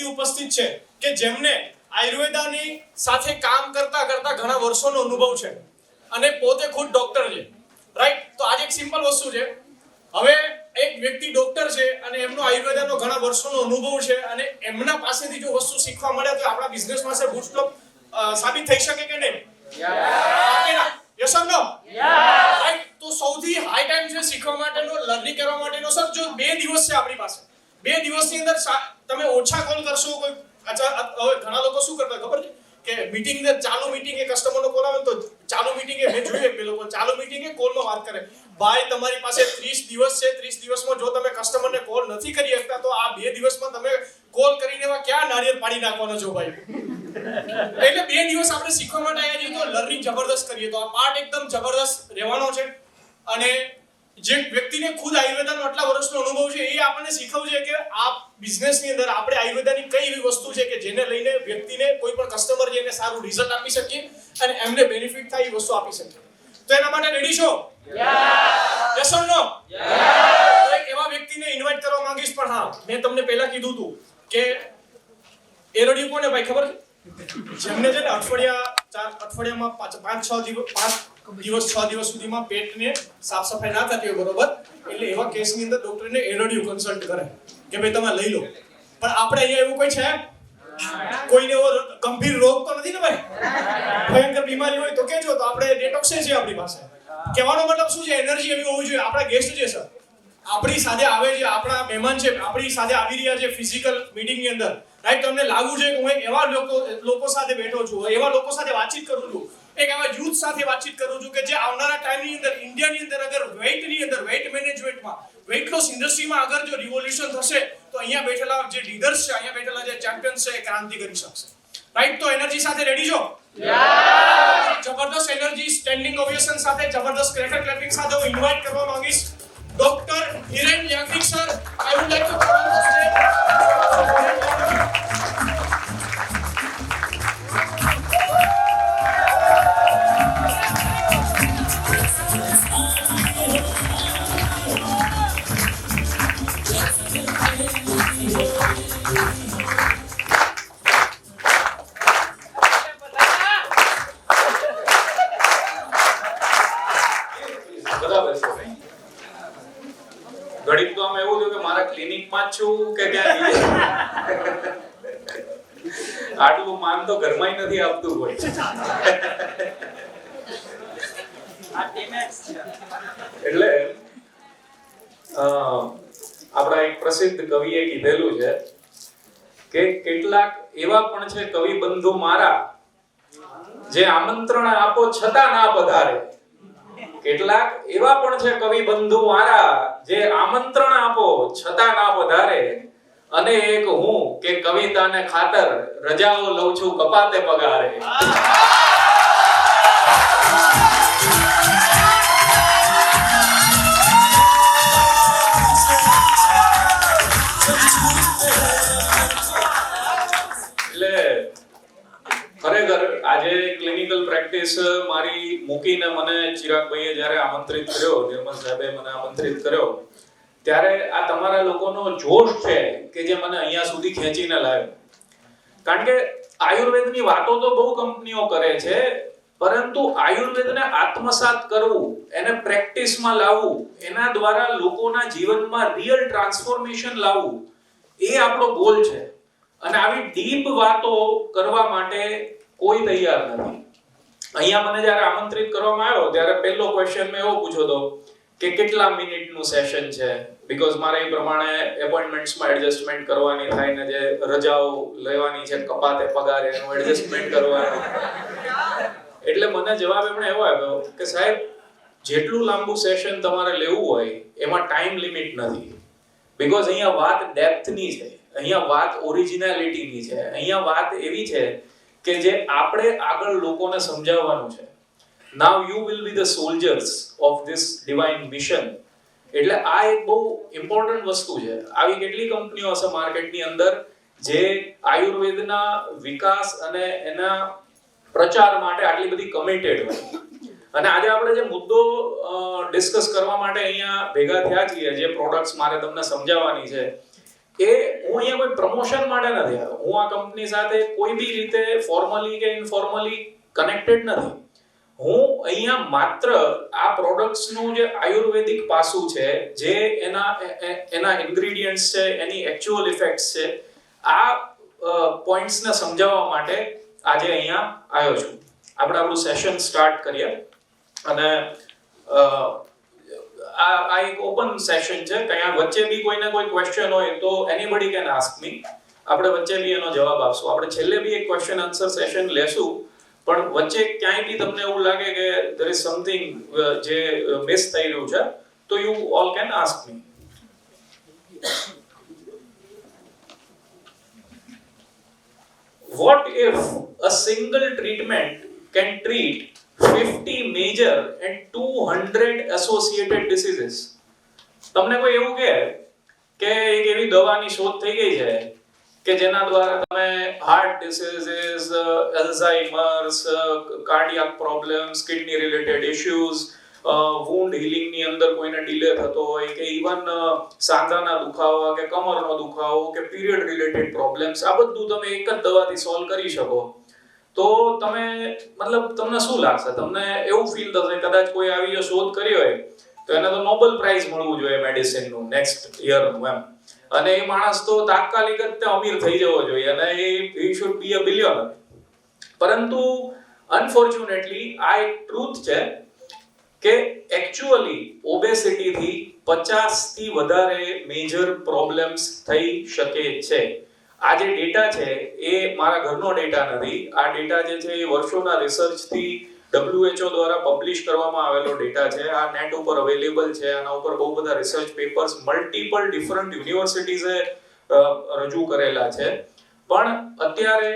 વ્યક્તિ ઉપસ્થિત છે કે જેમને આયુર્વેદાની સાથે કામ કરતા કરતા ઘણા વર્ષોનો અનુભવ છે અને પોતે ખુદ ડોક્ટર છે, રાઈટ? તો આજે એક સિમ્પલ વસ્તુ છે, હવે એક વ્યક્તિ ડોક્ટર છે અને એમનો આયુર્વેદાનો ઘણા વર્ષોનો અનુભવ છે અને એમના પાસેથી જો વસ્તુ શીખવા મળે તો આપણા બિઝનેસમાં છે બૂસ્ટઅપ સાબિત થઈ શકે કે નહીં? Yes or no? રાઈટ? તો સૌથી હાઈ ટાઈમ છે શીખવા માટેનો, લર્નિંગ કરવા માટેનો સર જો 2 દિવસ છે આપણી પાસે. 2 દિવસની અંદર તમે ઓછા કોલ કરશો. કોઈ હવે ઘણા લોકો શું કરતા ખબર છે કે મીટિંગ ચાલુ મીટિંગ એ કસ્ટમરનો કોલ આવે તો ચાલુ મીટિંગ એ મેં જોયું કે લોકો ચાલુ મીટિંગ એ કોલમાં વાત કરે. ભાઈ તમારી પાસે 30 દિવસ છે, 30 દિવસમાં જો તમે કસ્ટમરને કોલ નથી કરી શકતા તો આ 2 દિવસમાં તમે કોલ કરીને એવા ક્યાં નારિયેળ પાડી નાખવાનો છો ભાઈ? એટલે 2 દિવસ આપણે શીખવા માટે આવ્યા છીએ તો લર્નિંગ જબરદસ્ત કરીએ તો આ પાર્ટ એકદમ જબરદસ્ત રહેવાનો છે. અને જે વ્યક્તિને ખુદ આયુર્વેદાનો આટલા વર્ષનો અનુભવ છે એ આપણને શીખવવું છે કે આ બિઝનેસની અંદર આપણે આયુર્વેદાની કઈ એવી વસ્તુ છે કે જેને લઈને વ્યક્તિને કોઈ પણ કસ્ટમર છે એને સારું રિઝલ્ટ આપી શકીએ અને એમને બેનિફિટ થાય એ વસ્તુ આપી શકીએ. તો એના માટે રેડી છો? યસ ઓર નો? એક એવા વ્યક્તિને ઇન્વાઇટ કરવા માંગીશ, પણ હા મેં તમને પહેલા કીધું હતું કે એરડિયું કોને ભાઈ ખબર છે? જેમને છે ને અઠવાડિયામાં 5 દિવસ 6 દિવસ સુધીમાં પેટને સાફ સફાઈ ના થતી હોય બરોબર, એટલે એવા કેસની અંદર ડોક્ટરને એરડિયું કન્સલ્ટ કરે કે ભાઈ તમે લઈ લો. પણ આપણે અહીંયા એવું કોઈ છે? કોઈને એવો ગંભીર રોગ તો નથી ને ભાઈ? ભયંકર બીમારી હોય તો કેજો, તો આપણે ડેટોક્સ છે આપણી પાસે. કહેવાનો મતલબ શું છે? એનર્જી એવી હોવી જોઈએ. આપણા ગેસ્ટ છે સર, આપણી સાથે આવે છે, આપણા મહેમાન છે, આપણી સાથે આવી રહ્યા છે ફિઝિકલ મીટિંગની અંદર, રાઈટ? તમને લાગવું જોઈએ કે હું એક એવા લોકો સાથે બેઠો છું, એવા લોકો સાથે વાતચીત કરું છું, એક એવા યુથ સાથે વાતચીત કરું છું કે જે આવનારા ટાઈમની અંદર ઇન્ડિયાની અંદર અગર વેઇટની અંદર વેઇટ મેનેજમેન્ટમાં વેઇટ લોસ ઇન્ડસ્ટ્રીમાં અગર જો રિવોલ્યુશન થશે તો અહીંયા બેઠેલા જે લીડર્સ છે, અહીંયા બેઠેલા જે ચેમ્પિયન્સ છે એ ક્રાંતિ કરી શકશે, રાઈટ? તો એનર્જી સાથે રેડી છો? જબરદસ્ત એનર્જી સ્ટેન્ડિંગ ઓવેશન સાથે, જબરદસ્ત ક્રેકર ક્લેપિંગ સાથે હું ઇન્વાઇટ કરવા માંગીશ doctor Hiren Yagnik sir. I would like to call on stage. ઘડીક તો આમ એવું થયું કે મારા ક્લિનિકમાં જ છું કે ક્યાં આટલું માન તો ઘરમાં નથી આપતું કોઈ. એટલે આપણા એક પ્રસિદ્ધ કવિએ કીધેલું છે કે કેટલાક એવા પણ છે કવિ બંધુ મારા જે આમંત્રણ આપો છતાં ના પધારે. કેટલાક એવા પણ છે કવિ બંધુ મારા જે આમંત્રણ આપો છતાં ના પધારે. અને એક હું કે કવિતાને ખાતર રજાઓ લઉં છું કપાતે પગારે. ખરેખર આજે ક્લિનિકલ પ્રેક્ટિસ મારી મૂકીને મને ચિરાગભાઈએ જ્યારે આમંત્રિત કર્યો, નિર્મલ સાહેબે મને આમંત્રિત કર્યો, ત્યારે આ તમારા લોકોનો જોશ છે કે જે મને અહીંયા સુધી ખેંચીને લાવ્યો. કારણ કે આયુર્વેદની વાતો તો બહુ કંપનીઓ કરે છે, પરંતુ આયુર્વેદને આત્મસાત કરવું, એને પ્રેક્ટિસમાં લાવવું, એના દ્વારા લોકોના જીવનમાં રિયલ ટ્રાન્સફોર્મેશન લાવવું, એ આપણો ગોલ છે. અને આવી ડીપ વાતો કરવા માટે કોઈ તૈયાર નથી. અહીંયા મને જ્યારે આમંત્રિત કરવામાં આવ્યો ત્યારે પહેલો ક્વેશ્ચન મેં એવો પૂછ્યો હતો કે કેટલા મિનિટનું સેશન છે, બીકોઝ મારે એ પ્રમાણે એપોઇન્ટમેન્ટ્સમાં એડજસ્ટમેન્ટ કરવાની થાય ને જે રજાઓ લેવાની છે કપાતે પગારે એનું એડજસ્ટમેન્ટ કરવાનું. એટલે મને જવાબ એમણે એવો આપ્યો કે સાહેબ જેટલું લાંબુ સેશન તમારે લેવું હોય એમાં ટાઈમ લિમિટ નથી, બીકોઝ અહીંયા વાત ડેપ્થની છે, અહીંયા વાત ઓરિજિનાલિટીની છે, અહીંયા વાત એવી છે કે જે આપણે આગળ લોકોને સમજાવવાનું છે. Now you will be the soldiers of this divine mission. એટલે આ એક બહુ ઇમ્પોર્ટન્ટ વસ્તુ છે. આવી કેટલી કંપનીઓ હશે માર્કેટની અંદર જે આયુર્વેદના વિકાસ અને એના પ્રચાર માટે આટલી બધી કમિટેડ હોય. અને આજે આપણે જે મુદ્દો ડિસ્કસ કરવા માટે અહીંયા ભેગા થયા છીએ, જે પ્રોડક્ટ્સ મારે તમને સમજાવવાની છે, એ હું હું અહીંયા કોઈ પ્રમોશન માટે નથી આવ્યો. હું આ કંપની સાથે કોઈ બી રીતે ફોર્મલી કે ઇનફોર્મલી કનેક્ટેડ નથી. હું અહીંયા માત્ર આ પ્રોડક્ટ્સનું જે આયુર્વેદિક પાસું છે, જે એના ઇન્ગ્રેડિયન્ટ્સ છે, એની એક્ચ્યુઅલ ઇફેક્ટ્સ છે, આ પોઈન્ટ્સને સમજાવવા માટે આજે અહીંયા આવ્યો છું. આપણે આપણું સેશન સ્ટાર્ટ કરીએ અને આ એક ઓપન સેશન છે. કયા વચ્ચે બી કોઈને કોઈ ક્વેશ્ચન હોય તો એનીબડી કેન આસ્ક મી. આપણે વચ્ચે બી એનો જવાબ આપશું. આપણે છેલ્લે બી એક ક્વેશ્ચન આન્સર સેશન લેશું, પણ વચ્ચે ક્યાંય બી તમને એવું લાગે કે there is something જે મિસ થઈ રહ્યું છે, તો you all can ask me. What if a single treatment can treat 50 major and 200 associated diseases? તમને કોઈ એવું કહે કે એક એવી દવાની શોધ થઈ ગઈ છે કે જેના દ્વારા તમે heart diseases, Alzheimer's, cardiac problems, kidney related issues, wound healing ની અંદર કોઈને ડિલે થતો હોય કે ઇવન સાંધાના દુખાવા કે કમરનો દુખાવો કે પીરિયડ રિલેટેડ પ્રોબ્લેમ્સ, આ બધું તમે એક જ દવાથી સોલ્વ કરી શકો, તો તમે મતલબ તમને શું લાગશે? તમને એવું ફીલ થશે કદાચ કોઈ આવી શોધ કરી હોય તો એને તો નોબેલ પ્રાઇઝ મળવું જોઈએ મેડિસિનનું નેક્સ્ટ યરનું એમ, અને એ માણસ તો તાત્કાલિક જ તે અમીર થઈ જવો જોઈએ અને he should be a billionaire. પરંતુ અનફોર્ચ્યુનેટલી આ એક ટ્રુથ છે કે એક્ચ્યુઅલી ઓબેસિટી થી 50 થી વધારે મેજર પ્રોબ્લેમ્સ થઈ શકે છે. આ જે ડેટા છે એ મારા ઘરનો ડેટા નથી. આ ડેટા જે છે એ વર્ષોના રિસર્ચ થી WHO દ્વારા પબ્લિશ કરવામાં આવેલો ડેટા છે. આ નેટ ઉપર અવેલેબલ છે. આના ઉપર બહુ બધા રિસર્ચ પેપર્સ મલ્ટિપલ ડિફરન્ટ યુનિવર્સિટીઝે રજૂ કરેલા છે. પણ અત્યારે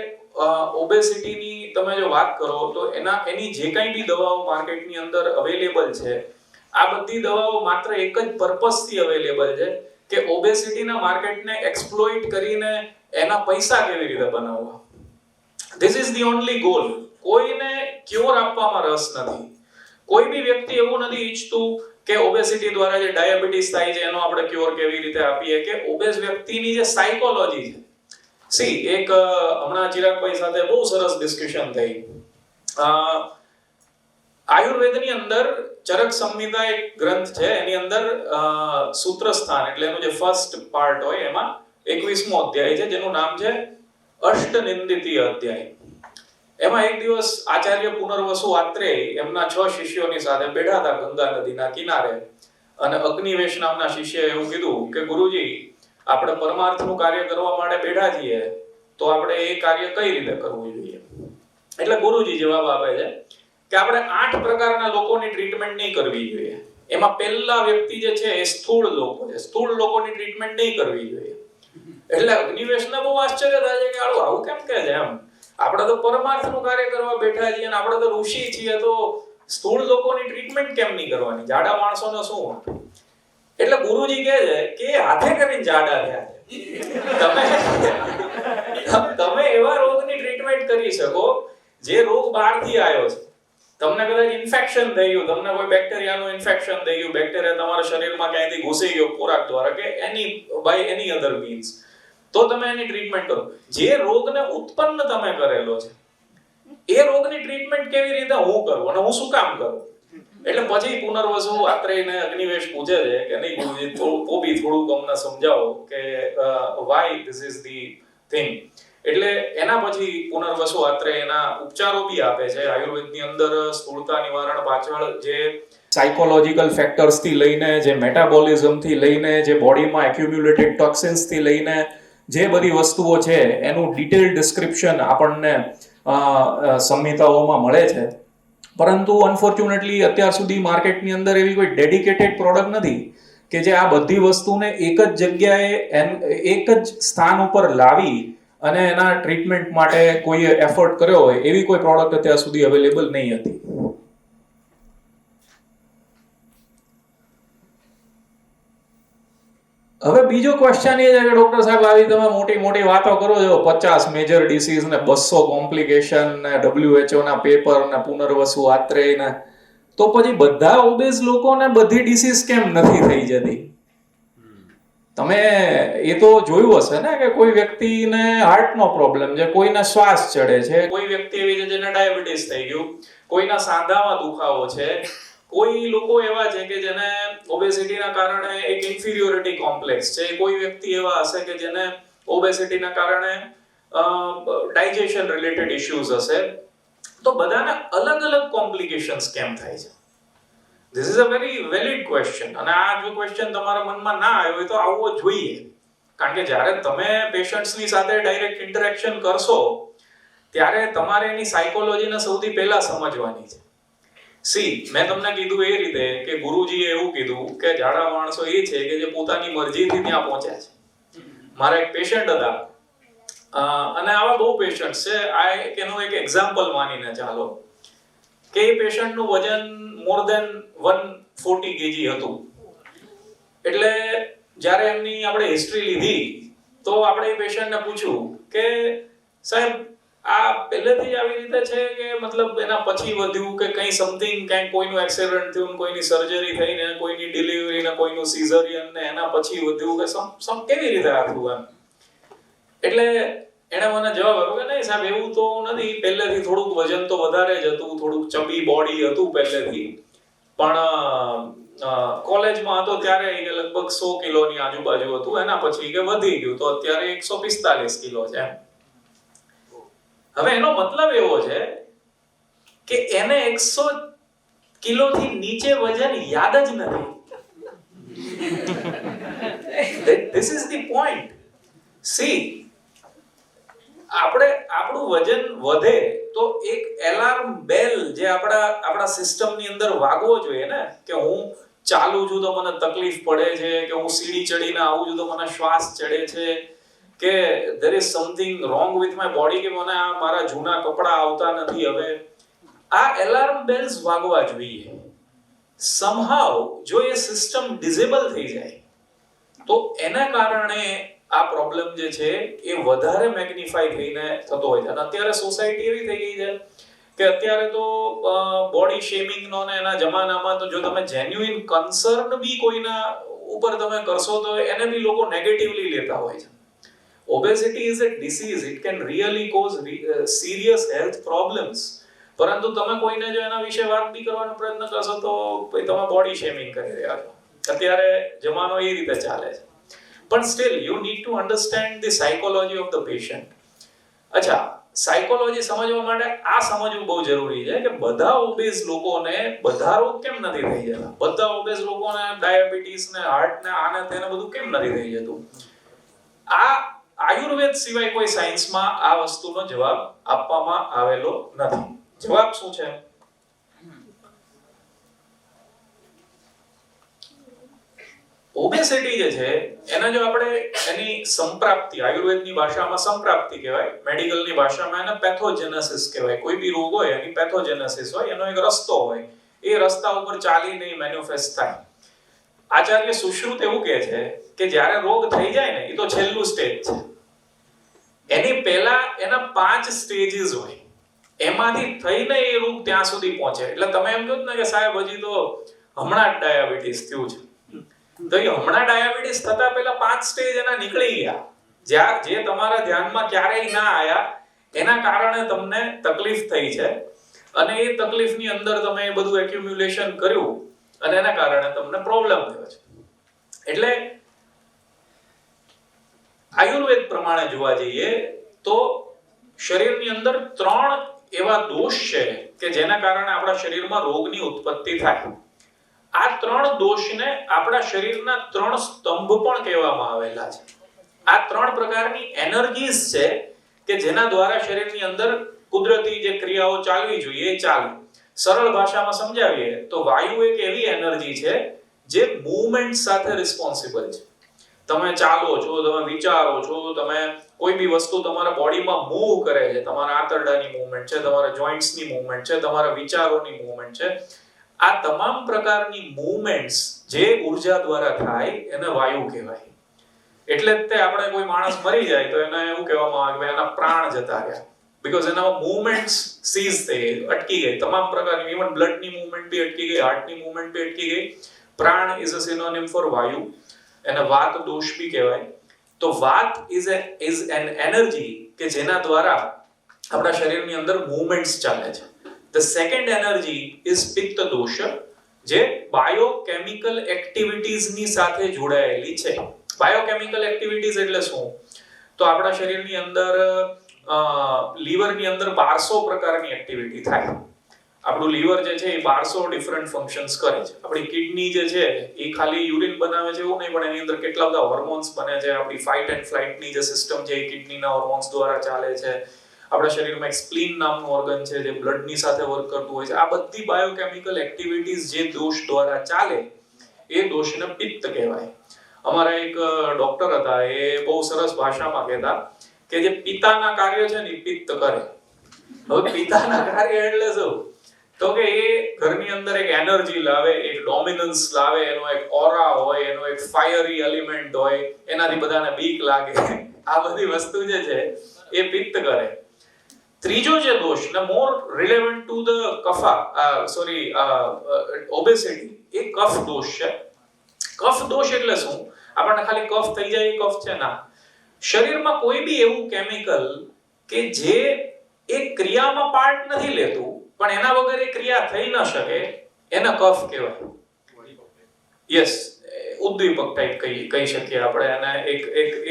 ઓબેસિટીની તમે જો વાત કરો તો એની જે કંઈ બી દવાઓ માર્કેટની અંદર અવેલેબલ છે, આ બધી દવાઓ માત્ર એક જ પર્પસથી અવેલેબલ છે કે ઓબેસિટીના માર્કેટને એક્સપ્લોઇટ કરીને એના પૈસા કેવી રીતે બનાવવા. This is the only goal. કોઈને ક્યોર આપવામાં રસ નથી. કોઈ બી વ્યક્તિ એવું નથી ઈચ્છતું કે ઓબેસિટી દ્વારા જે ડાયાબિટીસ થાય છે એનો આપણે ક્યોર કેવી રીતે આપીએ, કે ઓબેસ વ્યક્તિની જે સાયકોલોજી છે. સી એક હમણાં ચિરાગભાઈ સાથે બહુ સરસ ડિસ્કશન થઈ. આયુર્વેદની અંદર ચરક સંહિતા એક ગ્રંથ છે, એની અંદર સૂત્રસ્થાન એટલે એનું જે ફર્સ્ટ પાર્ટ હોય એમાં 21મો અધ્યાય છે જેનું નામ છે અષ્ટનિંદિતીય અધ્યાય. એમાં એક દિવસ આચાર્ય પુનર્વસુ આત્રેય એમના 6 શિષ્યોની સાથે બેઠા હતા ગંગા નદીના કિનારે, અને અગ્નિવેશ નામના શિષ્યએ એવું કીધું કે ગુરુજી, આપણે પરમાર્થનું કાર્ય કરવા માટે બેઠા છીએ તો આપણે એ કાર્ય કઈ રીતે કરવું જોઈએ? એટલે ગુરુજી જવાબ આપે છે કે આપણે 8 પ્રકારના લોકોની ટ્રીટમેન્ટ નહીં કરવી જોઈએ. એમાં પહેલા વ્યક્તિ જે છે એ સ્થૂળ લોકો છે. સ્થૂળ લોકોની ટ્રીટમેન્ટ નહીં કરવી જોઈએ. એટલે અગ્નિવેશને બહુ આશ્ચર્ય થાય છે કે આવું કેમ કહે છે એમ? આપણે તો પરમાર્થનું કાર્ય કરવા બેઠા છીએ અને આપણે તો ઋષિ છીએ, તો સ્થૂળ લોકોની ટ્રીટમેન્ટ કેમ નહીં કરવાની? જાડા માણસોને શું? એટલે ગુરુજી કહે છે કે હાથે કરીને જાડા થયા છે. તમે એવા રોગની ટ્રીટમેન્ટ કરી શકો જે રોગ બહારથી આવ્યો છે. તમને કદાચ ઇન્ફેક્શન થઈ ગયું, તમને કોઈ બેક્ટેરિયાનું ઇન્ફેક્શન થઈ ગયું, બેક્ટેરિયા તમારા શરીરમાં ક્યાંયથી ઘૂસી ગયો ખોરાક દ્વારા કે બાય એની અધર મીન્સ, તો તમે એની ટ્રીટમેન્ટ કરો. જે રોગને ઉત્પન્ન તમે કરેલો છે એ રોગની ટ્રીટમેન્ટ કેવી રીતે હું કરું અને હું શું કામ કરું? એટલે પછી પુનર્વસુ આત્રેયને અગ્નિવેશ પૂછે છે કે નહીં ગુરુજી, તો બી થોડુંક અમને સમજાવો કે Y this is the thing. એટલે એના પછી પુનર્વસુ આત્રેય એના ઉપચારો બી આપે છે. આયુર્વેદની અંદર સ્થૂળતા નિવારણ પાછળ જે સાયકોલોજીકલ ફેક્ટર્સ થી લઈને, જે મેટાબોલિઝમ થી લઈને, જે બોડીમાં એક્યુમ્યુલેટેડ ટોક્સિન્સ થી લઈને જે બધી વસ્તુઓ છે એનું ડિટેલ ડિસ્ક્રિપ્શન આપણને સંહિતાઓમાં મળે છે. પરંતુ અનફોર્ચ્યુનેટલી અત્યાર સુધી માર્કેટની અંદર એવી કોઈ ડેડિકેટેડ પ્રોડક્ટ નથી કે જે આ બધી વસ્તુને એક જ જગ્યાએ એક જ સ્થાન ઉપર લાવી અને એના ટ્રીટમેન્ટ માટે કોઈ એફર્ટ કર્યો હોય એવી કોઈ પ્રોડક્ટ અત્યાર સુધી અવેલેબલ નહીં હતી. હવે બીજો ક્વેશ્ચન એ છે કે ડોક્ટર સાહેબ, આવી તમે મોટી મોટી વાતો કરો છો, 50 મેજર ડિસીઝ ને 200 કોમ્પ્લિકેશન ને WHO ના પેપર ને પુનર્વસુ આત્રેય ને, તો પછી બધા ઓબેઝ લોકોને બધી ડિસીઝ કેમ નથી થઈ જતી? તમે એ તો જોયું હશે ને કે કોઈ વ્યક્તિને હાર્ટનો પ્રોબ્લેમ છે, કોઈના શ્વાસ ચડે છે, કોઈ વ્યક્તિ એવી છે જેને ડાયાબિટીસ થઈ ગયું, કોઈના સાંધામાં દુખાવો છે, કોઈ લોકો એવા છે કે જેને ઓબેસિટીના કારણે એક ઇન્ફિરિયોરિટી કોમ્પ્લેક્સ છે, કોઈ વ્યક્તિ એવા હશે કે જેને ઓબેસિટીના કારણે ડાઇજેશન રિલેટેડ ઇશ્યુઝ હશે. તો બધાના અલગ અલગ કોમ્પ્લિકેશન્સ કેમ થાય છે? This is a very valid question. અને આ જો ક્વેશ્ચન તમારા મનમાં ના આવ્યો હોય તો આવવો જોઈએ, કારણ કે જ્યારે તમે પેશન્ટ્સની સાથે ડાયરેક્ટ ઇન્ટરેક્શન કરશો ત્યારે તમારે એની સાયકોલોજીને સૌથી પહેલા સમજવાની છે. સી, મેં તમને કીધું એ રીતે કે ગુરુજીએ એવું કીધું કે જાડા માણસો એ છે કે જે પોતાની મરજીથી ત્યાં પહોંચ્યા છે. મારા એક પેશન્ટ હતા, અને આવા બહુ પેશન્ટ છે. આ એનું એક એક્ઝામ્પલ માનીને ચાલો કે એ પેશન્ટનું વજન મોર ધેન 140 kg હતું. એટલે જ્યારે એમની આપણે હિસ્ટ્રી લીધી તો આપણે એ પેશન્ટને પૂછ્યું કે સાહેબ આ પહેલેથી જ આવી રીતે છે કે મતલબ એના પછી વધ્યું કે કંઈ સમથિંગ, કંઈ કોઈનું એક્સિડન્ટ થયું, કોઈની સર્જરી થઈને, કોઈની ડિલિવરી ને કોઈનું સિઝરિયન ને એના પછી વધ્યું કે કેવી રીતે આ થયું એમ? એટલે એણે મને જવાબ આપ્યો કે નહીં સાહેબ એવું તો નથી, પહેલેથી થોડુંક વજન તો વધારે જ હતું, થોડુંક ચબી બોડી હતું પહેલેથી, પણ કોલેજમાં હતો ત્યારે કે લગભગ 100 કિલોની આજુબાજુ હતું, એના પછી કે વધી ગયું તો અત્યારે 145 કિલો છે. હવે એનો મતલબ એવો છે કે એને 100 કિલોથી નીચે વજન યાદ જ નથી. This is the point. See, આપણું વજન વધે તો એક એલાર્મ બેલ જે આપણા સિસ્ટમની અંદર વાગવો જોઈએ ને, કે હું ચાલું છું તો મને તકલીફ પડે છે, કે હું સીડી ચડીને આવું છું તો મને શ્વાસ ચડે છે, કે there is something wrong with my body, કે મને આ મારા જૂના કપડા આવતા નથી હવે. આ એલાર્મ બેલ્સ વાગવા જોઈએ. somehow જો એ સિસ્ટમ ડિસેબલ થઈ જાય તો એના કારણે આ પ્રોબ્લેમ જે છે એ વધારે મેગ્નિફાઈ થઈને થતો હોય છે. અને અત્યારે સોસાયટી એવી થઈ ગઈ છે કે અત્યારે તો બોડી શેમિંગનો ને એના જમાનામાં તો જો તમે જેન્યુઇન કન્સર્ન બી કોઈના ઉપર તમે કરશો તો એને બી લોકો નેગેટિવલી લેતા હોય છે. Obesity is a disease. It can really cause serious health problems. પરંતુ તમે કોઈને જો એના વિશે વાત બી કરવાનો પ્રયત્ન કરશો તો તમે બોડી શેમિંગ કરી રહ્યા છો. અત્યારે જમાનો એ રીતે ચાલે છે. પણ steel you need to understand the psychology of the patient. અચ્છા, સાયકોલોજી સમજવા માટે આ સમજવું બહુ જરૂરી છે કે બધા ઓબેઝ લોકોને બધા રોગ કેમ નથી થઈ જતા, બધા ઓબેઝ લોકોને ડાયાબિટીસ ને હાર્ટ ને આને તેને બધું કેમ નથી થઈ જતું. આ આયુર્વેદ સિવાય કોઈ સાયન્સમાં આ વસ્તુનો જવાબ આપવામાં આવેલો નથી. જવાબ શું છે? ઓબેસિટી જે છે એને જો આપણે એની સંપ્રાપ્તિ, આયુર્વેદની ભાષામાં સંપ્રાપ્તિ કહેવાય, મેડિકલની ભાષામાં એને પેથોજેનેસિસ કહેવાય. કોઈ બી રોગ હોય એની પેથોજેનેસિસ હોય, એનો એક રસ્તો હોય, એ રસ્તા ઉપર ચાલીને મેન્યુફેસ્ટ થાય. આચાર્ય સુશ્રુત એવું કહે છે કે જ્યારે રોગ થઈ જાય ને એ તો છેલ્લું સ્ટેજ છે. એની પહેલા એના 5 સ્ટેજીસ હોય, એમાંથી થઈને એ રોગ ત્યાં સુધી પહોંચે. એટલે તમે એમ કહો ને કે સાહેબ હજી તો હમણાં જ ડાયાબિટીસ થયું છે, તો એ હમણાં ડાયાબિટીસ થતા પહેલા 5 સ્ટેજ એના નીકળી ગયા, જે તમારા ધ્યાનમાં ક્યારેય ના આયા, એના કારણે તમને તકલીફ થઈ છે, અને એ તકલીફની અંદર તમે એ બધું એક્યુમ્યુલેશન કર્યું અને એના કારણે તમને પ્રોબ્લેમ થયો છે. એટલે આયુર્વેદ પ્રમાણે જોવા જઈએ તો શરીરની અંદર 3 એવા દોષ છે કે જેના કારણે આપણા શરીરમાં રોગની ઉત્પત્તિ થાય. આ 3 દોષને આપણા શરીરના 3 સ્તંભ પણ કહેવામાં આવેલા છે. આ 3 પ્રકારની એનર્જીસ છે કે જેના દ્વારા શરીરની અંદર કુદરતી જે ક્રિયાઓ ચાલવી જોઈએ એ ચાલે. સરળ ભાષામાં સમજાવીએ તો વાયુ એક એવી એનર્જી છે જે મૂવમેન્ટ સાથે રિસ્પોન્સિબલ છે. તમે ચાલો છો, તમે વિચારો છો, તમે કોઈ બી વસ્તુ તમારા બોડીમાં મૂવ કરે છે, તમારા આંતરડાની મૂવમેન્ટ છે, તમારા જોઈન્ટ્સની મૂવમેન્ટ છે, તમારા વિચારોની મૂવમેન્ટ છે, આ તમામ પ્રકારની મૂવમેન્ટ્સ જે ઊર્જા દ્વારા થાય એને વાયુ કહેવાય. એટલે જ તે આપણે કોઈ માણસ મરી જાય તો એને એવું કહેવામાં આવે કે એના પ્રાણ જતા રહ્યા, બીકોઝ એના મૂવમેન્ટ્સ સીઝ થઈ ગઈ, અટકી ગઈ. તમામ પ્રકારની ઇવન બ્લડની મૂવમેન્ટ બી અટકી ગઈ, હાર્ટની મૂવમેન્ટ બી અટકી ગઈ. પ્રાણ ઇઝ અ સિનોનિમ ફોર વાયુ. એને વાત દોષ બી કહેવાય. તો વાત ઇઝ એન એનર્જી કે જેના દ્વારા આપણા શરીરની અંદર મૂવમેન્ટ્સ ચાલે છે. ધ સેકન્ડ એનર્જી ઇઝ પિત્ત દોષ, જે બાયોકેમિકલ એક્ટિવિટીઝની સાથે જોડાયેલી છે. બાયોકેમિકલ એક્ટિવિટીઝ એટલે શું? તો આપણા શરીરની અંદર લીવરની અંદર 1200 પ્રકારની એક્ટિવિટી થાય. આપણું લીવર જે છે એ 1200 ડિફરન્ટ ફંક્શન્સ કરે છે. આપણી કિડની જે છે એ ખાલી યુરિન બનાવે છે એવું નહીં, પણ એની અંદર કેટલા બધા હોર્મોન્સ બને છે. આપણી ફાઇટ એન્ડ ફ્લાઇટની જે સિસ્ટમ છે એ કિડનીના હોર્મોન્સ દ્વારા ચાલે છે. આપણા શરીરમાં એક સ્પ્લીન નામનું ઓર્ગન છે જે બ્લડની સાથે વર્ક કરતું હોય છે. આ બધી બાયોકેમિકલ એક્ટિવિટીઝ જે દોષ દ્વારા ચાલે એ દોષને પિત્ત કહેવાય. અમારા એક ડોક્ટર હતા, એ બહુ સરસ ભાષામાં કહેતા કે જે પિતાના કાર્ય છે ને પિત્ત કરે. હવે પિતાના કાર્ય એટલે શું? તો કે એ ઘરની અંદર એક એનર્જી લાવે, એક ડોમિનન્સ લાવે, એનો એક ઓરા હોય, એનો એક ફાયરી એલિમેન્ટ હોય, એનાથી બધાને બીક લાગે. આ બધી વસ્તુ જે છે એ પિત્ત કરે. ત્રીજો જે દોષ ને મોર રિલેવન્ટ ટુ ધ ઓબેસિટી, એ કફ દોષ છે. કફ દોષ એટલે શું? આપણને ખાલી કફ થઈ જાય એ કફ છે ના. શરીરમાં કોઈ બી એવું કેમિકલ કે જે એક ક્રિયામાં પાર્ટ નથી લેતું પણ એના વગર એ ક્રિયા થઈ ન શકે, એને કફ કહેવાય. યસ, ઉદ્દીપક ટાઈપ કહી શકીએ આપણે એને. એક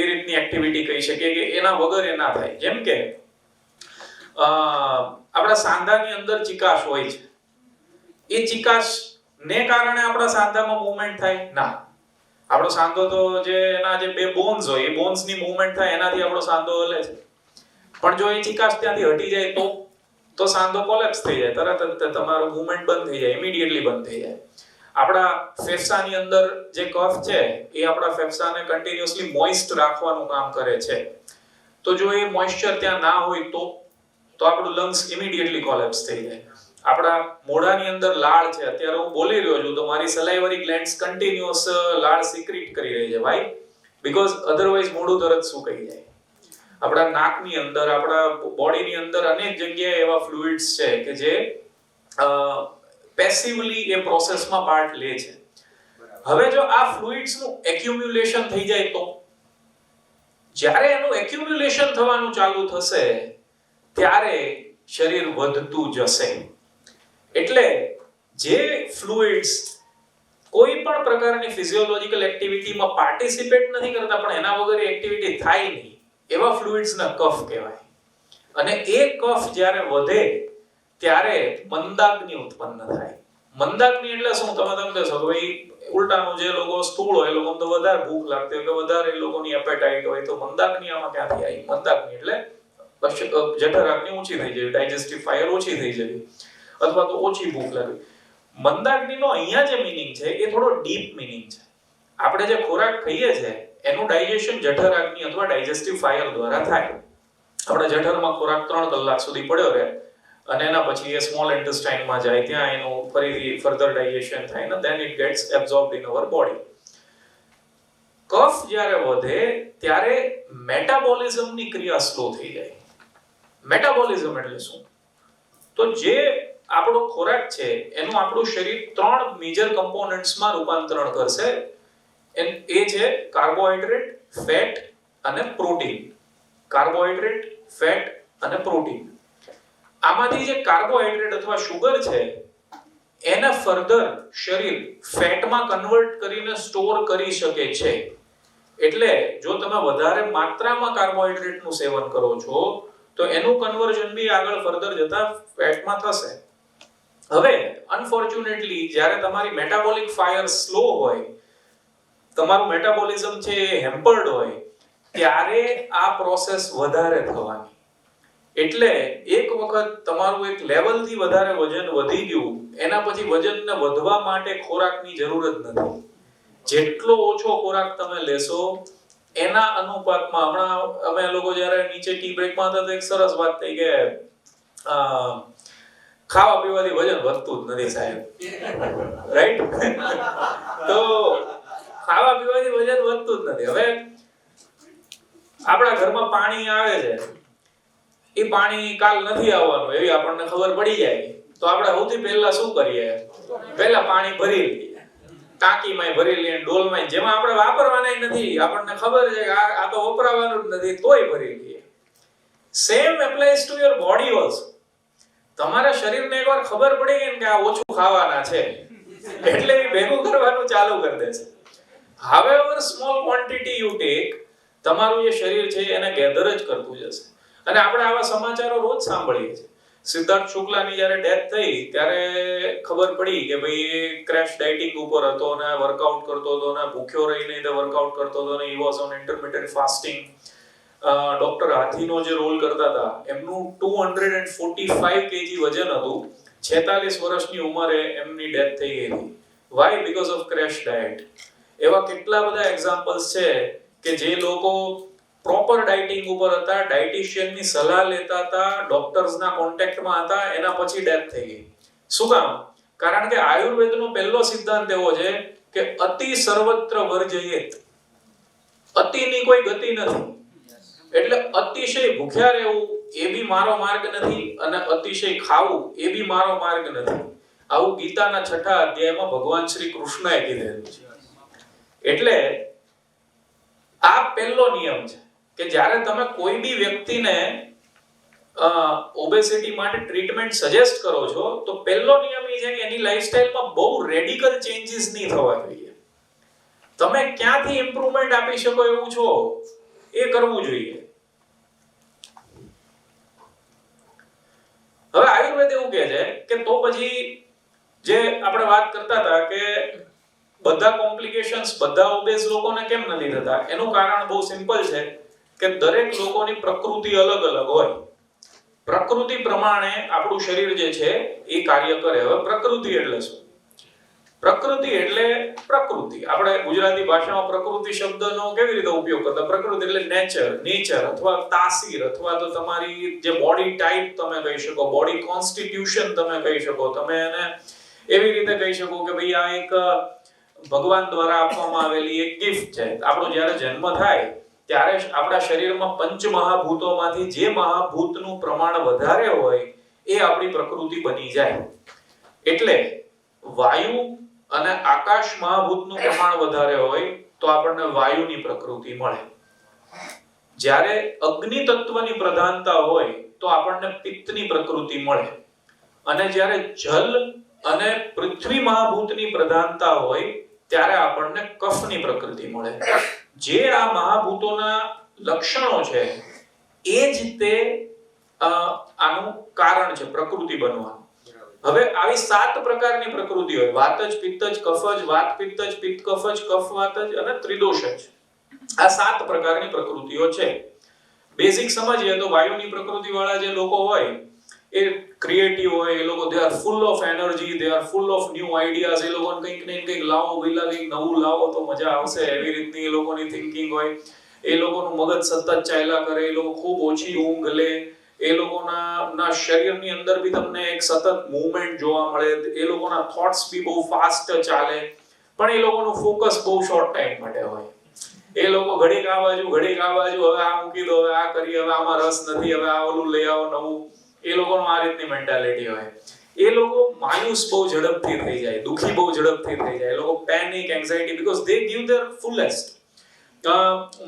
એ રીતની એક્ટિવિટી કહી શકીએ કે એના વગર એ ના થાય. જેમ કે આપણા સાંધાની અંદર ચિકાશ હોય છે. એ ચિકાશ ને કારણે આપણા સાંધામાં મૂવમેન્ટ થાય ના. આપણો સાંધો તો જે એના જે બે બોન્સ હોય એ બોન્સની મૂવમેન્ટ થાય, એનાથી આપણો સાંધો હલે છે. પણ જો એ ચિકાશ ત્યાંથી હટી જાય તો સાંધો કોલેપ્સ થઈ જાય, તરત જ તમારું મૂવમેન્ટ બંધ થઈ જાય, ઇમિડિયેટલી બંધ થઈ જાય. આપણા ફેફસાની અંદર જે કફ છે એ આપણા ફેફસાને કન્ટિન્યુઅસલી મોઇસ્ટ રાખવાનું કામ કરે છે. તો જો એ મોઇસ્ચર ત્યાં ના હોય તો આપણું લંગ્સ ઇમિડિયેટલી કોલેપ્સ થઈ જાય. આપણા મોઢાની અંદર લાળ છે, અત્યારે હું બોલી રહ્યો છું તો મારી સલાઇવરી ગ્લેન્ડ્સ કન્ટિન્યુઅસ લાળ સિક્રીટ કરી રહી છે. વાય? બીકોઝ અધરવાઇઝ મોઢું તરત સુકાઈ જાય. આપણા નાકની અંદર, આપણા બોડીની અંદર અનેક જગ્યાએ એવા ફ્લુઇડ્સ છે કે જે પેસિવલી એ પ્રોસેસમાં પાર્ટ લે છે. હવે જો આ ફ્લુઇડ્સનું એક્યુમ્યુલેશન થઈ જાય તો જ્યારે એનું એક્યુમ્યુલેશન થવાનું ચાલુ થશે ત્યારે શરીર વધતું જશે. એટલે જે ફ્લુઇડ્સ કોઈ પણ પ્રકારની ફિઝિયોલોજીકલ એક્ટિવિટીમાં પાર્ટિસિપેટ નથી કરતા પણ એના વગર એક્ટિવિટી થાય નહીં, એવા ફ્લુઇડ્સને કફ કહેવાય. અને એ કફ જ્યારે વધે ત્યારે મંદાગ્નિ ઉત્પન્ન થાય. મંદાગ્નિ એટલે શું? તમે કહેશો કે ભાઈ ઉલટાનું જે લોકો સ્થૂળ હોય એ લોકોને તો વધારે ભૂખ લાગતી હોય કે વધારે એ લોકોની એપેટાઇટ હોય, તો મંદાગ્નિ આમાં ક્યાંથી આવી? મંદાગ્નિ એટલે જઠરાગ્નિ ઓછી થઈ જાય, ડાયજેસ્ટિવ ફાયર ઓછી થઈ જાય, અથવા તો ઓછી ભૂખ લાગે. મંદાગ્નિનો અહીંયા જે મીનિંગ છે એ થોડો ડીપ મીનિંગ છે. આપણે જે ખોરાક ખાઈએ છે એનું ડાયજેશન જઠરાગ્નિ અથવા ડાયજેસ્ટિવ ફાયર દ્વારા થાય. આપણા જઠરમાં ખોરાક 3 કલાક સુધી પડ્યો રહે અને એના પછી એ સ્મોલ ઇન્ટેસ્ટાઇનમાં જાય, ત્યાં એનું ફરીથી ફર્ધર ડાયજેશન થાય ને then it gets absorbed in our body. કફ જ્યારે વધે ત્યારે મેટાબોલિઝમની ક્રિયા સ્લો થઈ જાય. મેટાબોલિઝમ એટલે શું? તો જે આપણો ખોરાક છે એનું આપણું શરીર 3 મેજર કમ્પોનન્ટ્સમાં રૂપાંતરણ કરશે. એ છે કાર્બોહાઈડ્રેટ, ફેટ અને પ્રોટીન. કાર્બોહાઈડ્રેટ, ફેટ અને પ્રોટીન. આમાંથી જે કાર્બોહાઈડ્રેટ અથવા શુગર છે એને ફર્ધર શરીર ફેટમાં કન્વર્ટ કરીને સ્ટોર કરી શકે છે. એટલે જો તમે વધારે માત્રામાં કાર્બોહાઈડ્રેટનું સેવન કરો છો તો એનું કન્વર્ઝન બી આગળ ફર્ધર જતા ફેટમાં થશે. હવે અનફોર્ચ્યુનેટલી જ્યારે તમારી મેટાબોલિક ફાયર સ્લો હોય, તમારું મેટાબોલિઝમ છે એ હેમ્પર્ડ હોય, ત્યારે આ પ્રોસેસ વધારે થવાની. એટલે એક વખત તમારું એક લેવલથી વધારે વજન વધી ગયું, એના પછી વજનને વધવા માટે ખોરાકની જરૂર જ નથી. જેટલો ઓછો ખોરાક તમે લેશો એના અનુપાતમાં, હમણાં અમે લોકો જ્યારે નીચે ટી બ્રેકમાં હતા તો એક સરસ વાત થઈ કે ખાવા પીવાથી વજન વધતું જ નથી સાહેબ. રાઈટ? તો ખાવા પીવાથી વજન વધતું જ નથી. હવે આપણા ઘરમાં પાણી આવે છે, એ પાણી કાલ નથી આવવાનું એવી આપણને ખબર પડી જાય તો આપણે સૌથી પહેલા શું કરીએ? પહેલા પાણી ભરી લઈએ. ટાંકીમાં ભરી લઈએ, ડોલમાં, જેમાં આપણે વાપરવાના નથી, આપણને ખબર છે કે આ તો વપરાવાનું જ નથી, તોય ભરી લઈએ. Same applies to your body also. તમારા શરીરને એકવાર ખબર પડી ગઈ ને કે આ ઓછું ખાવાના છે, એટલે એ ભેગું કરવાનું ચાલુ કરી દે છે. however small quantity you take, તમારું જે શરીર છે એને ગેધર જ કરતું જશે. અને આપણે આવા સમાચારો રોજ સાંભળીએ છીએ. સિદ્ધાર્થ શુક્લાની જ્યારે ડેથ થઈ ત્યારે ખબર પડી કે ભાઈ એ ક્રેશ ડાયટિંગ ઉપર હતો ને વર્કઆઉટ કરતો હતો ને ભૂખ્યો રહીને તે વર્કઆઉટ કરતો હતો ને he was on intermittent fasting. Doctor હાથીનો જે રોલ કરતા હતા એમનું 245 kg વજન હતું, 46 વર્ષની ઉંમરે એમની ડેથ થઈ ગઈ હતી. Why? Because of crash diet. એવા કેટલા બધા એક્ઝામ્પલ્સ છે કે જે લોકો પ્રોપર ડાયટિંગ ઉપર હતા, ડાયટિશિયનની સલાહ લેતા હતા, ડોક્ટર્સના કોન્ટેક્ટમાં હતા, એના પછી ડેથ થઈ ગઈ. શું કામ? કારણ કે આયુર્વેદનો પહેલો સિદ્ધાંત એવો છે કે અતિ સર્વત્ર વર્જયેત. અતિની કોઈ ગતિ નથી. એટલે અતિશય ભૂખ્યા રહેવું એ બી મારો માર્ગ નથી અને અતિશય ખાવું એ બી મારો માર્ગ નથી. આવું ગીતાના 6થા અધ્યાયમાં ભગવાન શ્રી કૃષ્ણએ કીધેલું છે. એટલે આ પહેલો નિયમ છે કે જ્યારે તમે કોઈ બી વ્યક્તિને ઓબેસિટી માટે ટ્રીટમેન્ટ સજેસ્ટ કરો છો તો પહેલો નિયમ એ છે કે એની લાઈફસ્ટાઈલમાં બહુ રેડિકલ ચેન્જીસ નહીં થવા જોઈએ. તમે ક્યાંથી ઇમ્પ્રુવમેન્ટ આપી શકો એવું છો એ કરવું જોઈએ. હવે આયુર્વેદ એવું કહે છે કે તો પછી જે આપણે વાત કરતા હતા કે બધા કોમ્પ્લિકેશન્સ બધા ઓબેસ લોકોને કેમ નથી થતા, એનું કારણ બહુ સિમ્પલ છે કે દરેક લોકોની પ્રકૃતિ અલગ અલગ હોય. પ્રકૃતિ પ્રમાણે આપણું શરીર જે છે એ કાર્ય કરે. હવે પ્રકૃતિ એટલે શું? પ્રકૃતિ એટલે પ્રકૃતિ. આપણે ગુજરાતી ભાષામાં પ્રકૃતિ શબ્દનો કેવી રીતે ઉપયોગ કરતા? પ્રકૃતિ એટલે નેચર અથવા તાસીર અથવા તો તમારી જે બોડી ટાઈપ તમે કહી શકો, બોડી કોન્સ્ટિટ્યુશન તમે કહી શકો. તમે એને એવી રીતે કહી શકો કે ભાઈ આ એક ભગવાન દ્વારા આપવામાં આવેલી એક ગિફ્ટ છે. આપણો જ્યારે જન્મ થાય ત્યારે આપણા શરીરમાં પંચ મહાભૂતોમાંથી જે મહાભૂતનું પ્રમાણ વધારે હોય એ આપણી પ્રકૃતિ બની જાય. એટલે વાયુ અને આકાશ મહાભૂતનું પ્રમાણ વધારે હોય તો આપણને વાયુની પ્રકૃતિ મળે. જ્યારે અગ્નિ તત્વની પ્રધાનતા હોય તો આપણને પિત્તની પ્રકૃતિ મળે. અને જ્યારે જલ અને પૃથ્વી મહાભૂતની પ્રધાનતા હોય ત્યારે આપણને કફની પ્રકૃતિ મળે. જે આ મહાભૂતોના લક્ષણો છે એ જ તે આનું કારણ છે પ્રકૃતિ બનવાનું. હવે આવી 7 પ્રકારની પ્રકૃતિ હોય: વાતજ, પિત્તજ, કફજ, વાત પિત્તજ, પિત્ત કફજ, કફ વાતજ અને ત્રિદોષજ. આ 7 પ્રકારની પ્રકૃતિઓ છે. બેઝિક સમજીએ તો વાયુની પ્રકૃતિ વાળા જે લોકો હોય એ ક્રિએટિવ હોય, એ લોકો they are full of energy, they are full of new ideas. એ લોકોને કંઈક ને કંઈક લાવો વિલા કંઈક નવું લાવો તો મજા આવશે એવી રીતની એ લોકોની થિંકિંગ હોય. એ લોકોનું મગજ સતત ચાલ્યા કરે. એ લોકો ખૂબ ઓછી ઊંઘ લે. એ લોકોના શરીરની અંદર બી તમને એક સતત મૂવમેન્ટ જોવા મળે. એ લોકોના થોટ્સ બી બહુ ફાસ્ટ ચાલે. પણ એ લોકોનું ફોકસ બહુ શોર્ટ ટાઈમ માટે હોય. એ લોકો ઘડીક આ બાજુ ઘડીક આ બાજુ, હવે આ મૂકી દો, હવે આ કરીએ, હવે આમાં રસ નથી, હવે આ ઓલું લઈ આવો નવું. એ લોકોનો આ રીતની મેન્ટાલિટી હોય. એ લોકો માયુસ બહુ ઝડપથી થઈ જાય, દુખી બહુ ઝડપથી થઈ જાય. એ લોકો panic, anxiety, because they give there ફુલેસ્ટ.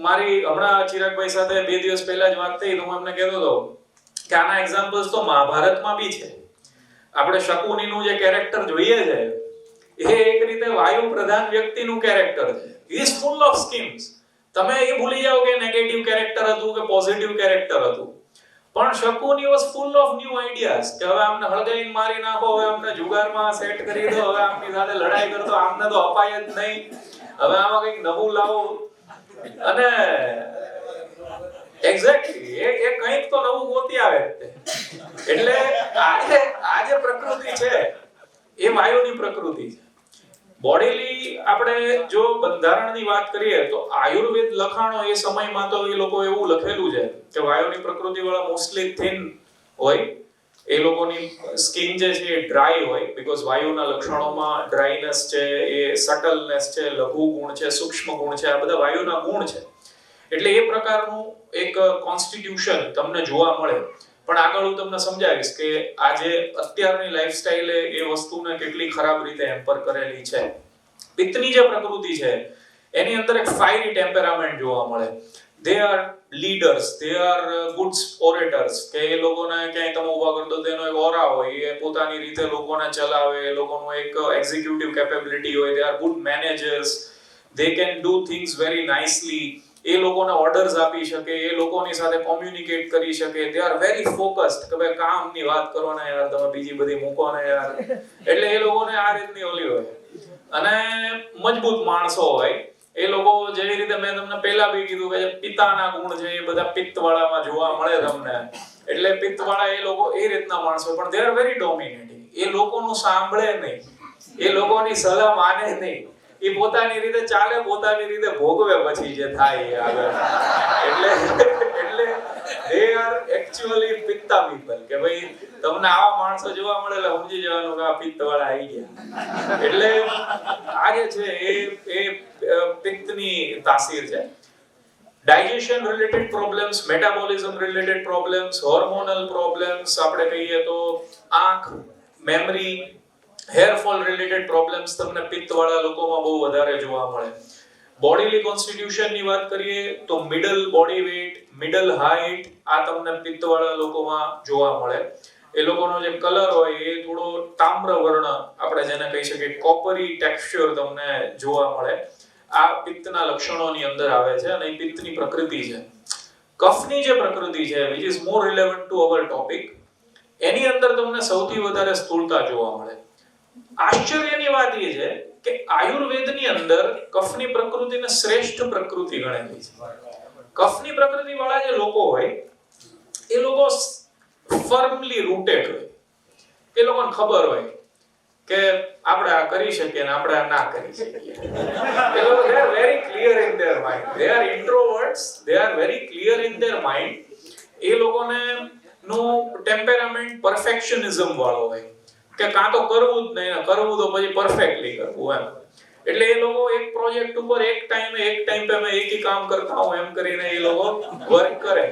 મારી હમણાં ચિરાગભાઈ સાથે 2 દિવસ પહેલા જ વાત થઈ તો હું એમને કહેતો હતો કે આના એક્ઝામ્પલ્સ તો મહાભારતમાં બી છે. આપણે શકુનીનું જે કેરેક્ટર જોઈએ છે એ એક રીતે વાયુ પ્રધાન વ્યક્તિનું કેરેક્ટર છે. He is full of schemes. તમે એ ભૂલી જાઓ કે નેગેટિવ કેરેક્ટર હતું કે પોઝિટિવ કેરેક્ટર હતું. પણ Shakuni was full of new ideas કે હવે આમને હળગાઈને મારી નાખો, હવે આમને જુગારમાં સેટ કરી દો, હવે આમની સાથે લડાઈ કરતો, આમને તો અપાય જ નહીં, હવે આમાં કંઈક નવું લાવો. અને એક્ઝેક્ટલી એ કંઈક તો નવું ગોતી આવે. એટલે આ જે પ્રકૃતિ છે એ વાયુની પ્રકૃતિ છે. બોડીલી આપણે જો બંધારણની વાત કરીએ તો આયુર્વેદ લખાણો એ સમયમાં તો એ લોકો એવું લખેલું છે કે વાયુની પ્રકૃતિ વાળા મોસ્ટલી થિન હોય. એ લોકોની સ્કિન જે છે એ ડ્રાય હોય બીકોઝ વાયુના લક્ષણોમાં ડ્રાયનેસ છે, એ સટલનેસ છે, લઘુ ગુણ છે, સૂક્ષ્મ ગુણ છે, આ બધા વાયુના ગુણ છે. એટલે એ પ્રકારનું એક કોન્સ્ટિટ્યુશન તમને જોવા મળે. પણ આગળ હું તમને સમજાવીશ કે આજે અત્યારની લાઈફસ્ટાઈલે એ વસ્તુને કેટલી ખરાબ રીતે હેમ્પર કરેલી છે. પિત્તની જે પ્રકૃતિ છે એની અંદર એક ફાયરી ટેમ્પેરામેન્ટ જોવા મળે. They are leaders, they are good orators, કે એ લોકોને ક્યાંય તમે ઊભા કરી દો તો એનો એક ઓરા હોય, એ પોતાની રીતે લોકોને ચલાવે, એ લોકોનું એક એક્ઝિક્યુટિવ કેપેબિલિટી હોય, they are good managers, they can do things very nicely, એ લોકોને ઓર્ડર્સ આપી શકે, એ લોકોની સાથે કોમ્યુનિકેટ કરી શકે, દે આર વેરી ફોકસ્ડ કે ભાઈ કામની વાત કરો ને યાર, તમે બીજી બધી મૂકો ને યાર, એટલે એ લોકોને આ રીતની ઓલી હોય. અને મજબૂત માણસો હોય એ લોકો, જેવી રીતે મેં તમને પહેલા બી કીધું કે પિતાના ગુણ છે એ બધા પિત્તવાળામાં જોવા મળે તમને, એટલે પિત્તવાળા એ લોકો એ રીતના માણસો, પણ દે આર વેરી ડોમિનેટિંગ. એ લોકોનું સાંભળે નહીં, એ લોકોની સલાહ માને નહીં, એ પોતાની રીતે ચાલે, પોતાની રીતે ભોગવે પછી જે થાય એ આગળ. એટલે they are actually પિત્તા people, કે ભાઈ તમને આવા માણસો જોવા મળે એટલે સમજી જવાનું કે આ પિત્તવાળા આવી ગયા. એટલે આ જે છે એ પિત્તની તાસીર છે. Digestion related problems, metabolism related problems, hormonal problems, આપણે કહીએ તો આંખ, memory, hair fall related problems તમને પિત્તવાળા લોકોમાં બહુ વધારે જોવા મળે. બોડીલી કોન્સ્ટિટ્યુશન ની વાત કરીએ તો middle body weight, middle height, આ તમને પિત્તવાળા લોકોમાં જોવા મળે. એ લોકોનો જે કલર હોય એ થોડો તામ્ર વર્ણ, આપણે જેને કહી શકીએ કોપરી ટેક્સચર તમને જોવા મળે. આ પિત્તના લક્ષણોની અંદર આવે છે અને એ પિત્તની પ્રકૃતિ છે. કફની જે પ્રકૃતિ છે, which is more relevant to our topic, એની અંદર તમને સૌથી વધારે સ્થૂળતા જોવા મળે. આશ્ચર્યની વાત એ છે કે આયુર્વેદની અંદર કફની પ્રકૃતિને શ્રેષ્ઠ પ્રકૃતિ ગણેલી છે. કફની પ્રકૃતિ વાળા જે લોકો હોય એ લોકો ફર્મલી રૂટેડ હોય, એ લોકોને ખબર હોય કે આપણે આ કરી શકીએ ને આપણે આ ના કરી શકીએ. એ લોકો they are very clear in their mind, they are introverts, they are very clear in their mind. એ લોકોને નો ટેમ્પેરામેન્ટ પરફેક્શનિઝમ વાળો હોય કે કાં તો કરવું જ નહીં, કરવું તો પછી પરફેક્ટલી કરવું એમ. એટલે એ લોકો એક પ્રોજેક્ટ ઉપર એક ટાઈમ પે મેં એક કામ કરતા હું એમ કરીને એ લોકો વર્ક કરે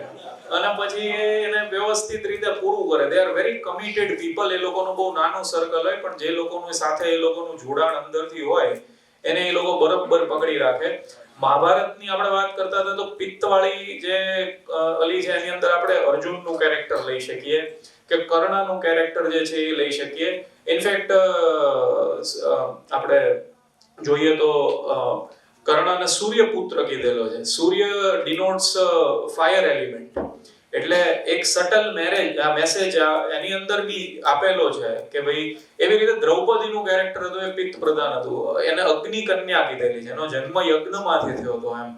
અને પછી એને વ્યવસ્થિત રીતે પૂરું કરે. They are very committed people. એ લોકોનું બહુ નાનું સર્કલ હોય પણ જે લોકોનું સાથે એ લોકોનું જોડાણ અંદરથી હોય એને એ લોકો બરોબર પકડી રાખે. મહાભારતની આપણે વાત કરતા હતા તો પિત્તવાળી જે અલી છે એની અંદર આપણે અર્જુનનું કેરેક્ટર લઈ શકીએ કે કર્ણનું કેરેક્ટર જે છે એ લઈ શકીએ. ઇનફેક્ટ આપણે જોઈએ તો કર્ણને સૂર્યપુત્ર કીધેલો છે. સૂર્ય ડિનોટ્સ ફાયર એલિમેન્ટ, એટલે એક સટલ મેસેજ એની અંદર બી આપેલો છે કે ભાઈ એવી રીતે દ્રૌપદીનું કેરેક્ટર હતું એ પિત્ત પ્રધાન હતું. એને અગ્નિ કન્યા કીધેલી છે, એનો જન્મ યજ્ઞમાંથી થયો હતો એમ.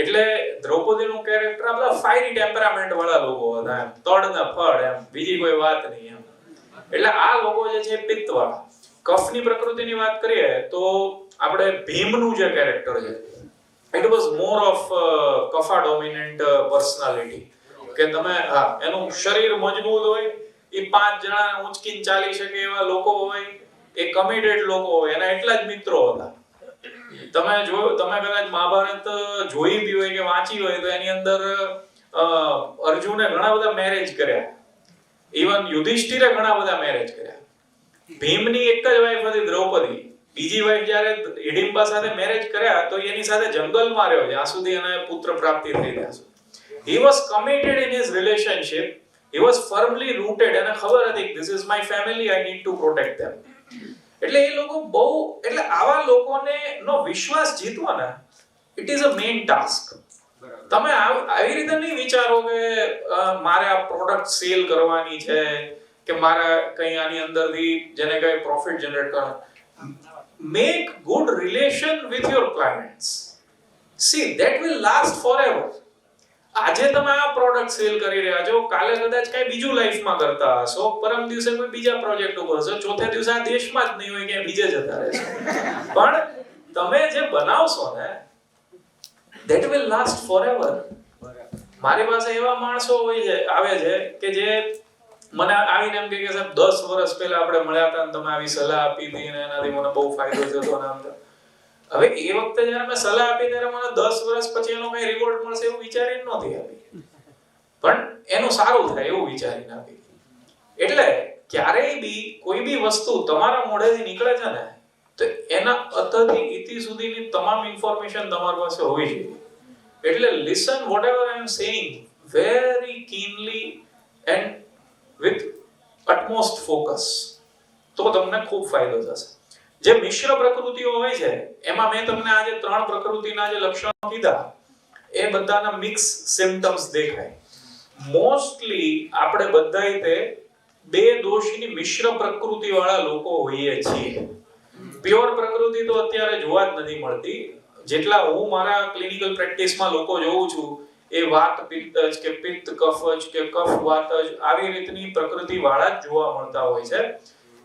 એટલે દ્રૌપદીનું કેરેક્ટર આ બધા ફાયરી ટેમ્પરામેન્ટ વાળા લોકો હતા એમ, તડ ને ફળ એમ, બીજી કોઈ વાત નહીં એમ. એટલે આ લોકો જે છે પિત્તવાળા. કફની પ્રકૃતિની વાત કરીએ તો આપણે ભીમનું જે કેરેક્ટર છે it was more of kapha dominant personality, કે તમે એનું શરીર મજબૂત હોય, એ 5 જણા ઊંચકીને ચાલી શકે એવા લોકો હોય, એ કમિટેડ લોકો હોય, એના એટલા જ મિત્રો હતા. તમે કદાચ મહાભારત જોઈ બી હોય કે વાંચી હોય તો એની અંદર અર્જુને ઘણા બધા મેરેજ કર્યા, ઇવન યુધિષ્ઠિરે ઘણા બધા મેરેજ કર્યા. ભીમની એક જ વાઈફ હતી દ્રૌપદી. બીજી વાઈફ જ્યારે હિડિંબા સાથે મેરેજ કર્યા તો એની સાથે જંગલમાં રહ્યો જ્યાં સુધી એને પુત્ર પ્રાપ્તિ થઈ ત્યાં સુધી. He was committed in his relationship. He was firmly rooted. એને ખબર હતી this is my family, I need to protect them. એટલે એ લોકો બહુ, એટલે આવા લોકોને નો વિશ્વાસ જીતવો ને it is a main task. તમે આવી રીતે નહીં વિચારો કે મારે આ પ્રોડક્ટ સેલ કરવાની છે કે મારે કંઈ આની અંદરથી જેને કઈ પ્રોફિટ જનરેટ કરવાનો. Make good relation with your clients. See, that will last forever. આજે તમે આ પ્રોડક્ટ સેલ કરી રહ્યા છો, કાલે કદાચ કઈ બીજું લાઈફમાં કરતા હશો, પરમ દિવસે કોઈ બીજા પ્રોજેક્ટ ઉપર હશો, ચોથે દિવસે આ દેશમાં જ નહીં હોય કે બીજે જતા રહેશો. પણ તમે જે બનાવશો ને that will last forever. મારી પાસે એવા માણસો આવે છે કે જે મને આવીને એમ કે સાહેબ 10 વર્ષ પહેલા આપણે મળ્યા હતા અને તમે આવી સલાહ આપી હતી અને એનાથી મને બહુ ફાયદો થયો અને આમ. હવે એ વખતે જ્યારે મેં સલાહ આપી ત્યારે મને 10 વર્ષ પછી એનો કઈ રિવોર્ડ મળશે એવું વિચારીને નહોતી આપી, પણ એનું સારું થાય એવું વિચારીને આપી. એટલે ક્યારેય બી કોઈ બી વસ્તુ તમારા મોઢેથી નીકળે છે ને તો તો એના અતથી ઇતિ સુધીની તમામ ઇન્ફોર્મેશન તમારી પાસે હોવી જોઈએ. એટલે listen whatever I am saying very keenly and with utmost focus, તો તમને ખૂબ ફાયદો થશે. જે મિશ્ર પ્રકૃતિઓ હોય છે એમાં મેં તમને આજે 3 પ્રકૃતિના જે લક્ષણો કીધા એ બધાના મિક્સ સિમ્પટમ્સ દેખાય. મોસ્ટલી આપણે બધાય તે બે દોષની મિશ્ર પ્રકૃતિ વાળા લોકો હોઈએ છીએ. પ્યોર પ્રકૃતિ તો અત્યારે જોવા જ નથી મળતી. જેટલા હું મારા ક્લિનિકલ પ્રેક્ટિસમાં લોકો જોઉં છું એ વાત પિત્ત જ કે પિત્ત કફ જ કે કફ વાત જ આવી રીતની પ્રકૃતિ વાળા જ જોવા મળતા હોય છે.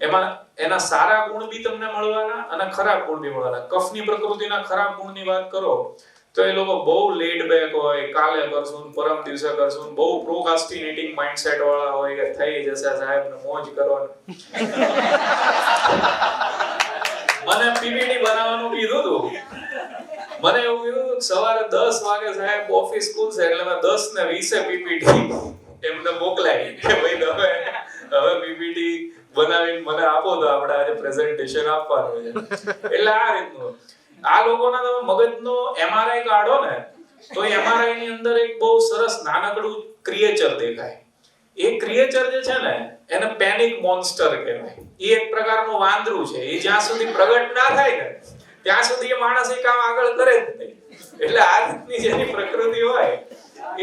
એમાં એના સારા ગુણ બી તમને મળવાના અને ખરાબ ગુણ બી મળવાના. કફની પ્રકૃતિના ખરાબ ગુણની વાત કરો તો એ લોકો બહુ લેડ બેક હોય, કાલે કરશું, પરમ દિવસે કરશું, બહુ પ્રોકાસ્ટિનેટિંગ માઇન્ડસેટ વાળા હોય કે થઈ જશે સાહેબ ને મોજ કરો. મને પીપીટી બનાવવાનું કીધું હતું. મને એવું કીધું સવારે 10 વાગે સાહેબ ઓફિસ ખુલશે એટલે મેં 10:20 પીપીટી એમને મોકલાવી કે ભાઈ તમે હવે પીપીટી બનાવીને મને આપો તો આપણે આજે પ્રેઝન્ટેશન આપવાનું છે. એટલે આ રીતનું આ લોકોના તમે મગજનો એમઆરઆઈ કાઢો ને તો એમઆરઆઈ ની અંદર એક બહુ સરસ નાનકડું ક્રિએચર દેખાય. એ ક્રિએચર જે છે ને એને પેનિક મોન્સ્ટર કહેવાય. એ એક પ્રકારનું વાંદરું છે. એ જ્યાં સુધી પ્રગટ ના થાય ને ત્યાં સુધી એ માણસ એ કામ આગળ કરે જ નહીં. એટલે આ રીતની જેની પ્રકૃતિ હોય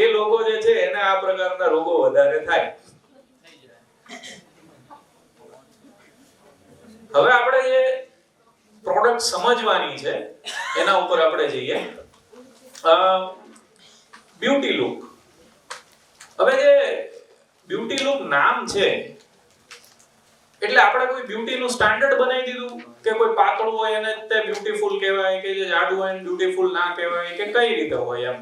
એ લોકો જે છે એને આ પ્રકારના રોગો વધારે થાય. હવે આપણે જે પ્રોડક્ટ સમજવાની છે એના ઉપર આપણે જઈએ. Beauty look. હવે જે બ્યુટી લુક નામ છે એટલે આપણે કોઈ બ્યુટી નું સ્ટાન્ડર્ડ બનાવી દીધું કે કોઈ પાતળું હોય એને તે બ્યુટીફુલ કહેવાય કે જે જાડું હોય એને બ્યુટીફુલ ના કહેવાય કે કઈ રીતે હોય એમ.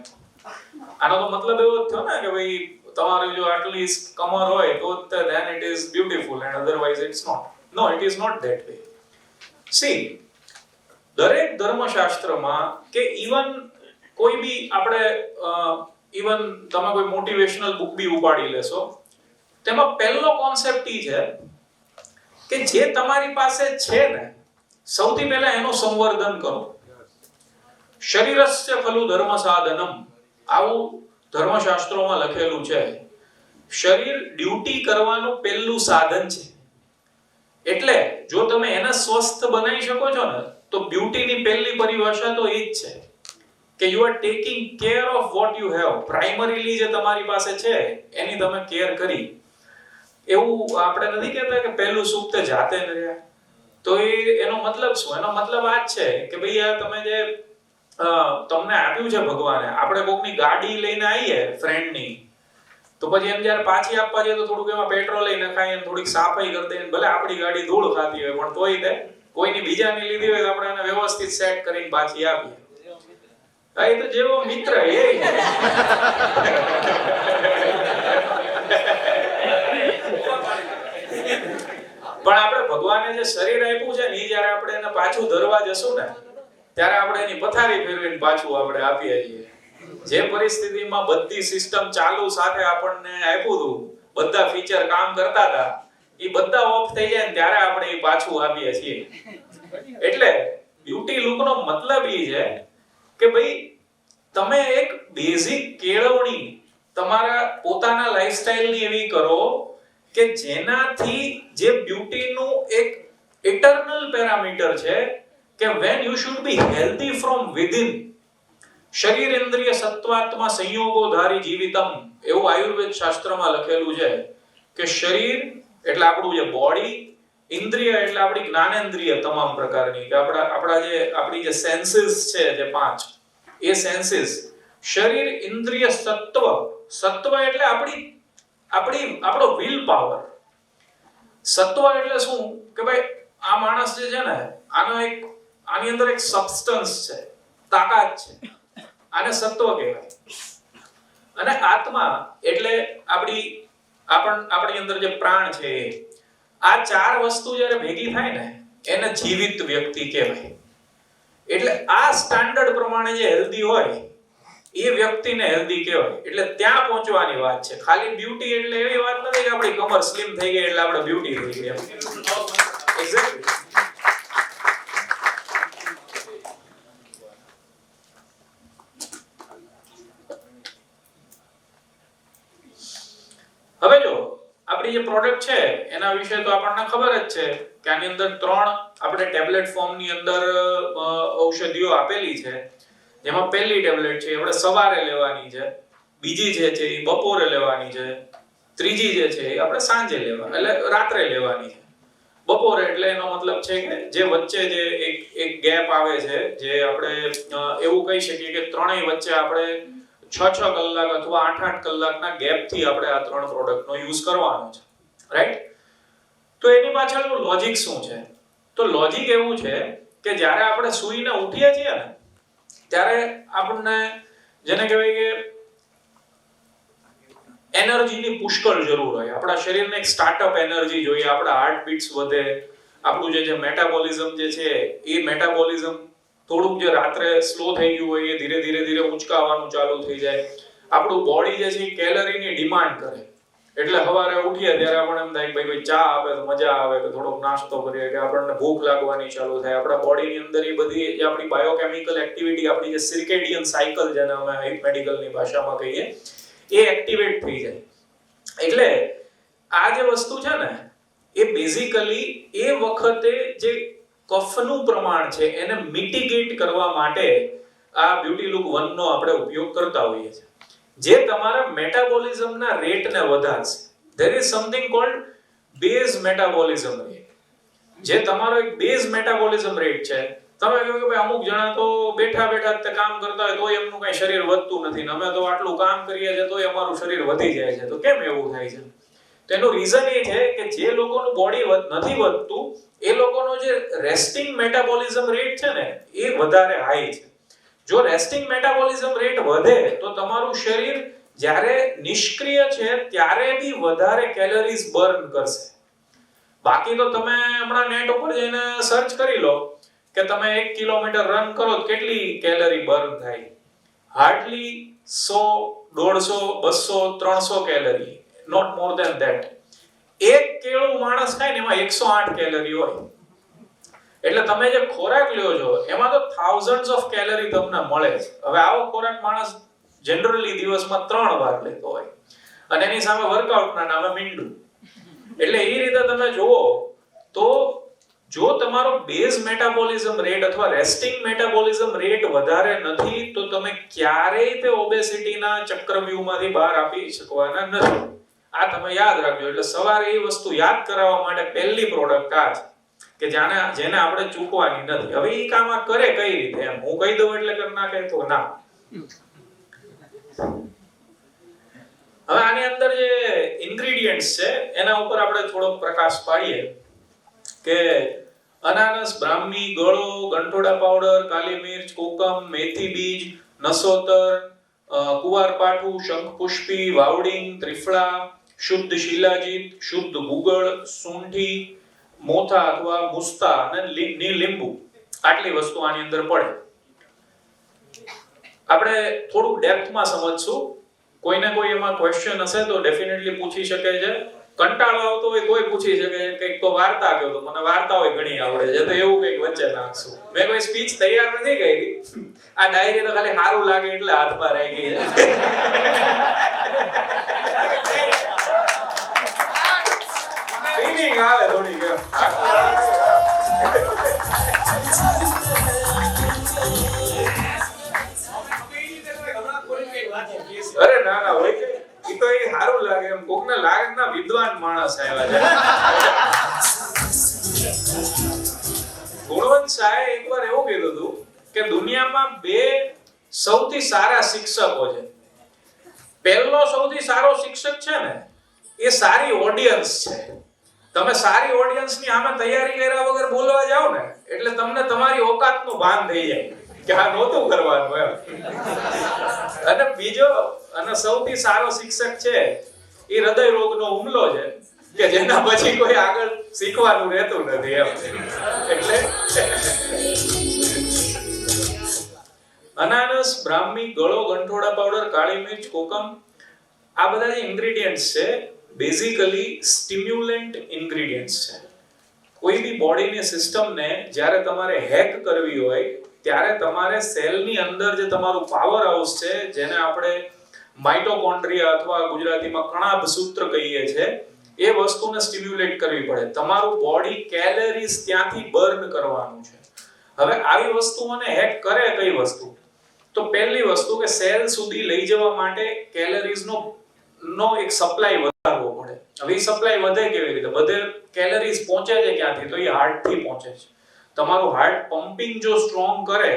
આનો તો મતલબ એવો જ થયો ને કે ભાઈ તમારું જો આટલી કમર હોય તો then it is beautiful and otherwise it's not. No, it is not that way. See, દરેક ધર્મશાસ્ત્રમાં કે ઇવન કોઈ બી આપણે ઇવન તમે કોઈ મોટિવેશનલ બુક બી ઉપાડી લેશો તેમાં પહેલો કોન્સેપ્ટ ઈ છે કે જે તમારી પાસે છે ને સૌથી પહેલા એનું સંવર્ધન કરો. શરીરસ્ય ખલુ ધર્મ સાધનમ, આવું ધર્મશાસ્ત્રોમાં લખેલું છે. શરીર ડ્યુટી કરવાનું પહેલું સાધન છે. એટલે જો તમે એને સ્વસ્થ બનાવી શકો છો ને તો બ્યુટીની પહેલી પરિભાષા તો એ જ છે કે you are taking care of what you have. Primarily જે તમારી પાસે છે એની તમે કેર કરી. એવું આપણે નથી કહેતા કે પહેલું સુખ તે જાતે ન રહ્યા. તો એનો મતલબ શું? એનો મતલબ આ જ છે કે ભાઈ આ તમે જે તમને આપ્યું છે ભગવાને, આપણે કોકની ગાડી લઈને આવીએ ફ્રેન્ડની તો પછી એમ જ્યારે પાછી આપવા જઈએ તો થોડુંક એમાં પેટ્રોલ લઈને ખાઈએ ને થોડીક સાફાઈ કરી દઈએ. ભલે આપણી ગાડી ધૂળ ખાતી હોય પણ તોય તે કોઈની બીજાની લીધી હોય તો આપણે એને વ્યવસ્થિત સેટ કરીને પાછી આપીએ. હા, એ તો જેવો મિત્ર એ પણ આપણે ભગવાને જે શરીર આપ્યું છે ને એ જ્યારે આપણે એને પાછું ધરવા જશું ને ત્યારે આપણે એની પથારી ફેરવીને પાછું આપણે આપીએ છીએ. જે પરિસ્થિતિમાં બધી સિસ્ટમ ચાલુ સાથે આપણને આપ્યું હતું, બધા ફીચર કામ કરતા હતા, એ બધા ઓફ થઈ જાય ને ત્યારે આપણે એ પાછું આપીએ છીએ. એટલે બ્યુટી લુકનો મતલબ એ છે કે ભાઈ તમે એક બેઝિક કેળવણી તમારા પોતાના લાઈફસ્ટાઈલની એવી કરો કે જેનાથી જે બ્યુટીનું એક ઇટરનલ પેરામીટર છે કે when you should be healthy from within. શરીર ઇન્દ્રિય સત્વાત્મા સંયોગો ધારી જીવિતમ એવું આયુર્વેદ શાસ્ત્રમાં લખેલું છે કે શરીર એટલે આપણું જે બોડી, ઇન્દ્રિય એટલે આપણી જ્ઞાનેન્દ્રિય તમામ પ્રકારની કે આપણી જે સેન્સીસ છે જે 5 એ સેન્સીસ, શરીર ઇન્દ્રિય સત્વ એટલે આપણો વિલ પાવર. સત્વ એટલે શું કે ભાઈ આ માણસ જે છે ને આની અંદર એક સબસ્ટન્સ છે, તાકાત છે, આને સત્વ કહેવાય. અને આત્મા એટલે આપણી અંદર જે પ્રાણ છે આ 4 વસ્તુ જ્યારે ભેગી થાય ને એને જીવિત વ્યક્તિ કહેવાય. એટલે આ સ્ટાન્ડર્ડ પ્રમાણે જે હેલ્ધી હોય એ વ્યક્તિને હેલ્ધી કહેવાય. એટલે ત્યાં પહોંચવાની વાત છે. ખાલી બ્યુટી એટલે એવી વાત નથી કે આપણી કમર સ્લિમ થઈ ગઈ એટલે આપણે બ્યુટી થઈ ગઈ. એક્ઝેક્ટલી. આપણી જે પ્રોડક્ટ છે એના વિશે તો આપણને ખબર જ છે કે આની અંદર 3 આપણે ટેબ્લેટ ફોર્મની અંદર ઔષધિઓ આપેલી છે, જેમાં પહેલી ટેબ્લેટ છે આપણે સવારે લેવાની છે, બીજી છે એ બપોરે લેવાની છે, ત્રીજી જે છે એ આપણે સાંજે લેવાની એટલે રાત્રે લેવાની છે. બપોરે એટલે એનો મતલબ છે કે જે વચ્ચે જે એક ગેપ આવે છે, જે આપણે એવું કહી શકીએ કે ત્રણેય વચ્ચે આપણે 6 કલાક અથવા 8 કલાકના ગેપથી આપણે આ 3 પ્રોડક્ટનો યુઝ કરવાનો છે, રાઈટ? તો એની પાછળનું લોજિક શું છે? તો લોજિક એવું છે કે જ્યારે આપણે સૂઈને ઉઠીએ છીએ ને ત્યારે આપણને જેને કહેવાય કે એનર્જીની પુષ્કળ જરૂર હોય. આપણા શરીરને એક સ્ટાર્ટઅપ એનર્જી જોઈએ, આપણા હાર્ટ બીટ્સ વધે, આપણું જે મેટાબોલિઝમ જે છે એ મેટાબોલિઝમ થોડુંક જે રાત્રે સ્લો થઈ ગયું હોય એ ધીરે ધીરે ઉંચકાવાનું ચાલુ થઈ જાય. આપણું બોડી જે છે એ કેલરીની ડિમાન્ડ કરે. એટલે સવારે ઉઠીએ ત્યારે આપણને એમ થાય કે ભાઈ ચા આપે તો મજા આવે, કે થોડોક નાસ્તો કરીએ, કે આપણને ભૂખ લાગવાની ચાલુ થાય. આપણા બોડીની અંદર એ બધી જે આપણી બાયોકેમિકલ એક્ટિવિટી, આપણી જે સિર્કેડિયન સાયકલ જેને અમે મેડિકલની ભાષામાં કહીએ, એ એક્ટિવેટ થઈ જાય. એટલે આ જે વસ્તુ છે ને એ બેઝિકલી એ વખતે જે કફનું પ્રમાણ છે એને મિટિગેટ કરવા માટે આ બ્યુટી લુક 1 નો આપણે ઉપયોગ કરતા હોઈએ છીએ, જે તમારા મેટાબોલિઝમના રેટને વધારશે. there is something called base metabolism rate. જે તમારો એક બેઝ મેટાબોલિઝમ રેટ છે. તમે કહો કે ભાઈ અમુક જણા તો બેઠા તે કામ કરતા હોય તોય એમનું કઈ શરીર વધતું નથી, અમે તો આટલું કામ કરીએ છીએ તોય અમારું શરીર વધી જાય છે. તો કેમ એવું થાય છે? તેનું રીઝન એ છે કે જે લોકોનું બોડી નથી વધતું એ લોકોનો જે રેસ્ટિંગ મેટાબોલિઝમ રેટ છે ને એ વધારે હાઈ છે. જો રેસ્ટિંગ મેટાબોલિઝમ રેટ વધે તો તમારું શરીર જ્યારે નિષ્ક્રિય છે ત્યારે બી વધારે કેલરીઝ બર્ન કરશે. બાકી તો તમે હમણાં નેટ ઉપર જઈને સર્ચ કરી લો કે તમે 1 કિલોમીટર રન કરો તો કેટલી કેલરી બર્ન થાય? Hardly 100, 150, 200, 300 calorie, not more than that. એક કેળું માણસ ખાય ને એમાં 108 કેલરી હોય. એટલે તમે જે ખોરાક લ્યો છો એમાં તો થાઉઝન્ડ્સ ઓફ કેલરી તમને મળે છે. હવે આવો ખોરાક માણસ જનરલી દિવસમાં 3 વાર લેતો હોય અને એની સામે વર્કઆઉટના નામે મીંડું. એટલે એ રીતે તમે જુઓ તો જો તમારો બેઝ મેટાબોલિઝમ રેટ અથવા રેસ્ટિંગ મેટાબોલિઝમ રેટ વધારે નથી તો તમે ક્યારેય તે ઓબેસિટીના ચક્રવ્યૂહમાંથી બહાર આપી શકવાના નથી. આ તમે યાદ રાખજો. એટલે સવારે એ વસ્તુ યાદ કરાવવા માટે પહેલી પ્રોડક્ટ આ છે કે જેને આપણે ચૂકવાની નથી. હવે ઈ કામ આ કરે કઈ રીતે? એમ હું કહી દઉં એટલે કરી નાખે તો ના. હવે આની અંદર જે ઇન્ગ્રેડિયન્ટ્સ છે એના ઉપર આપણે થોડો પ્રકાશ પાડીએ કે અનાનસ, બ્રાહ્મી, ગળો, ગંઠોડા પાવડર, કાલી મિર્ચ, કોકમ, મેથી બીજ, નસોતર, કુવારપાઠું, શંખપુષ્પી, વાવડિંગ, ત્રિફળા, શુદ્ધ શિલાજીત, શુદ્ધ ગુગળ, સૂંઠી, મોથા અથવા મુસ્તા અને લીંબુ. આટલી વસ્તુ આની અંદર પડે. આપણે થોડું ડેપ્થમાં સમજશું. કોઈને કોઈ એમાં ક્વેશ્ચન હશે તો ડેફિનેટલી પૂછી શકે છે. કંટાળો આવતો હોય કોઈ પૂછી શકે કંઈક તો વાર્તા કહો તો મને વાર્તાઓ ઘણી આવડે છે તો એવું કંઈક વચ્ચે નાખશું. મેં કોઈ સ્પીચ તૈયાર નથી કરી. આ ડાયરી તો ખાલી સારું લાગે એટલે હાથમાં રહી ગઈ છે. ફીલિંગ આવે થોડી કે અરે ના ના હોય કે ઈ તો એ સારું લાગે એમ કોકને લાગે ના વિદ્વાન માણસ આવ્યા છે. ગુણવંત શાહે એકવાર એવું કીધું હતું કે દુનિયામાં 2 સૌથી સારા શિક્ષકો છે. પહેલો સૌથી સારો શિક્ષક છે ને એ સારી ઓડિયન્સ છે. તમે સારી ઓડિયન્સની સામે તૈયારી કર્યા વગર બોલવા જાવ ને એટલે તમને તમારી ઓકાતનું ભાન થઈ જાય કે આ નહોતું કરવાનું એમ. અને બીજો અને સૌથી સારો શિક્ષક છે એ હૃદય રોગનો હુમલો છે કે જેના પછી કોઈ આગળ શીખવાનું રહેતું નથી એમ. એટલે અનાનસ, બ્રાહ્મી, ગળો, ગંઠોડા પાવડર, કાળી મિર્ચ, કોકમ આ બધા જે ઇન્ગ્રેડિયન્ટ્સ છે બેઝિકલી સ્ટિમ્યુલન્ટ ઇન્ગ્રેડિયન્ટ્સ છે. કોઈ બી બોડીની સિસ્ટમને જ્યારે તમારે હેક કરવી હોય ત્યારે તમારે સેલની અંદર જે તમારું પાવર હાઉસ છે જેને આપણે માઇટોકોન્ડ્રિયા અથવા ગુજરાતીમાં કણાભ સૂત્ર કહીએ છીએ એ વસ્તુને સ્ટિમ્યુલેટ કરવી પડે. તમારું બોડી કેલરીઝ ત્યાંથી બર્ન કરવાનું છે. હવે આવી વસ્તુઓને હેક કરે કઈ વસ્તુ? તો પહેલી વસ્તુ કે સેલ સુધી લઈ જવા માટે કેલરીઝનો એક સપ્લાય વધારવો પડે. હવે એ સપ્લાય વધે કેવી રીતે? બધે કેલરીઝ પહોંચે છે ક્યાંથી? તો એ હાર્ટથી પહોંચે છે. તમારું હાર્ટ પમ્પિંગ જો સ્ટ્રોંગ કરે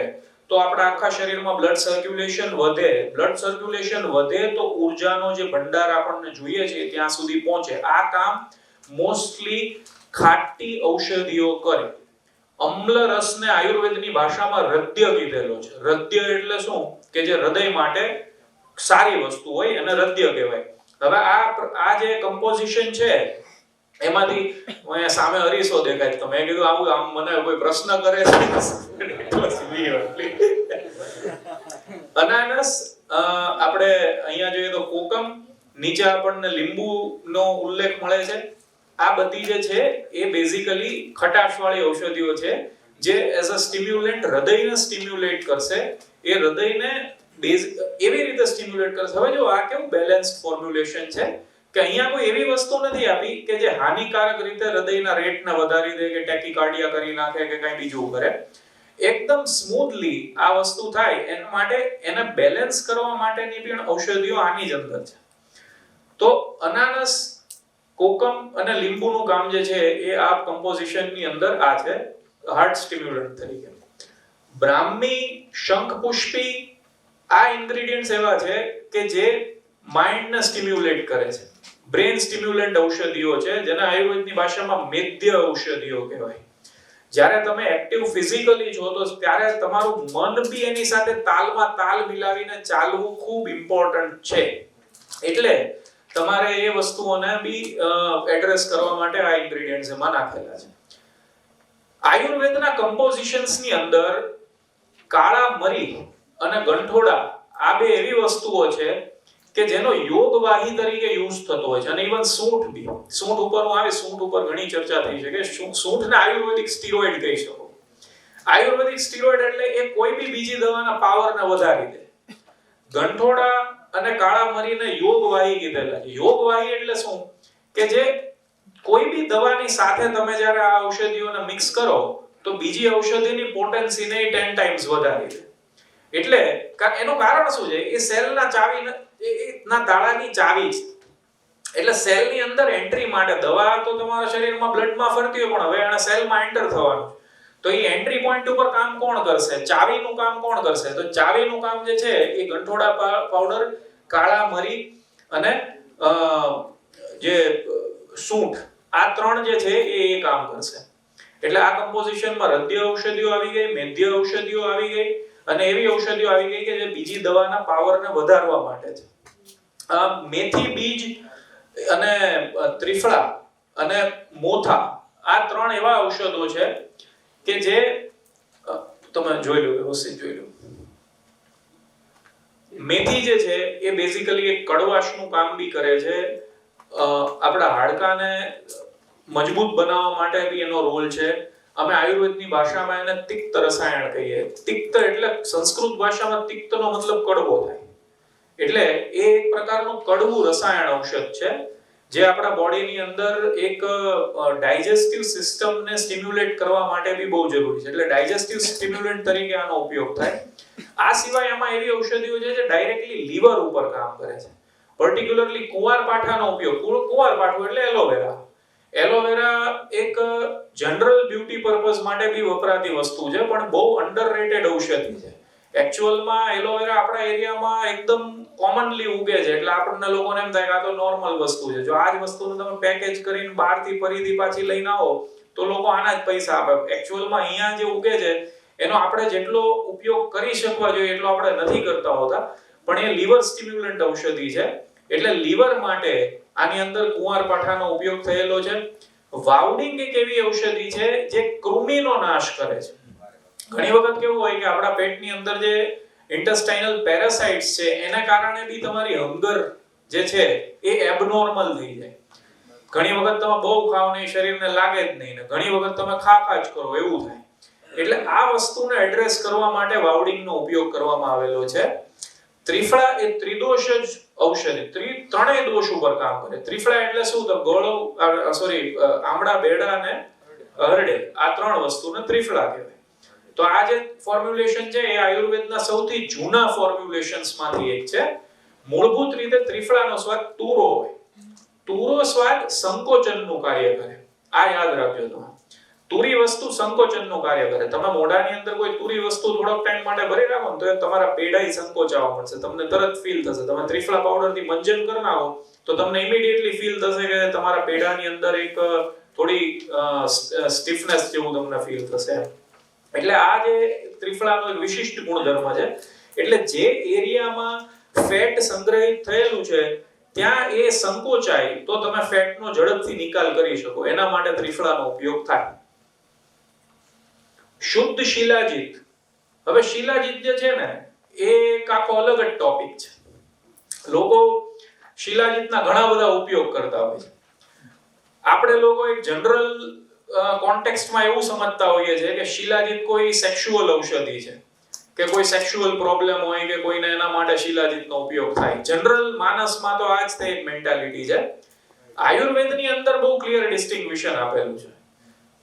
તો આપણા આખા શરીરમાં બ્લડ સર્ક્યુલેશન વધે. બ્લડ સર્ક્યુલેશન વધે તો ઊર્જાનો જે ભંડાર આપણને જોઈએ છે ત્યાં સુધી પહોંચે. આ કામ મોસ્ટલી ખાટી ઔષધિઓ કરે. અમ્લ રસને આયુર્વેદની ભાષામાં રદ્ય કીધેલો છે. રદ્ય એટલે શું? કે જે હૃદય માટે સારી વસ્તુ હોય અને રદ્ય કહેવાય. હવે આ જે કમ્પોઝિશન છે એમાંથી અહીંયા સામે અરીસો દેખાય તો મેં કીધું આમ મને કોઈ પ્રશ્ન કરે છે. અનાનસ આપણે અહીંયા જોઈએ તો કોકમ, નીચે આપણને લીંબુનો ઉલ્લેખ મળે છે. આ બધી જે છે એ બેઝિકલી ખટાશવાળી ઔષધિઓ છે જે એઝ અ સ્ટિમ્યુલન્ટ હૃદયને સ્ટિમ્યુલેટ કરશે. એ હૃદયને એવી રીતે સ્ટિમ્યુલેટ કરશે. હવે જો આ કેવું બેલેન્સ્ડ ફોર્મ્યુલેશન છે કે અહીંયા કોઈ એવી વસ્તુ નથી આપી કે જે હાનિકારક રીતે હૃદયના રેટને વધારી દે કે ટેકિકાર્ડિયા કરી નાખે કે કંઈ બીજું કરે. એકદમ સ્મૂથલી આ વસ્તુ થાય એના માટે એને બેલેન્સ કરવા માટેની પણ ઔષધિઓ આની જ અંદર છે. તો અનાનસ, કોકમ અને લીંબુનું કામ જે છે એ આ કમ્પોઝિશનની અંદર આ છે હાર્ટ સ્ટિમ્યુલન્ટ તરીકે. બ્રાહ્મી, શંખપુષ્પી આ ઇન્ગ્રેડિયન્ટ્સ એવા છે કે જે માઇન્ડને સ્ટિમ્યુલેટ કરે છે. બ્રેન સ્ટિમ્યુલન્ટ ઔષધિઓ છે જેને આયુર્વેદની ભાષામાં મેદ્ય ઔષધિઓ કહેવાય. જ્યારે તમે એક્ટિવ ફિઝિકલી છો તો ત્યારે તમારું મન બી એની સાથે તાલમાં તાલ મિલાવીને ચાલવું ખૂબ ઇમ્પોર્ટન્ટ છે. એટલે તમારે એ વસ્તુઓને બી એડ્રેસ કરવા માટે આ ઇન્ગ્રેડિયન્ટ્સ એમાં નાખેલા છે. આયુર્વેદના કમ્પોઝિશન્સની અંદર કાળા મરી અને ગંઠોડા આ બે એવી વસ્તુઓ છે કે જેનો યોગવાહી તરીકે યુઝ થતો હોય છે. અને ઇવન સૂંઠ બી. સૂંઠ ઉપર હું આવે, સૂંઠ ઉપર ઘણી ચર્ચા થઈ છે કે સૂંઠને આયુર્વેદિક સ્ટીરોઇડ કહી શકો. આયુર્વેદિક સ્ટીરોઇડ એટલે એ કોઈ બી બીજી દવાના પાવરને વધારી દે. ગંઠોડા અને કાળા મરીને યોગવાહી કીધેલા છે. યોગવાહી એટલે શું? કે જે કોઈ બી દવાની સાથે તમે જ્યારે આ ઔષધિઓને મિક્સ કરો તો બીજી ઔષધિની પોટેન્સીને 10 ટાઈમ્સ વધારી દે. એટલે એનું કારણ શું છે? એ સેલના ચાવીના તાળાની ચાવી છે. એટલે સેલની અંદર એન્ટ્રી માટે દવા તો તમારા શરીરમાં બ્લડમાં ફરતી હોય પણ હવે આના સેલમાં એન્ટર થવાનું. તો એ એન્ટ્રી પોઈન્ટ ઉપર કામ કોણ કરશે? ચાવીનું કામ કોણ કરશે? તો ચાવીનું કામ જે છે એ ગંઠોડા પાવડર, કાળા મરી અને જે સૂંઠ આ ત્રણ જે છે એ કામ કરશે. એટલે આ કમ્પોઝિશનમાં હૃદય ઔષધિઓ આવી ગઈ, મેદ્ય ઔષધિઓ આવી ગઈ અને એવી ઔષધિઓ આવી ગઈ કે જે બીજી દવાના પાવરને વધારવા માટે છે. મેથી બીજ અને ત્રિફળા અને મોથા આ ત્રણ એવા ઔષધો છે કે જે તમે જોઈ લો, વ્યવસ્થિત જોઈ લો. મેથી જે છે એ બેઝિકલી એક કડવાશનું કામ બી કરે છે. આપણા હાડકાને મજબૂત બનાવવા માટે બી એનો રોલ છે. અમે આયુર્વેદની ભાષામાં એને તિક્ત રસાયણ કહીએ. તિક્ત એટલે સંસ્કૃત ભાષામાં તિક્તનો મતલબ કડવો થાય. એટલે એ એક પ્રકારનું કડવું રસાયણ ઔષધ છે જે આપણા બોડીની અંદર એક ડાયજેસ્ટિવ સિસ્ટમને સ્ટિમ્યુલેટ કરવા માટે બી બહુ જરૂરી છે. એટલે ડાયજેસ્ટિવ સ્ટિમ્યુલન્ટ તરીકે આનો ઉપયોગ થાય. આ સિવાય આમાં એવી ઔષધિઓ છે જે ડાયરેક્ટલી લીવર ઉપર કામ કરે છે. પર્ટિક્યુલરલી કુંવારપાઠાનો ઉપયોગ. કુંવારપાઠું એટલે એલોવેરા. એલોવેરા એક જનરલ બ્યુટી પર્પઝ માટે બી વપરાતી વસ્તુ છે પણ બહુ અંડરરેટેડ ઔષધિ છે. એક્ચ્યુઅલમાં એલોવેરા આપણા એરિયામાં એકદમ કોમનલી ઉગે છે એટલે આપણને લોકોને એમ થાય કે આ તો નોર્મલ વસ્તુ છે. જો આ જ વસ્તુને તમે પેકેજ કરીને બહારથી ફરીથી પાછી લઈને આવો તો લોકો આના જ પૈસા આપે. એક્ચ્યુઅલમાં અહીંયા જે ઉગે છે એનો આપણે જેટલો ઉપયોગ કરી શકવા જોઈએ એટલો આપણે નથી કરતા હોતા. પણ એ લીવર સ્ટિમ્યુલન્ટ ઔષધિ છે. એટલે લીવર માટે આની અંદર કુંવારપાઠાનો ઉપયોગ થયેલો છે. વાવડિંગ એક એવી ઔષધિ છે જે કૃમિનો નાશ કરે છે. ઘણી વખત કેવું હોય કે આપણા પેટની અંદર જે ઇન્ટેસ્ટાઇનલ પેરાસાઇટ્સ છે એના કારણે બી તમારી હંગર જે છે એ એબનોર્મલ થઈ જાય. ઘણી વખત તમે બહુ ખાવ નહીં, શરીરને લાગે જ નહીં, ને ઘણી વખત તમે ખા જ કરો એવું થાય. એટલે આ વસ્તુને એડ્રેસ કરવા માટે વાવડિંગનો ઉપયોગ કરવામાં આવેલો છે. ત્રિફળા એ ત્રિદોષજ ઔષધિ ત્રણેય દોષ ઉપર કામ કરે. ત્રિફળા એટલે શું? તો ગોળો આમળા, બેડા અને હરડે, આ ત્રણ વસ્તુને ત્રિફળા કહેવાય. તો આ જે ફોર્મ્યુલેશન છે એ આયુર્વેદના સૌથી જૂના ફોર્મ્યુલેશન્સમાંથી એક છે. મૂળભૂત રીતે ત્રિફળાનો સ્વાદ તુરો હોય. તુરો સ્વાદ સંકોચનનું કાર્ય કરે. આ યાદ રાખજો તમે. તુરી વસ્તુ સંકોચનનું કાર્ય કરે. તમે મોઢાની અંદર કોઈ તુરી વસ્તુ થોડોક ટાઈમ માટે ભરી રાખો ને તો એ તમારા પેડાઈ સંકોચાવા મળશે. તમને તરત ફીલ થશે. તમે ત્રિફળા પાવડરથી મંજન કરી નાખો તો તમને ઇમિડિયેટલી ફીલ થશે કે તમારા પેડાની અંદર એક થોડી સ્ટીફનેસ જેવું તમને ફીલ થશે. એટલે આ જે ત્રિફળાનો એક વિશિષ્ટ ગુણધર્મ છે. એટલે જે એરિયામાં ફેટ સંગ્રહિત થયેલું છે ત્યાં એ સંકોચાય તો તમે ફેટનો ઝડપથી નિકાલ કરી શકો. એના માટે ત્રિફળાનો ઉપયોગ થાય. શુદ્ધ શિલાજીત. હવે શિલાજીત જે છે ને એ એક આખો અલગ જ ટોપિક છે. લોકો શિલાજીતના ઘણા બધા ઉપયોગ કરતા હોય છે. આપણે લોકો એક જનરલ કોન્ટેક્સ્ટમાં એવું સમજતા હોઈએ છે કે શિલાજીત કોઈ સેક્સ્યુઅલ ઔષધિ છે કે કોઈ સેક્સ્યુઅલ પ્રોબ્લેમ હોય કે કોઈને એના માટે શિલાજીતનો ઉપયોગ થાય. જનરલ માનસમાં તો આ જ તે એક મેન્ટાલિટી છે. આયુર્વેદની અંદર બહુ ક્લિયર ડિસ્ટિંગ્વિશન આપેલું છે.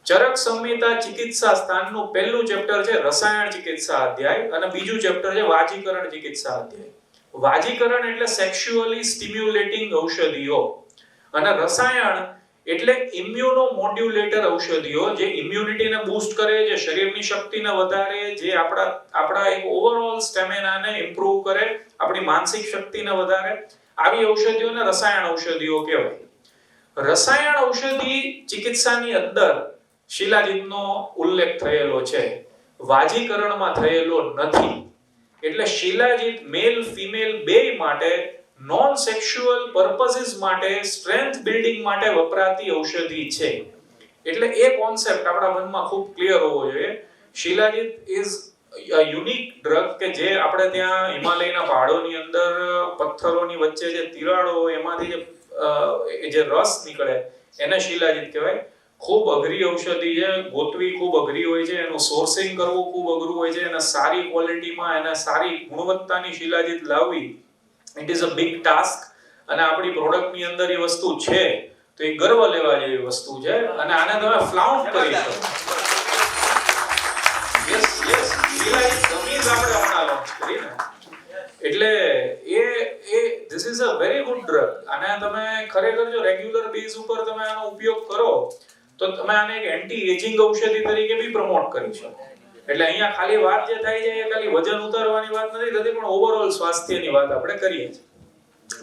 ચરક સંહિતા ચિકિત્સા સ્થાનનું પહેલું ચેપ્ટર છે રસાયણ ચિકિત્સા અધ્યાય અને બીજું ચેપ્ટર છે વાજીકરણ ચિકિત્સા અધ્યાય. વાજીકરણ એટલે સેક્સ્યુઅલી સ્ટિમ્યુલેટિંગ ઔષધિઓ અને રસાયણ એટલે ઇમ્યુનો મોડ્યુલેટર ઔષધિઓ જે ઇમ્યુનિટીને બૂસ્ટ કરે, જે શરીરની શક્તિને વધારે, જે આપણા એક ઓવરઓલ સ્ટેમિનાને ઇમ્પ્રૂવ કરે, આપણી માનસિક શક્તિને વધારે, આવી ઔષધિઓને રસાયણ ઔષધિઓ કહેવાય. રસાયણ ઔષધિ ચિકિત્સાની અંદર શિલાજીતનો ઉલ્લેખ થયેલો છે, વાજીકરણમાં થયેલો નથી. એટલે શિલાજીત મેલ ફિમેલ બેય માટે નોન સેક્સ્યુઅલ પર્પસીસ માટે સ્ટ્રેન્થ બિલ્ડિંગ માટે વપરાતી ઔષધિ છે. એટલે એ કોન્સેપ્ટ આપણા મનમાં ખૂબ ક્લિયર હોવો જોઈએ. Shilajit is a unique drug કે જે આપણે ત્યાં હિમાલયના પહાડોની અંદર પથ્થરોની વચ્ચે જે તિરાડો હોય એમાંથી જે રસ નીકળે એને શિલાજીત કહેવાય. ખૂબ અઘરી ઔષધિ છે, ગોતવી ખૂબ અઘરી હોય છે, એનું સોર્સિંગ કરવું ખૂબ અઘરું હોય છે, અને સારી ક્વોલિટીમાં અને સારી ગુણવત્તાની શિલાજીત લાવવી it is a big task. અને આપણી પ્રોડક્ટની અંદર એ વસ્તુ છે તો એ ગર્વ લેવા જેવી વસ્તુ છે અને આને તમે ફ્લાઉન્ટ કરી શકો. યસ શિલાજીત ગમીઝ આપણે હમણાં લોન્ચ કરી ને એટલે this is a very good drug. અને તમે ખરેખર જો રેગ્યુલર બેઝ ઉપર તમે આનો ઉપયોગ કરો તો તમે આને એક એન્ટી એજિંગ ઔષધિ તરીકે બી પ્રમોટ કરી શકો. એટલે અહીંયા ખાલી વાત જે થાય છે એ ખાલી વજન ઉતારવાની વાત નથી થતી, પણ ઓવરઓલ સ્વાસ્થ્યની વાત આપણે કરીએ છીએ.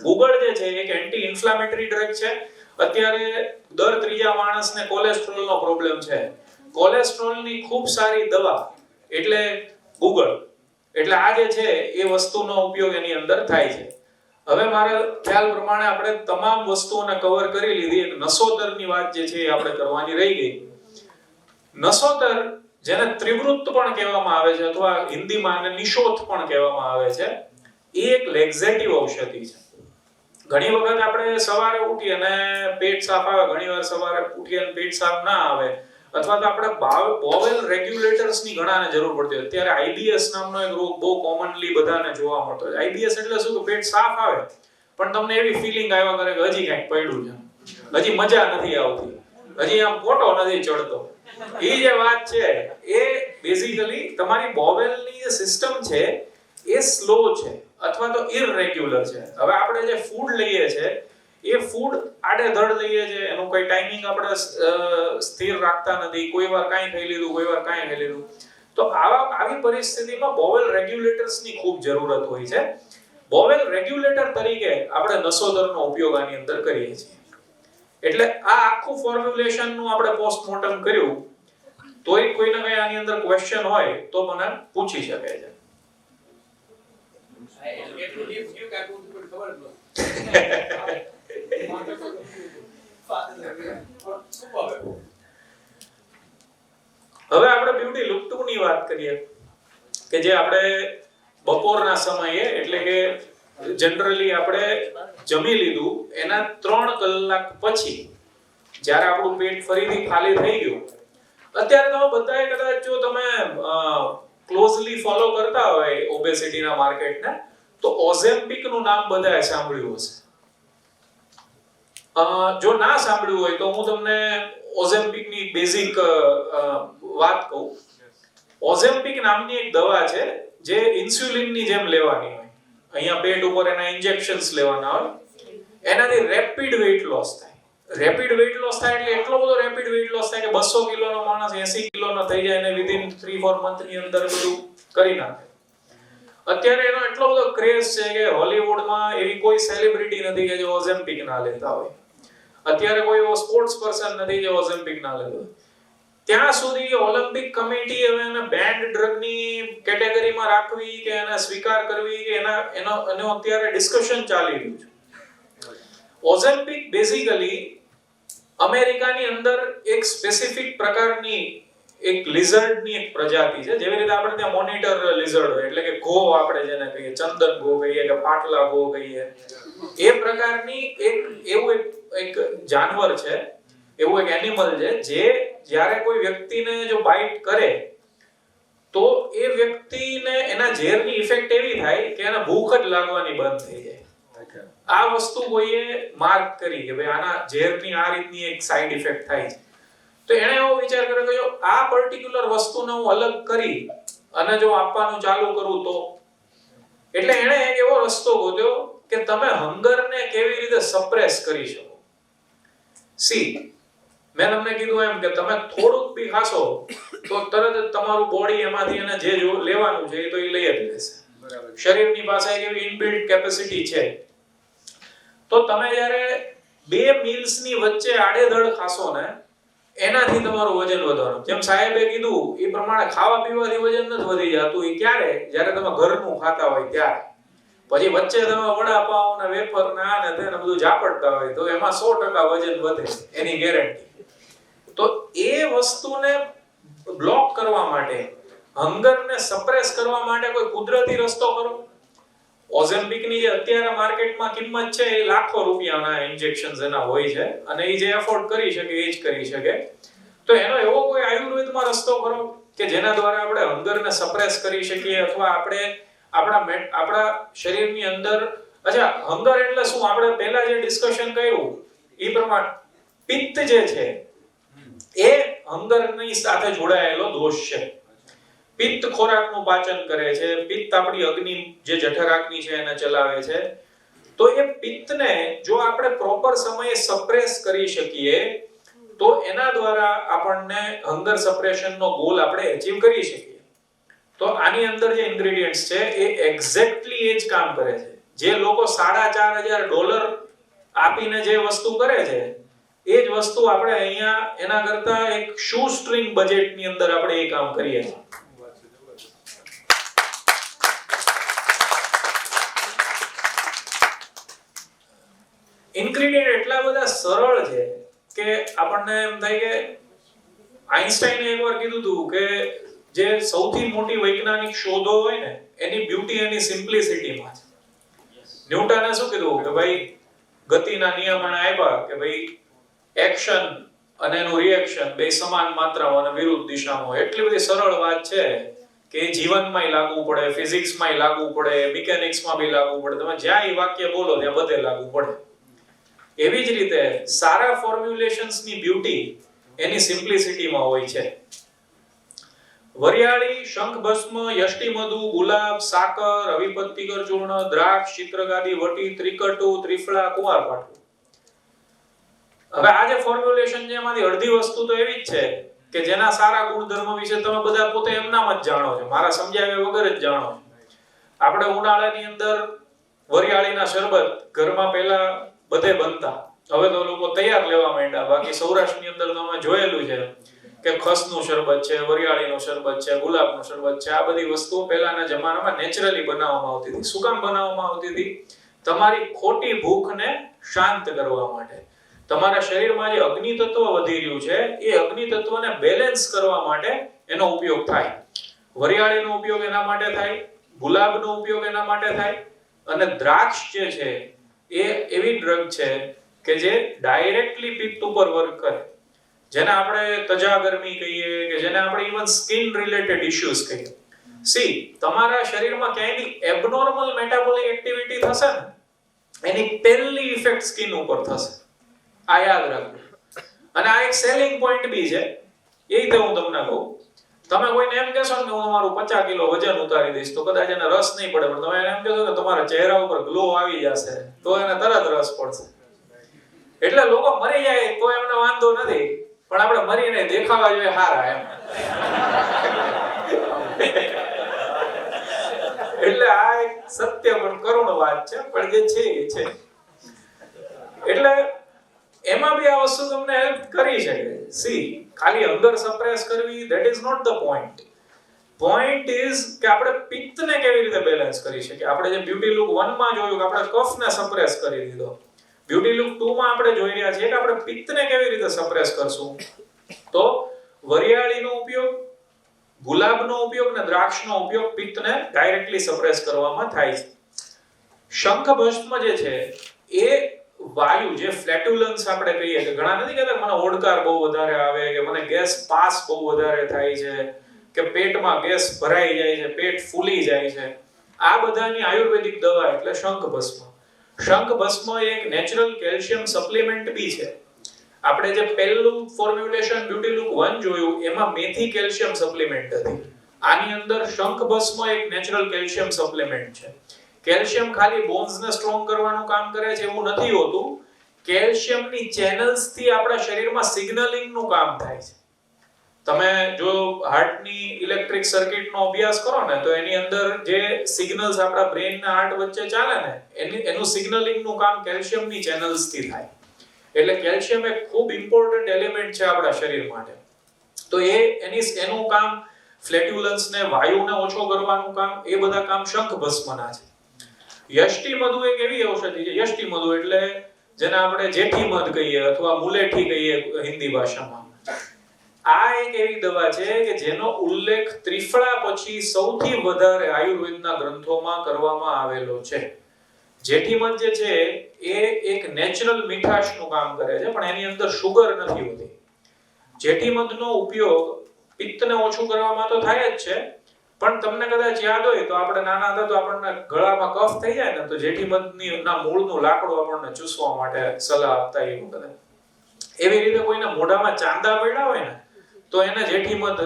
ગુગળ જે છે એક એન્ટી ઇન્ફ્લામેટરી ડ્રગ છે. અત્યારે દર ત્રીજા માણસને કોલેસ્ટ્રોલનો પ્રોબ્લેમ છે. કોલેસ્ટ્રોલની ખૂબ સારી દવા એટલે ગુગળ. એટલે આ જે છે એ વસ્તુનો ઉપયોગ એની અંદર થાય છે. હવે મારા ખ્યાલ પ્રમાણે આપણે તમામ વસ્તુઓને કવર કરી લીધી. એક નસોતરની વાત જે છે એ આપણે કરવાની રહી ગઈ. નસોતર જેને ત્રિવૃત્ત પણ કહેવામાં આવે છે અથવા હિન્દીમાં એને નિશોથ પણ કહેવામાં આવે છે, એ એક લેક્ઝેટિવ ઔષધિ છે. ઘણી વખત આપણે સવારે ઉઠી અને પેટ સાફ આવે, ઘણીવાર સવારે ઉઠી અને પેટ સાફ ના આવે, અથવા તો આપણે બોવેલ રેગ્યુલેટર્સની ઘણાને જરૂર પડતી હોય. અત્યારે આઈબીએસ નામનો એક રોગ બહુ કોમનલી બધાને જોવા મળતો હોય. આઈબીએસ એટલે શું કે પેટ સાફ આવે પણ તમને એવી ફીલિંગ આવ્યા કરે કે હજી કંઈક પડ્યું છે, હજી મજા નથી આવતી, હજી આમ ફોટો નથી ચડતો. એ જે વાત છે એ બેઝિકલી તમારી બોવેલની જે સિસ્ટમ છે એ સ્લો છે અથવા તો ઇરરેગ્યુલર છે. હવે આપણે જે ફૂડ લઈએ છે એ ફૂડ આડેધડ લઈએ છે, એનું કોઈ ટાઈમિંગ આપણે સ્થિર રાખતા નથી. કોઈ વાર કાંઈ ખાઈ લીધું, કોઈ વાર કાંઈ ખાઈ લીધું. તો આવી પરિસ્થિતિમાં બોવેલ રેગ્યુલેટર્સની ખૂબ જરૂરત હોય છે. બોવેલ રેગ્યુલેટર તરીકે આપણે નસોદરનો ઉપયોગ આની અંદર કરીએ છીએ. એટલે આ આખું ફોર્મ્યુલેશનનું આપણે પોસ્ટમોર્ટમ કર્યું. તોય કોઈને કઈ આની અંદર ક્વેશ્ચન હોય તો મને પૂછી શકે છે. હવે આપણે બ્યુટી લુક 2 ની વાત કરીએ કે જે આપણે બપોરના સમયે એટલે કે જનરલી આપણે જમી લીધું એના 3 કલાક પછી જ્યારે આપણું પેટ ફરીથી ખાલી થઈ ગયું. અત્યારે તો બધાએ કદાચ જો તમે ક્લોઝલી ફોલો કરતા હોય ઓબેસિટીના માર્કેટને તો ઓઝેમ્પિક નું નામ બધાએ સાંભળ્યું હશે. જો ના સાંભળ્યું હોય તો હું તમને ઓઝેમ્પિકની બેઝિક વાત કહું. ઓઝેમ્પિક નામની એક દવા છે જે ઇન્સ્યુલિનની જેમ લેવાની હોય. અહીંયા પેટ ઉપર એના ઇન્જેક્શન્સ લેવાના હોય. એનાથી રેપિડ વેઇટ લોસ થાય. રેપિડ વેઇટ લોસ થાય એટલે એટલો બધો રેપિડ વેઇટ લોસ થાય કે 200 કિલોનો માણસ 80 કિલોનો થઈ જાય અને વિધિન 3-4 મંથ ની અંદર બધું કરી નાખે. અત્યારે એનો એટલો બધો ક્રેઝ છે કે હોલીવુડમાં એવી કોઈ સેલિબ્રિટી નથી કે જે ઓઝેમ્પિક ના લેતા હોય. અત્યારે કોઈ એવો સ્પોર્ટ્સ પર્સન નથી જે ઓઝેમ્પિક ના લેતો હોય. ત્યાં સુધી ઓલિમ્પિક કમિટી હવે એને બેન્ડ ડ્રગની કેટેગરીમાં રાખવી કે એને સ્વીકાર કરવી કે એનો અત્યારે ડિસ્કશન ચાલી રહ્યું છે. ઓઝેમ્પિક બેઝિકલી અમેરિકાની અંદર એક સ્પેસિફિક પ્રકારની એક લિઝર્ડની એક પ્રજાતિ છે. જેવી રીતે આપણે ત્યાં મોનિટર લિઝર્ડ હોય એટલે કે ઘો આપણે જેને કહીએ, ચંદન ઘો કહીએ કે પાટલા ઘો કહીએ, એ પ્રકારની એવું એક જાનવર છે, એવું એક એનિમલ છે જે જ્યારે કોઈ વ્યક્તિને જો બાઇટ કરે તો એ વ્યક્તિને એના ઝેરની ઇફેક્ટ એવી થાય કે એને ભૂખ જ લાગવાની બંધ થઈ જાય. આ વસ્તુ કોઈએ માર્ક કરી કે ભાઈ આના ઝેરની આ રીતની એક સાઇડ ઇફેક્ટ થાય છે. તો એણે એવો વિચાર કર્યો કે જો આ પર્ટિક્યુલર વસ્તુને હું અલગ કરી અને જો આપવાનું ચાલુ કરું તો, એટલે એણે એક એવો રસ્તો ગોત્યો કે તમે હંગરને કેવી રીતે સપ્રેસ કરી શકો. સી, મેં તમને કીધું એમ કે તમે થોડુંક બી ખાશો તો તરત જ તમારું બોડી એમાંથી એને જે લેવાનું છે એ તો એ લઈ જ લેશે. શરીરની પાસે એક એવી ઇનબિલ્ટ કેપેસિટી છે. તો તમે જ્યારે બે મીલ્સની વચ્ચે આડેધડ ખાશો ને એનાથી તમારું વજન વધવાનું. જેમ સાહેબે કીધું એ પ્રમાણે ખાવા પીવાથી વજન નથી વધી જતું. એ ક્યારે? જ્યારે તમે ઘરનું ખાતા હોય ત્યારે. પછી વચ્ચે તમે વડાપાવ ને વેફર ને આ ને તેને બધું ઝાપડતા હોય તો એમાં 100% વજન વધે, એની ગેરંટી. તો એ વસ્તુને બ્લોક કરવા માટે, હંગરને સપ્રેસ કરવા માટે કોઈ કુદરતી રસ્તો કરો. ઓઝેમ્પિકની જે અત્યારે માર્કેટમાં કિંમત છે એ લાખો રૂપિયાના ઇન્જેક્શન્સ એના હોય છે અને એ જે એફોર્ડ કરી શકે એ જ કરી શકે. તો એનો એવો કોઈ આયુર્વેદમાં રસ્તો કરો કે જેના દ્વારા આપણે હંગરને સપ્રેસ કરી શકીએ અથવા આપણે આપણા શરીરની અંદર. અચ્છા, હંગર એટલે શું? આપણે પહેલા જે ડિસ્કશન કર્યું એ પ્રમાણે પિત્ત જે છે એ હંગરની સાથે જોડાયેલો દોષ છે. પિત્ત ખોરાકનું પાચન કરે છે. પિત્ત આપણી અગ્નિ જે જઠરાગ્નિ છે એને ચલાવે છે. તો એ પિત્તને જો આપણે પ્રોપર સમયે સપ્રેસ કરી શકીએ તો એના દ્વારા આપણને હંગર સપ્રેશનનો ગોલ આપણે અચીવ કરી શકીએ. તો આની અંદર જે ઇન્ગ્રેડિયન્ટ્સ છે એ એક્ઝેક્ટલી એ જ કામ કરે છે. જે લોકો $4,500 આપીને જે વસ્તુ કરે છે એ જ વસ્તુ આપણે અહીંયા એના કરતા એક શૂ સ્ટ્રિંગ બજેટની અંદર આપણે એ કામ કરીએ છીએ. ઇન્ગ્રેડિયન્ટ એટલા બધા સરળ છે કે આપણને એમ થાય કે આઈન્સ્ટાઈને એકવાર કીધું હતું કે જે સૌથી મોટી વૈજ્ઞાનિક શોધો હોય ને એની બ્યુટી એની સિમ્પ્લિસિટીમાં છે. ન્યૂટને શું કીધું કે ભાઈ ગતિના નિયમ એને આપ્યા કે ભાઈ એક્શન અને એનું રિએક્શન બે સમાન માત્રામાં અને વિરુદ્ધ દિશામાં હોય. એટલી બધી સરળ વાત છે કે જીવનમાંય લાગુ પડે, ફિઝિક્સમાંય લાગુ પડે, મિકેનિક્સમાં બી લાગુ પડે. તમે જ્યાં એ વાક્ય બોલો ત્યાં બધે લાગુ પડે. એવી જ રીતે સારા ફોર્મ્યુલેશન્સની બ્યુટી એની સિમ્પ્લિસિટીમાં હોય છે. વરિયાળી, શંખભસ્મ, યષ્ટિમધુ, ગુલાબ, સાકર, અવિપત્તિકર ચૂર્ણ, દ્રાક્ષ, ચિત્રગાદી, વટી, ત્રિકટુ, ત્રિફળા, કુંવારપાઠું. હવે આ જે ફોર્મ્યુલેશન છે એમાંથી અડધી વસ્તુ તો એવી જ છે કે જેના સારા ગુણધર્મો વિશે તમે બધા પોતે એમનામ જ જાણો છો, મારા સમજાવ્યા વગર જ જાણો છો. આપણે ઉનાળાની અંદર વરિયાળીના શરબત ઘરમાં પહેલા બધે બનતા. હવે તો લોકો તૈયાર લેવા માંડ્યા. બાકી સૌરાષ્ટ્રની અંદર તમે જોયેલું છે કે ખસનું શરબત છે, વરિયાળીનું શરબત છે, ગુલાબનું શરબત છે. આ બધી વસ્તુઓ પહેલાના જમાનામાં નેચરલી બનાવવામાં આવતી હતી. શું કામ બનાવવામાં આવતી હતી? તમારી ખોટી ભૂખને શાંત કરવા માટે. તમારા શરીરમાં જે અગ્નિ તત્વ વધી રહ્યું છે એ અગ્નિ તત્વને બેલેન્સ કરવા માટે એનો ઉપયોગ થાય. વરિયાળીનો ઉપયોગ એના માટે થાય, ગુલાબનો ઉપયોગ એના માટે થાય અને દ્રાક્ષ જે છે એ એવી ડ્રગ છે કે જે ડાયરેક્ટલી પિત્ત ઉપર વર્ક કરે. જેને આપણે તજા ગરમી કહીએ કે જેને આપણે ઇવન સ્કિન રિલેટેડ ઇશ્યુઝ કહીએ. સી તમારા શરીરમાં ક્યાંય બી એબનોર્મલ મેટાબોલિક એક્ટિવિટી થશે ને, એની પહેલી ઇફેક્ટ સ્કિન ઉપર થશે. આ યાદ રાખજો. અને આ એક સેલિંગ પોઈન્ટ બી છે. એ રીતે હું તમને કહું, તમે કોઈને એમ કહેશો ને કે હું તમારું 50 કિલો વજન ઉતારી દઈશ, તો કદાચ એને રસ નહીં પડે, પણ તમે એને એમ કહેશો કે તમારા ચહેરા ઉપર ગ્લો આવી જશે, તો એને તરત રસ પડશે. એટલે લોકો મરી જાય તો એમને વાંધો નથી, પણ આપણે મરીને દેખાવા જોઈએ હારા એમ. એટલે આ એક સત્ય પણ કરુણ વાત છે, પણ જે છે એ છે. એટલે એમાં બી આ વસ્તુ તમને હેલ્પ કરી શકે. સી ખાલી અંદર સપ્રેસ કરવી, that is not the point. Point is કે આપણે પિત્તને કેવી રીતે બેલેન્સ કરી શકીએ. આપણે જે બ્યુટી લુક 1 માં જોયું કે આપણે કફને સપ્રેસ કરી દીધો, બ્યુટી લુક 2 માં આપણે જોઈ રહ્યા છીએ કે આપણે પિત્તને કેવી રીતે સપ્રેસ કરશું. તો વરિયાળીનો ઉપયોગ, ગુલાબનો ઉપયોગ અને દ્રાક્ષનો ઉપયોગ પિત્તને ડાયરેક્ટલી સપ્રેસ કરવામાં થાય છે. શંખ ભસ્મ જે છે એ વાયુ, જે ફ્લેટ્યુલન્સ આપણે કહીએ કે ઘણા નથી કહેતા મને ઓડકાર બહુ વધારે આવે, કે મને ગેસ પાસ બહુ વધારે થાય છે, કે પેટમાં ગેસ ભરાઈ જાય છે, પેટ ફૂલી જાય છે, આ બધાની આયુર્વેદિક દવા એટલે શંખ ભસ્મ. શંખ ભસ્મ એક નેચરલ કેલ્શિયમ સપ્લિમેન્ટ બી છે. આપણે જે પહેલું ફોર્મ્યુલેશન બ્યુટી લુક 1 જોયું એમાં મેથી કેલ્શિયમ સપ્લિમેન્ટ હતી. આની અંદર શંખ ભસ્મ એક નેચરલ કેલ્શિયમ સપ્લિમેન્ટ છે. કેલ્શિયમ ખાલી બોન્સને સ્ટ્રોંગ કરવાનું કામ કરે છે એવું નથી હોતું. કેલ્શિયમની ચેનલ્સ થી આપણા શરીરમાં સિગ્નલિંગનું કામ થાય છે. તમે જો હાર્ટની ઇલેક્ટ્રિક સર્કિટનો અભ્યાસ કરો ને, તો એની અંદર જે સિગ્નલ્સ આપણા બ્રેનના હાર્ટ વચ્ચે ચાલે ને, એનું સિગ્નલિંગનું કામ કેલ્શિયમની ચેનલ્સ થી થાય. એટલે કેલ્શિયમ એક ખૂબ ઇમ્પોર્ટન્ટ એલિમેન્ટ છે આપણા શરીર માટે. તો એનું કામ ફ્લેટ્યુલન્સને, વાયુને ઓછો કરવાનું કામ, એ બધા કામ શંખ ભસ્મના છે. યષ્ટિ મધુ એક એવી ઔષધિ છે, યષ્ટિ મધુ એટલે જેને આપણે જેઠી મધ કહીએ અથવા મુલેઠી કહીએ હિન્દી ભાષામાં. આ એક એવી દવા છે કે જેનો ઉલ્લેખ ત્રિફળા પછી સૌથી વધારે આયુર્વેદના ગ્રંથોમાં કરવામાં આવેલો છે. જેઠી મધ જે છે એ એક નેચરલ મીઠાશનું કામ કરે છે, પણ એની અંદર શુગર નથી હોતી. જેઠી મધનો ઉપયોગ પિત્તને ઓછું કરવામાં તો થાય જ છે, પણ તમને કદાચ યાદ હોય તો આપણે નાના હતા તો આપણને ગળામાં કફ થઈ જાય ને, તો જેઠી મધની મૂળનું લાકડું આપણને ચૂસવા માટે સલાહ આપતા એ વખતે. એવી રીતે કોઈને મોઢામાં ચાંદા પડ્યા હોય ને, તો એને જેઠી મધ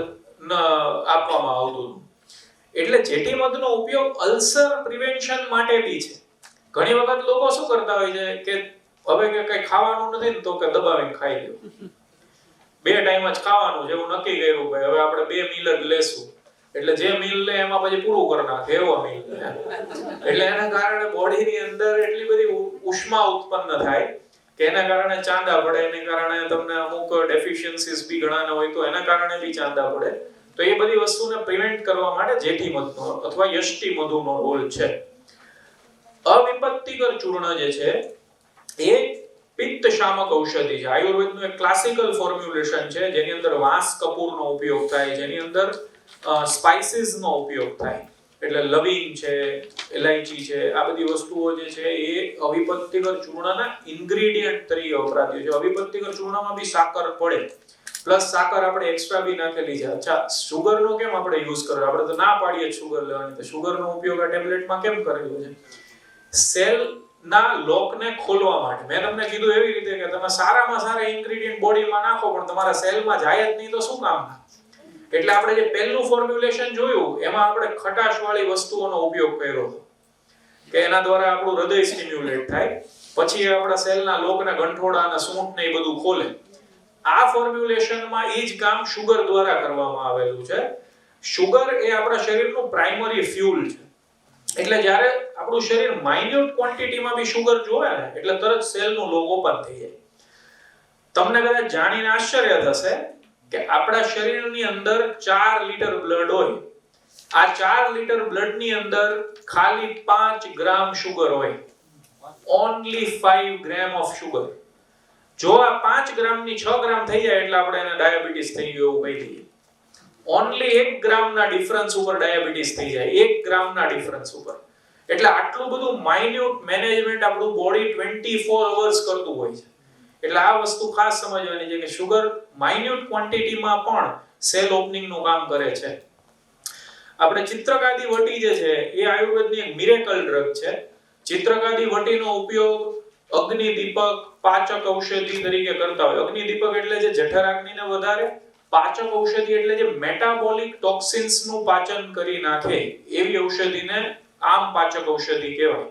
આપવામાં આવતું. એટલે જેઠી મધનો ઉપયોગ અલ્સર પ્રિવેન્શન માટે બી છે. ઘણી વખત લોકો શું કરતા હોય છે કે હવે કે કઈ ખાવાનું નથી ને, તો કે દબાવીને ખાઈ લ્યો. 2 ટાઈમ જ ખાવાનું છે એવું નક્કી કર્યું, ભાઈ હવે આપણે 2 મીલ જ લેશું, એટલે જે મીલ લે એમાં પછી પૂરું કરી નાખે એવો મીલ લે. એટલે એના કારણે બોડીની અંદર એટલી બધી ઉષ્મા ઉત્પન્ન થાય કે એના કારણે ચાંદા પડે, એને કારણે તમને અમુક ડેફિશિયન્સીસ બી ઘણાને હોય તો એના કારણે બી ચાંદા પડે. તો એ બધી વસ્તુને પ્રિવેન્ટ કરવા માટે જેઠી મધનો અથવા યષ્ટિ મધુનો રોલ છે. અવિપત્તિકર ચૂર્ણ જે છે એ પિત્ત શામક ઔષધિ છે. આયુર્વેદનું એક ક્લાસિકલ ફોર્મ્યુલેશન છે જેની અંદર વાંસ કપૂરનો ઉપયોગ થાય, જેની અંદર સ્પાઇસીસનો ઉપયોગ થાય. એટલે લવિંગ છે, ઇલાયચી છે, આ બધી વસ્તુઓ જે છે એ અવિપત્તિકર ચૂર્ણના ઇન્ગ્રેડિયન્ટ તરીકે વપરાતી હોય છે. અવિપત્તિકર ચૂર્ણમાં બી સાકર પડે, પ્લસ સાકર આપણે એક્સ્ટ્રા બી નાખેલી છે. અચ્છા, સુગરનો કેમ આપણે યુઝ કર્યો? આપણે તો ના પાડીએ સુગર લેવાની, તો સુગરનો ઉપયોગ આ ટેબ્લેટમાં કેમ કરેલો છે? સેલના લોકને ખોલવા માટે. મેં તમને કીધું એવી રીતે કે તમે સારામાં સારા ઇન્ગ્રેડિયન્ટ બોડીમાં નાખો, પણ તમારા સેલમાં જાય જ નહીં તો શું કામના? એટલે આપણે જે પહેલું ફોર્મ્યુલેશન જોયું એમાં આપણે ખટાશવાળી વસ્તુઓનો ઉપયોગ કર્યો હતો કે એના દ્વારા આપણું હૃદય સ્ટિમ્યુલેટ થાય, પછી આપણા સેલના લોકના ગંઠોડા અને સૂંઠને એ બધું ખોલે. આ ફોર્મ્યુલેશનમાં એ જ કામ શુગર દ્વારા કરવામાં આવેલું છે. શુગર એ આપણા શરીરનું પ્રાઇમરી ફ્યુલ છે. એટલે જ્યારે આપણું શરીર માઇન્યુટ ક્વોન્ટિટીમાં બી શુગર જોવે ને, એટલે તરત સેલનું લોક ઓપન થઈ જાય. તમને કદાચ જાણીને આશ્ચર્ય થશે કે આપણા શરીરની અંદર 4 લીટર બ્લડ હોય. આ 4 લીટર બ્લડની અંદર ખાલી 5 ગ્રામ શુગર હોય. Only 5 gram of sugar. જો આ 5 ગ્રામની 6 ગ્રામ થઈ જાય એટલે આપણે એને ડાયાબિટીસ થઈ ગયું એવું કહી દઈએ. ઓન્લી 1 ગ્રામના ડિફરન્સ ઉપર ડાયાબિટીસ થઈ જાય, 1 ગ્રામના ડિફરન્સ ઉપર. એટલે આટલું બધું માઇન્યુટ મેનેજમેન્ટ આપણું બોડી 24 અવર્સ કરતું હોય છે. એટલે આ વસ્તુ ખાસ સમજવાની છે કે શુગર માઇન્યુટ ક્વોન્ટિટીમાં પણ સેલ ઓપનિંગનું કામ કરે છે. આપણે ચિત્રકાદી વટી જે છે એ આયુર્વેદની એક મિરેકલ ડ્રગ છે. ચિત્રકાદી વટીનો ઉપયોગ અગ્નિદીપક, પાચક ઔષધિ તરીકે કરતા હોય. અગ્નિદીપક એટલે જે જઠરાગ્નિને વધારે, પાચક ઔષધિ એટલે જે મેટાબોલિક ટોક્સિન્સ નું પાચન કરી નાખે એવી ઔષધિને આમ પાચક ઔષધિ કહેવાય.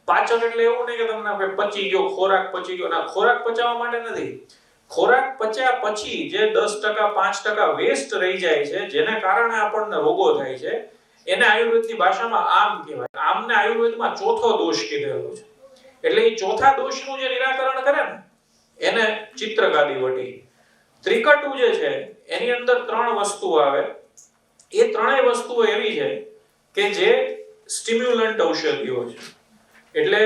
પાચક એટલે એવું નહીં કે તમને પચી ગયો, ખોરાક પચી ગયો. ના, ખોરાક પચાવવા માટે નથી. ખોરાક પચ્યા પછી જે 10% 5% વેસ્ટ રહી જાય છે, જેને કારણે આપણને રોગો થાય છે, એને આયુર્વેદની ભાષામાં આમ કહેવાય. આમને આયુર્વેદમાં ચોથો દોષ કીધેલો છે. એટલે એ ચોથા દોષનું જે નિરાકરણ કરે ને એને ચિત્રકાદી વટી. ત્રિકટુ જે છે એની અંદર 3 વસ્તુઓ આવે. એ ત્રણેય વસ્તુઓ એવી છે કે જે સ્ટિમ્યુલન્ટ ઔષધિઓ છે. એટલે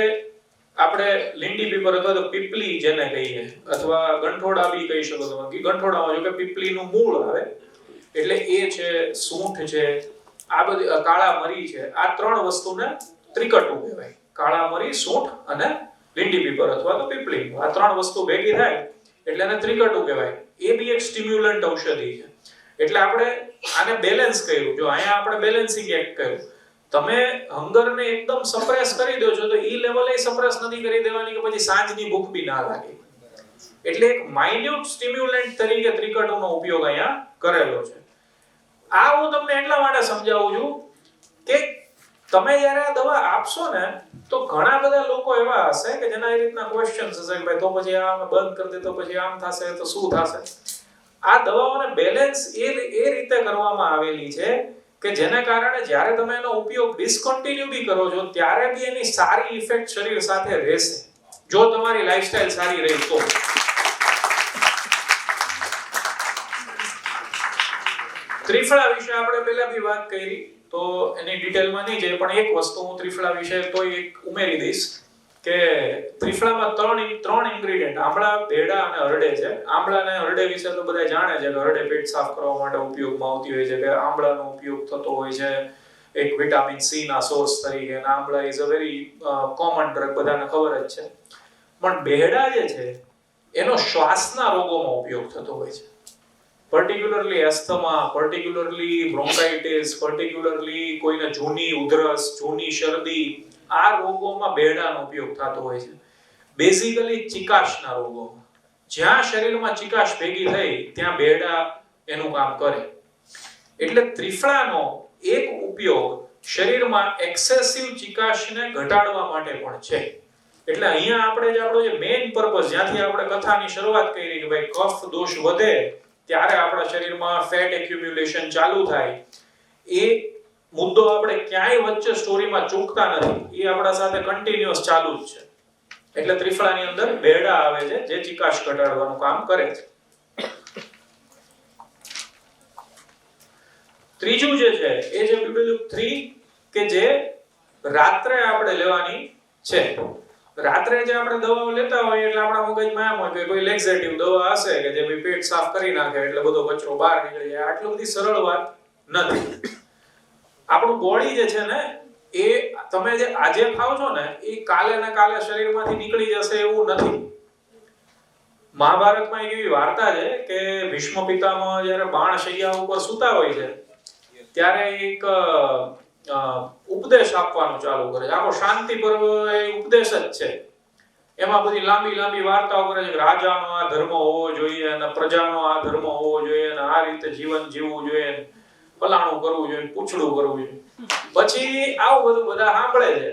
આપણે લીંડી પીપર અથવા તો પીપલી જેને કહીએ, અથવા ગંઠોડા બી કહી શકો તમે. ગંઠોડામાં જો કે પીપલીનું મૂળ આવે, એટલે એ છે, સૂંઠ છે, આ બધી કાળા મરી છે. આ 3 વસ્તુને ત્રિકટુ કહેવાય. કાળા મરી, સૂંઠ અને લીંડી પીપર અથવા તો પીપલી. આ 3 વસ્તુ ભેગી થાય એટલે એને ત્રિકટુ કહેવાય. એ બી એક સ્ટિમ્યુલન્ટ ઔષધિ છે. એટલે આપણે આને બેલેન્સ કર્યું. જો અહીંયા આપણે બેલેન્સિંગ એક્ટ કર્યું. તમે હંગરને એકદમ સપ્રેસ કરી દો છો તો ઈ લેવલે સપ્રેસ નથી કરી દેવાની કે પછી સાંજની ભૂખ બી ના લાગે. એટલે એક માઇન્યુટ સ્ટિમ્યુલન્ટ તરીકે ત્રિકટુનો ઉપયોગ અહીંયા કરેલો છે. આ હું તમને એટલા માટે સમજાવું છું કે તમે જ્યારે આ દવા આપશો ને તો ઘણા બધા લોકો એવા હશે કે જેના એ રીતના ક્વેશ્ચન્સ હશે કે ભાઈ તો પછી આ બંધ કરી દે તો પછી આમ થશે તો શું થશે. આ દવાઓને બેલેન્સ એ રીતે કરવામાં આવેલી છે કે જેના કારણે જ્યારે તમે એનો ઉપયોગ ડિસકન્ટિન્યુ બી કરો છો ત્યારે બી એની સારી ઇફેક્ટ શરીર સાથે રહેશે, જો તમારી લાઈફસ્ટાઈલ સારી રહી તો. ત્રિફળા વિશે આપણે પહેલા બી વાત કરી તો એની ડિટેલમાં નહીં જઈએ, પણ એક વસ્તુ હું ત્રિફળા વિશે તોય એક ઉમેરી દઈશ કે ત્રિફળામાં 3 ઇન્ગ્રેડિયન્ટ આમળા, ભેડા અને હરડે છે. આમળા અને હરડે વિશે તો બધા જાણે છે કે હરડે પેટ સાફ કરવા માટે ઉપયોગમાં આવતી હોય છે, કે આમળાનો ઉપયોગ થતો હોય છે એક વિટામિન સી ના સોર્સ તરીકે. અને amla is a very common drug, બધાને ખબર જ છે. પણ ભેડા જે છે એનો શ્વાસના રોગોમાં ઉપયોગ થતો હોય છે. પર્ટિક્યુલરલી એસ્થમા, પર્ટિક્યુલરલી બ્રોન્કાઇટિસ, પર્ટિક્યુલરલી કોઈને જૂની ઉધરસ, જૂની શરદી, આ રોગોમાં ભેડાનો ઉપયોગ થતો હોય છે. બેઝિકલી ચિકાશના રોગોમાં, જ્યાં શરીરમાં ચિકાશ ભેગી થઈ ત્યાં ભેડા એનું કામ કરે. એટલે ત્રિફળાનો એક ઉપયોગ શરીરમાં એક્સેસિવ ચિકાશને ઘટાડવા માટે પણ છે. એટલે અહીંયા આપણે જે મેઇન પર્પસ, જ્યાંથી આપણે કથાની શરૂઆત કરી કે ભાઈ કફ દોષ વધે ત્યારે આપણા શરીરમાં ફેટ એક્યુમ્યુલેશન ચાલુ થાય, એ મુદ્દો આપણે ક્યાંય વચ્ચે સ્ટોરીમાં ચૂકતા નથી. એ આપણા સાથે કન્ટિન્યુઅસ ચાલુ જ છે. એટલે ત્રિફળાની અંદર ભેડા આવે છે જે ચિકાશ ઘટાડવાનું કામ કરે છે. ત્રીજું જે છે એ છે બીબેલુક 3 કે જે રાત્રે આપણે લેવાની છે. રાત્રે જે આપણે દવાઓ લેતા હોય એટલે આપણા મગજમાં એમ હોય કે કોઈ લેક્સેટિવ દવા હશે કે જે પેટ સાફ કરી નાખે એટલે બધો કચરો બહાર નીકળી જાય. આટલી બધી સરળ વાત નથી. આપણું બોડી જે છે ને એ તમે જે આજે ખાવ છો ને એ કાલે ને કાલે શરીરમાંથી નીકળી જશે એવું નથી. મહાભારતમાં એક એવી વાર્તા છે કે ભીષ્મ પિતામહ જ્યારે બાણ શૈયા ઉપર સૂતા હોય છે ત્યારે એક ઉપદેશ આપવાનું ચાલુ કરે છે. આખો શાંતિ પર્વ એ ઉપદેશ જ છે. એમાં બધી લાંબી લાંબી વાર્તાઓ કરે છે કે રાજાનો આ ધર્મ હોવો જોઈએ અને પ્રજાનો આ ધર્મ હોવો જોઈએ અને આ રીતે જીવન જીવવું જોઈએ, ફલાણું કરવું જોઈએ, પૂછડું કરવું જોઈએ. પછી આવું બધું બધા સાંભળે છે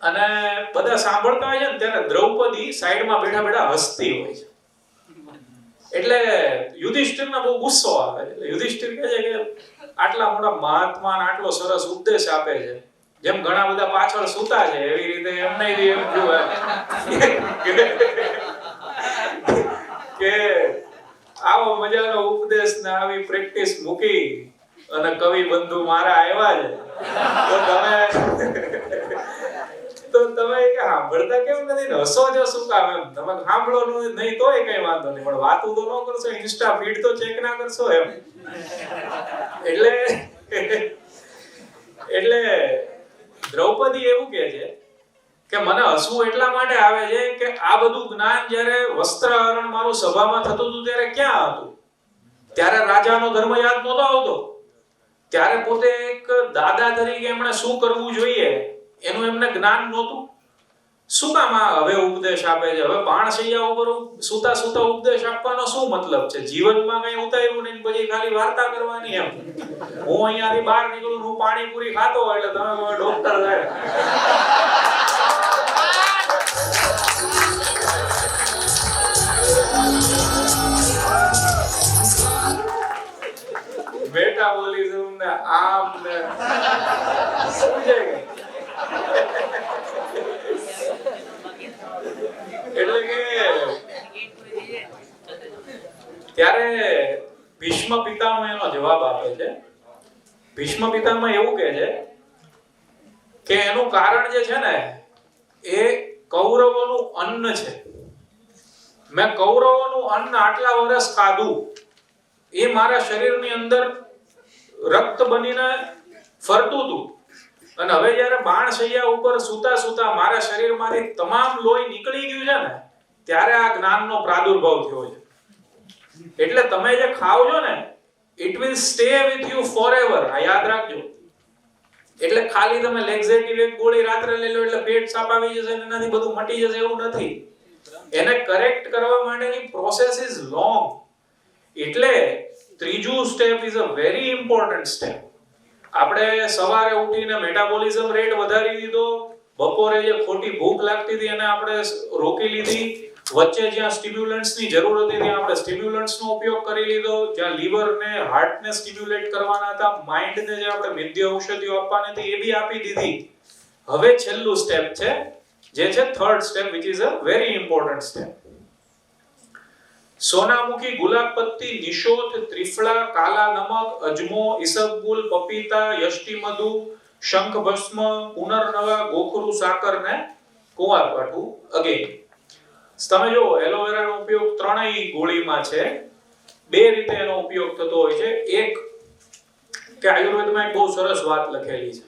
અને બધા સાંભળતા હોય છે ને ત્યારે દ્રૌપદી સાઈડમાં બેઠા બેઠા હસતી હોય છે. એટલે યુધિષ્ઠિરને બહુ ગુસ્સો આવે છે. એટલે યુધિષ્ઠિર કહે છે કે આટલા મોટા મહાત્મા આટલો સરસ ઉપદેશ આપે છે, જેમ ઘણા બધા પાછળ સૂતા છે એવી રીતે એમને એમ જોવે કે આવો મજાનો ઉપદેશ ને આવી પ્રેક્ટિસ મૂકી અને કવિ બંધુ મારા આવ્યા છે તો તમે કે સાંભળતા કેમ નથી ને હસો જો શું કામ? એમ તમે સાંભળો નહીં તોય કઈ વાંધો નહીં, પણ વાતું તો ન કરશો, ઇન્સ્ટા ફીડ તો ચેક ના કરશો એમ. એટલે દ્રૌપદી એવું કહે છે કે મને હસવું એટલા માટે આવે છે કે આ બધું જ્ઞાન જ્યારે વસ્ત્રહરણ મારું સભામાં થતું હતું ત્યારે ક્યાં હતું? ત્યારે રાજાનો ધર્મ યાદ નહોતો આવતો. ત્યારે પોતે એક દાદા તરીકે એમણે શું કરવું જોઈએ એનું એમને જ્ઞાન નહોતું. શું કામ આ હવે ઉપદેશ આપે છે? હવે બાણશૈયા ઉપર સુતા સુતા ઉપદેશ આપવાનો શું મતલબ છે? જીવનમાં કઈ ઉતાર્યું નહીં, પછી ખાલી વાર્તા કરવાની એમ. હું અહીંયાથી બહાર નીકળું, હું પાણીપુરી ખાતો હોય એટલે તમે ડોક્ટર થાય. મેટાબોલિઝમ ને આમ ને સમજાય ગઈ? એટલે કે ત્યારે ભીષ્મ પિતામહ એનો જવાબ આપે છે. ભીષ્મ પિતામહ એવું કહે છે કે એનું કારણ જે છે ને એ કૌરવોનું અન્ન છે. મેં કૌરવોનું અન્ન આટલા વર્ષ ખાધું, એ મારા શરીરની અંદર રક્ત બનીને ફરતું હતું, અને હવે જ્યારે બાણશૈયા ઉપર સુતા સુતા મારા શરીરમાંથી તમામ લોહી નીકળી ગયું છે ને, ત્યારે આ જ્ઞાનનો પ્રાદુર્ભાવ થયો છે. એટલે તમે જે ખાવ છો ને, it will stay with you forever. આ યાદ રાખજો. એટલે ખાલી તમે લેક્ઝેટિવ એક ગોળી રાત્રે લઈ લો એટલે પેટ સાફ આવી જશે અને એનાથી બધું મટી જશે એવું નથી. એને કરેક્ટ કરવા માટેની પ્રોસેસ ઇઝ લોંગ. એટલે ત્રીજું step is a very important step. આપણે સવારે ઉઠીને મેટાબોલિઝમ રેટ વધારી દીધો, બપોરે જે ખોટી ભૂખ લાગતી હતી એને આપણે રોકી લીધી, વચ્ચે જ્યાં સ્ટિમ્યુલન્ટ્સની જરૂર હતી ત્યાં આપણે સ્ટિમ્યુલન્ટ્સનો ઉપયોગ કરી લીધો, જ્યાં લીવરને હાર્ટને સ્ટિમ્યુલેટ કરવાના હતા, માઇન્ડને જે આપણે વૈદ્ય ઔષધિઓ આપવાની હતી એ બી આપી દીધી. હવે છેલ્લું સ્ટેપ છે જે છે third step, which is a very important step. સોનામુખી, ગુલાબપત્તી, નિશોથ, ત્રિફળા, કાલા નમક, અજમો, ઈસબગુલ, પપીતા, યષ્ટિમધુ, શંખભસ્મ, પુનર્નવા, ગોખરું, સાકર ને કુંવારપાઠું. અગેન તમે જો એલોવેરાનો ઉપયોગ ત્રણેય ગોળીમાં છે. બે રીતે એનો ઉપયોગ થતો હોય છે. એક કે આયુર્વેદમાં એક બહુ સરસ વાત લખેલી છે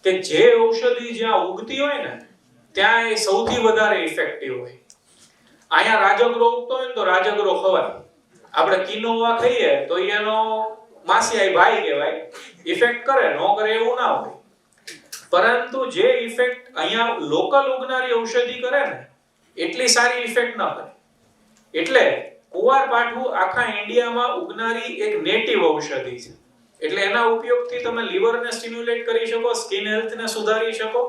કે જે ઔષધિ જ્યાં ઉગતી હોય ને ત્યાં એ સૌથી વધારે ઇફેક્ટિવ હોય. અહીંયા રાજગરો ઉગતો હોય ને તો રાજગરો ખવાય. આપણે કિનોવા ખાઈએ તો એનો માસિયાઈ ભાઈ કહેવાય, ઇફેક્ટ કરે, નો કરે એવું ના હોય. પરંતુ જે ઇફેક્ટ અહીંયા લોકલ ઉગનારી ઔષધિ કરે ને એટલી સારી ઇફેક્ટ ન કરે. એટલે કુંવારપાઠું આખા ઇન્ડિયામાં ઉગનારી એક નેટિવ ઔષધિ છે. એટલે એના ઉપયોગથી તમે લીવરને સ્ટિમ્યુલેટ કરી શકો, સ્કિન હેલ્થને સુધારી શકો,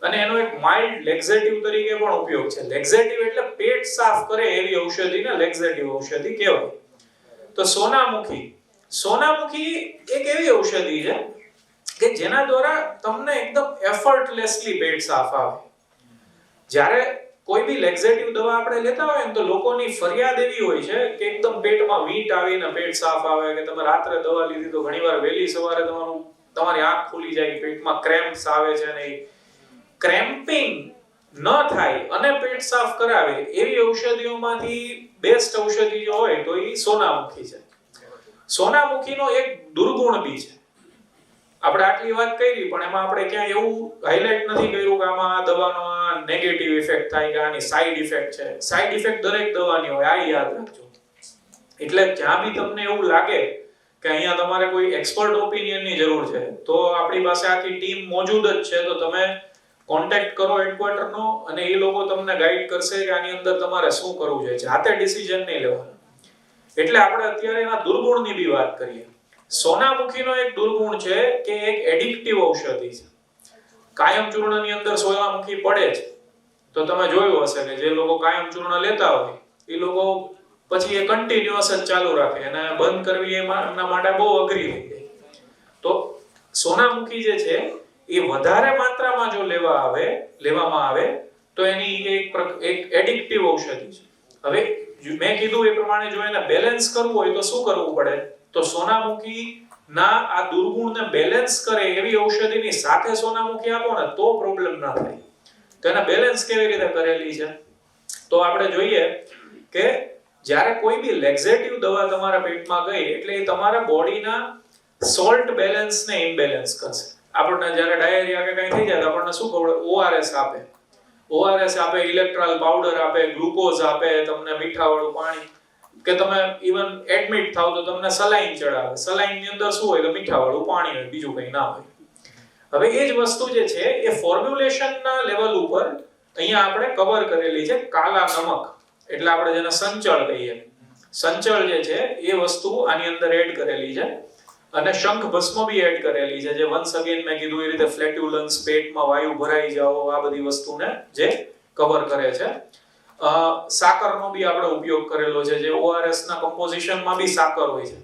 અને એનો એક માઇલ્ડ લેક્ઝેટિવ તરીકે પણ ઉપયોગ છે. લેક્ઝેટિવ એટલે પેટ સાફ કરે એવી ઔષધિને લેક્ઝેટિવ ઔષધિ કહેવાય. તો સોનામુખી એક એવી ઔષધિ છે કે જેના દ્વારા તમને એકદમ એફર્ટલેસલી પેટ સાફ આવે. જ્યારે કોઈ બી લેક્ઝેટિવ દવા આપણે લેતા હોય ને તો લોકોની ફરિયાદ એવી હોય છે કે એકદમ પેટમાં વીંટ આવીને પેટ સાફ આવે, કે તમે રાત્રે દવા લીધી તો ઘણીવાર વહેલી સવારે તમારી આંખ ખુલી જાય, પેટમાં ક્રેમ્પ્સ આવે છે. ને ક્રેમ્પિંગ ન થાય અને પેટ સાફ કરાવે એવી ઔષધિઓમાંથી બેસ્ટ ઔષધિ જો હોય તો એ સોનામુખી છે. સોનામુખીનો એક દુર્ગુણ બી છે. આપણે આટલી વાત કરી પણ એમાં આપણે ક્યાં એવું હાઇલાઇટ નથી કર્યું કે આમાં આ દવાનો આ નેગેટિવ ઇફેક્ટ થાય કે આની સાઇડ ઇફેક્ટ છે. સાઇડ ઇફેક્ટ દરેક દવાની હોય, આ યાદ રાખજો. એટલે જ્યાં બી તમને એવું લાગે કે અહીંયા તમારે કોઈ એક્સપર્ટ ઓપિનિયનની જરૂર છે તો આપણી પાસે આખી ટીમ મોજૂદ જ છે. તો તમે કોન્ટેક્ટ કરો હેડક્વાર્ટરનો અને એ લોકો તમને ગાઈડ કરશે કે આની અંદર તમારે શું કરવું છે. જાતે ડિસિઝન નહીં લેવાનું. એટલે આપણે અત્યારે એના દુર્ગુણની બી વાત કરીએ. સોનામુખીનો એક દુર્ગુણ છે કે એક એડિક્ટિવ ઔષધિ છે. કાયમ ચૂર્ણની અંદર સોનામુખી પડે છે તો તમે જોયું હશે કે જે લોકો કાયમ ચૂર્ણ લેતા હોય એ લોકો પછી એ કન્ટિન્યુઅસ જ ચાલુ રાખે અને બંધ કરવી એમના માટે બહુ અઘરી થઈ જાય. તો સોનામુખી જે છે એ વધારે માત્રામાં જો લેવામાં આવે તો એની એક એડિક્ટિવ ઔષધિ છે. હવે મેં કીધું એ પ્રમાણે જો એને બેલેન્સ કરવું હોય તો શું કરવું પડે? તો સોનામુખી ના આ દુર્ગુણને બેલેન્સ કરે એવી ઔષધિની સાથે સોનામુખી આપો ને તો પ્રોબ્લેમ ના થાય. તો એને બેલેન્સ કેવી રીતે કરેલી છે? તો આપણે જોઈએ કે જ્યારે કોઈ બી લેક્ઝેટિવ દવા તમારા પેટમાં ગઈ એટલે એ તમારા બોડીના સોલ્ટ બેલેન્સને ઇમ્બેલેન્સ કરશે. આપણને જ્યારે ડાયરિયા કે કંઈ થઈ જાય તો આપણને શું ખબર? ORS આપે, ઇલેક્ટ્રોલ પાવડર આપે, ગ્લુકોઝ આપે, તમને મીઠાવાળું પાણી. કે તમે ઇવન એડમિટ થાવ તો તમને સલાઈન ચડાવે. સલાઈનની અંદર શું હોય કે મીઠાવાળું પાણી હોય, બીજું કંઈ ના હોય. હવે એ જ વસ્તુ જે છે એ ફોર્મ્યુલેશનના લેવલ ઉપર અહીંયા આપણે કવર કરેલી છે કાલા નમક, એટલે આપણે જેને સંચળ કહીએ. સંચળ જે છે એ વસ્તુ આની અંદર એડ કરેલી છે, અને શંખ ભસ્મ બી એડ કરેલી છે, જે વન્સ અગેન મેં કીધું એ રીતે ફ્લેટ્યુલન્સ, પેટમાં વાયુ ભરાઈ જાવ, આ બધી વસ્તુને જે કવર કરે છે. સાકરનો બી આપણે ઉપયોગ કરેલો છે, જે ORS ના કમ્પોઝિશનમાં બી સાકર હોય છે.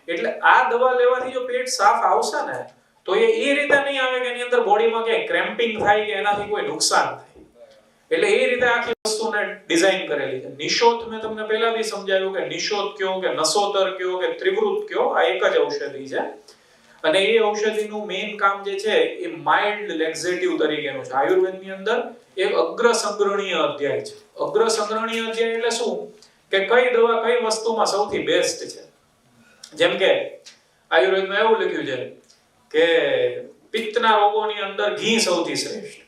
એટલે આ દવા લેવાથી જો પેટ સાફ આવશે ને તો એ રીતે નહીં આવે કે એની અંદર બોડીમાં ક્યાંય ક્રેમ્પિંગ થાય કે એનાથી કોઈ નુકસાન થાય. એટલે એ રીતે આખી વસ્તુને ડિઝાઇન કરેલી છે. નિશોત મેં તમને પહેલા બી સમજાવ્યું કે નિશોત કયો કે નસોતર કયો કે ત્રિવૃત કયો, આ એક જ ઔષધિ છે. અને એ ઔષધિનું મેઇન કામ જે છે એ માઇલ્ડ લેક્ઝેટિવ તરીકેનું છે. આયુર્વેદની અંદર એક અગ્ર સંગ્રહણીય અધ્યાય છે. અગ્ર સંગ્રહણીય અધ્યાય એટલે શું કે કઈ દવા કઈ વસ્તુમાં સૌથી બેસ્ટ છે. જેમ કે આયુર્વેદમાં એવું લખ્યું છે કે પિત્તના રોગોની અંદર ઘી સૌથી શ્રેષ્ઠ,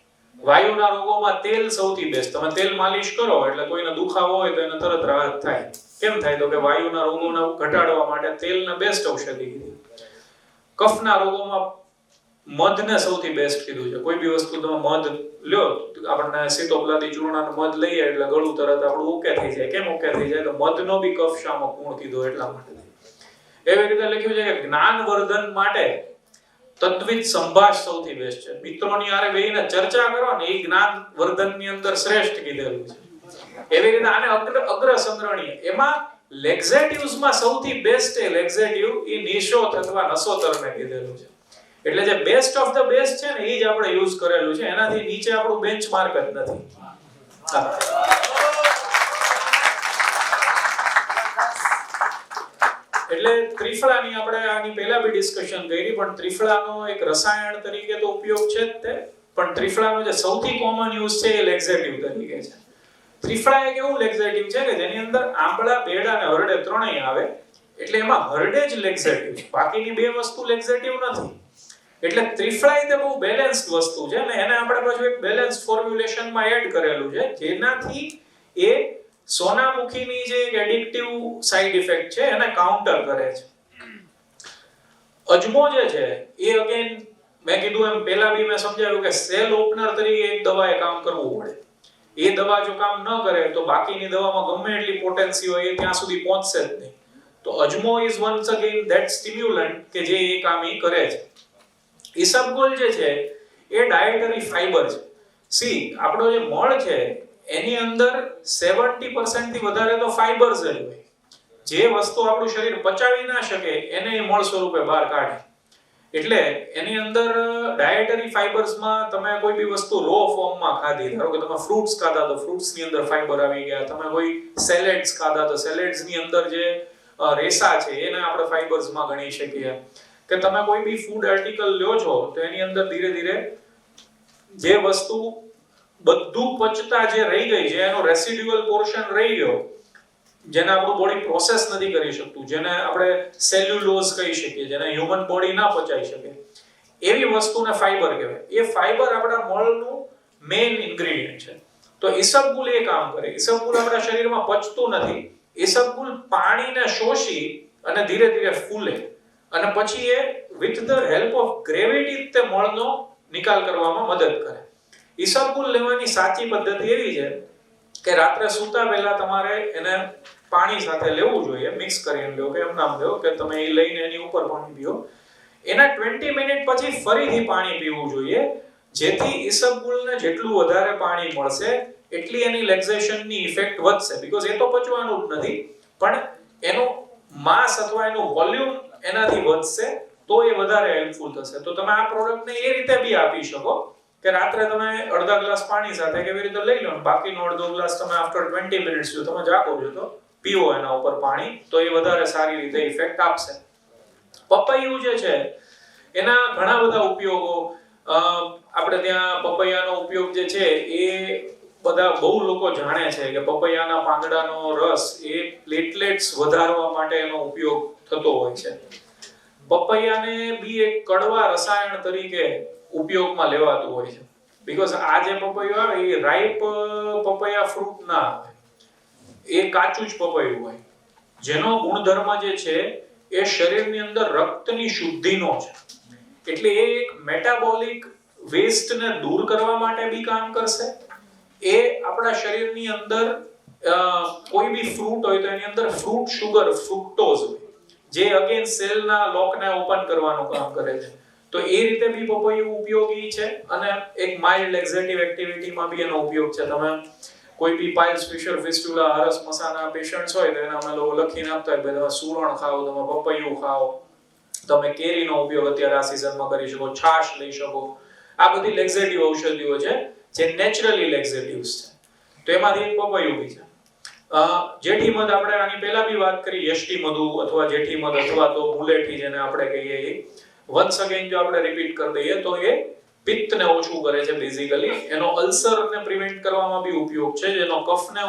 વાયુના રોગોમાં તેલ સૌથી બેસ્ટ. તમે તેલ માલિશ કરો એટલે કોઈને દુખાવો હોય તો એને તરત રાહત થાય. કેમ થાય તો કે વાયુના રોગોને ઘટાડવા માટે તેલને બેસ્ટ ઔષધિ કીધી. કફના રોગોમાં મધને સૌથી બેસ્ટ કીધું છે. કોઈ બી વસ્તુ તમે મધ લ્યો, આપણને સીતોપલાદી ચૂર્ણનો મધ લઈએ એટલે ગળું તરત આપણું ઓકે થઈ જાય. કેમ ઓકે થઈ જાય? તો મધનો બી કફ શામક ગુણ કીધો એટલા માટે. એવી રીતે લખ્યું છે કે જ્ઞાનવર્ધન માટે તદ્વિત સંભાષ સૌથી બેસ્ટ છે. મિત્રોની હારે બેહીને ચર્ચા કરો ને, એ જ્ઞાનવર્ધનની અંદર શ્રેષ્ઠ કીધેલું છે. એવી રીતે આને અગ્ર સંગ્રહણીય. એમાં લેક્ઝેટિવ્સમાં સૌથી બેસ્ટ એ લેક્ઝેટિવ એ નિશોત અથવા નસોતરને કીધેલું છે. એટલે જે બેસ્ટ ઓફ ધ બેસ્ટ છે ને એ જ આપણે યુઝ કરેલું છે. એનાથી નીચે આપણું બેન્ચમાર્ક જ નથી. એટલે ત્રિફળાની આપણે આની પહેલા બી ડિસ્કશન કરી, પણ ત્રિફળાનો એક રસાયણ તરીકે તો ઉપયોગ છે જ તે, પણ ત્રિફળાનો જે સૌથી કોમન યુઝ છે એ લેક્ઝેટિવ તરીકે છે. ત્રિફળા એક એવું લેક્ઝેટિવ છે કે જેની અંદર આંબળા, બેડા અને હરડે ત્રણેય આવે. એટલે એમાં હરડે જ લેક્ઝેટિવ છે, બાકીની બે વસ્તુ લેક્ઝેટિવ નથી. એટલે ત્રિફળા એ બહુ બેલેન્સ્ડ વસ્તુ છે અને એને આપણે પાછું એક બેલેન્સ ફોર્મ્યુલેશનમાં એડ કરેલું છે, જેનાથી એ સોનામુખીની જે એક એડિક્ટિવ સાઇડ ઇફેક્ટ છે એને કાઉન્ટર કરે છે. અજમો જે છે એ અગેન મેં કીધું એમ પહેલા બી મેં સમજાવ્યું કે સેલ ઓપનર તરીકે એક દવાએ કામ કરવું પડે. એ દવા જો કામ ન કરે તો બાકીની દવામાં ગમે એટલી પોટેન્સી હોય એ ત્યાં સુધી પહોંચશે જ નહીં. તો અજમો ઇઝ વન્સ અગેન ધેટ સ્ટિમ્યુલન્ટ કે જે એ કામ એ કરે છે. ઇસબગોલ જે છે એ ડાયટરી ફાઈબર છે. સી આપણો જે મળ છે એની અંદર 70% થી વધારે તો ફાઈબર્સ જ હોય. જે વસ્તુ આપણું શરીર પચાવી ના શકે એને મળ સ્વરૂપે બહાર કાઢે. એટલે એની અંદર ડાયટરી ફાઈબર્સમાં તમે કોઈ બી વસ્તુ રો ફોર્મમાં ખાધી, ધારો કે તમે ફ્રૂટ્સ ખાધા તો ફ્રૂટ્સની અંદર ફાઈબર આવી ગયા, તમે કોઈ સેલેડ્સ ખાધા તો સેલેડ્સની અંદર જે રેસા છે એને આપણે ફાઈબર્સમાં ગણી શકીએ. કે તમે કોઈ બી ફૂડ આર્ટિકલ લ્યો છો તો એની અંદર ધીરે ધીરે જે વસ્તુ બધું પચતા જે રહી ગઈ, જે એનો રેસિડ્યુઅલ પોર્શન રહી ગયો, જેને આપણું બોડી પ્રોસેસ નથી કરી શકતું, જેને આપણે સેલ્યુલોઝ કહી શકીએ, જેને હ્યુમન બોડી ના પચાવી શકે, એવી વસ્તુને ફાઈબર કહેવાય. એ ફાઈબર આપણા મળનું મેઇન ઇન્ગ્રેડિયન્ટ છે. તો ઇસબગુલ એ કામ કરે. ઇસબગુલ આપણા શરીરમાં પચતું નથી. ઇસબગુલ પાણીને શોષી અને ધીરે ધીરે ફૂલે અને પછી એ with the help of gravity તે મળનો નિકાલ કરવામાં મદદ કરે. ઇસબગુલ લેવાની સાચી પદ્ધતિ એવી છે કે રાત્રે સૂતા પહેલા તમારે એને પાણી સાથે લેવું જોઈએ, મિક્સ કરીને લો કે એમ નામ લો કે તમે એ લઈને એની ઉપર પાણી પીઓ. એના 20 મિનિટ પછી ફરીથી પાણી પીવું જોઈએ, જેથી ઇસબગુલને જેટલું વધારે પાણી મળશે એટલી એની લેક્ઝેશનની ઇફેક્ટ વધશે. બીકોઝ એ તો પચવાનું જ નથી, પણ એનું માસ અથવા એનું વોલ્યુમ એનાથી વધશે તો એ વધારે હેલ્પફુલ થશે. તો તમે આ પ્રોડક્ટને એ રીતે બી આપી શકો કે રાત્રે તમે અડધા ગ્લાસ પાણી સાથે કેવી રીતે લઈ લો, બાકીનો અડધો ગ્લાસ તમે આફ્ટર 20 મિનિટ્સ જો તમે જાગો છો તો પીવો એના ઉપર પાણી, તો એ વધારે સારી રીતે ઇફેક્ટ આપશે. પપૈયું જે છે એના ઘણા બધા ઉપયોગો, આપણે ત્યાં પપૈયાનો ઉપયોગ જે છે એ બધા બહુ લોકો જાણે છે કે પપૈયાના પાંદડાનો રસ એ પ્લેટલેટ્સ વધારવા માટે એનો ઉપયોગ થતો હોય છે. પપૈયાને બી એક કડવા રસાયણ તરીકે ઉપયોગમાં લેવાતું હોય છે. બીકોઝ આ જે પપૈયું આવે એ રાઈપ પપૈયા ફ્રૂટ ના આવે, એ કાચું જ પપૈયું હોય. જેનો ગુણધર્મ જે છે એ શરીરની અંદર રક્તની શુદ્ધિનો છે. એટલે એ એક મેટાબોલિક વેસ્ટને દૂર કરવા માટે બી કામ કરશે. એ આપણા શરીરની અંદર કોઈ બી ફ્રૂટ હોય તો એની અંદર ફ્રૂટ સુગર ફ્રુક્ટોઝ હોય, જે અગેન સેલના લોકને ઓપન કરવાનું કામ કરે છે. તો એ રીતે બી પપૈયું ઉપયોગી છે. અને એક માઇલ્ડ લેક્ઝેટિવ એક્ટિવિટીમાં બી એનો ઉપયોગ છે. તમે કોઈ બી પાઇલ્સ ફિશર ફિસ્ટુલા હરસ મસાના પેશન્ટ્સ હોય તો એના અમે લોકો લખીને આપતા હોય તમે સુરણ ખાઓ, તમે પપૈયું ખાઓ, તમે કેરીનો ઉપયોગ અત્યારે આ સિઝનમાં કરી શકો, છાશ લઈ શકો. આ બધી લેક્ઝેટિવ ઔષધિઓ છે જે નેચરલી લેક્ઝેટિવ્સ છે. તો એમાંથી એક પપૈયું બી છે. જેઠી મધ આપણે આની પહેલા બી વાત કરી, યષ્ટી મધુ અથવા જેઠી મધ અથવા તો મુલેઠી જેને આપણે કહીએ એ વન્સ અગેન જો આપણે રિપીટ કરી દઈએ તો એ પિત્તને ઓછું કરે છે બેઝિકલી. એનો અલ્સરને પ્રિવેન્ટ કરવામાં બી ઉપયોગ છે, જેનો કફને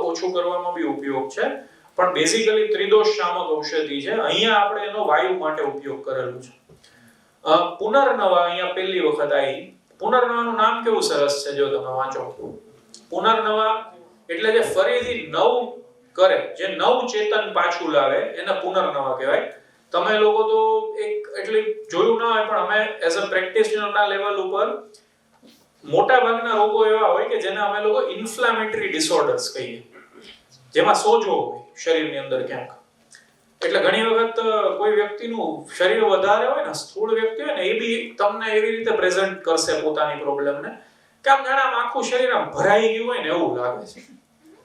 ઓછું કરવામાં બી ઉપયોગ છે. પણ બેઝિકલી ત્રિદોષ શામક ઔષધિ છે. અહીંયા આપણે એનો વાયુ માટે ઉપયોગ કરેલું છે. પુનર્નવા અહીંયા પહેલી વખત આવી. પુનર્નવાનું નામ કેવું સરસ છે જો તમે વાંચો. પુનર્નવા એટલે જે ફરીથી નવ કરે, જે નવ ચેતન પાછું લાવે એને પુનર્નવા કહેવાય. તમે લોકો તો એક એટલે જોયું ના હોય પણ અમે એઝ અ પ્રેક્ટિશનરના લેવલ ઉપર મોટા ભાગના રોગો એવા હોય કે જેને અમે લોકો ઇન્ફ્લામેટરી ડિસઓર્ડર્સ કહીએ, જેમાં સોજો હોય શરીરની અંદર ક્યાંક. એટલે ઘણી વખત કોઈ વ્યક્તિનું શરીર વધારે હોય ને, સ્થૂળ વ્યક્તિ હોય ને, એ બી તમને એવી રીતે પ્રેઝન્ટ કરશે પોતાની પ્રોબ્લેમને કે આમ જાણે આમ આખું શરીર આમ ભરાઈ ગયું હોય ને એવું લાગે છે.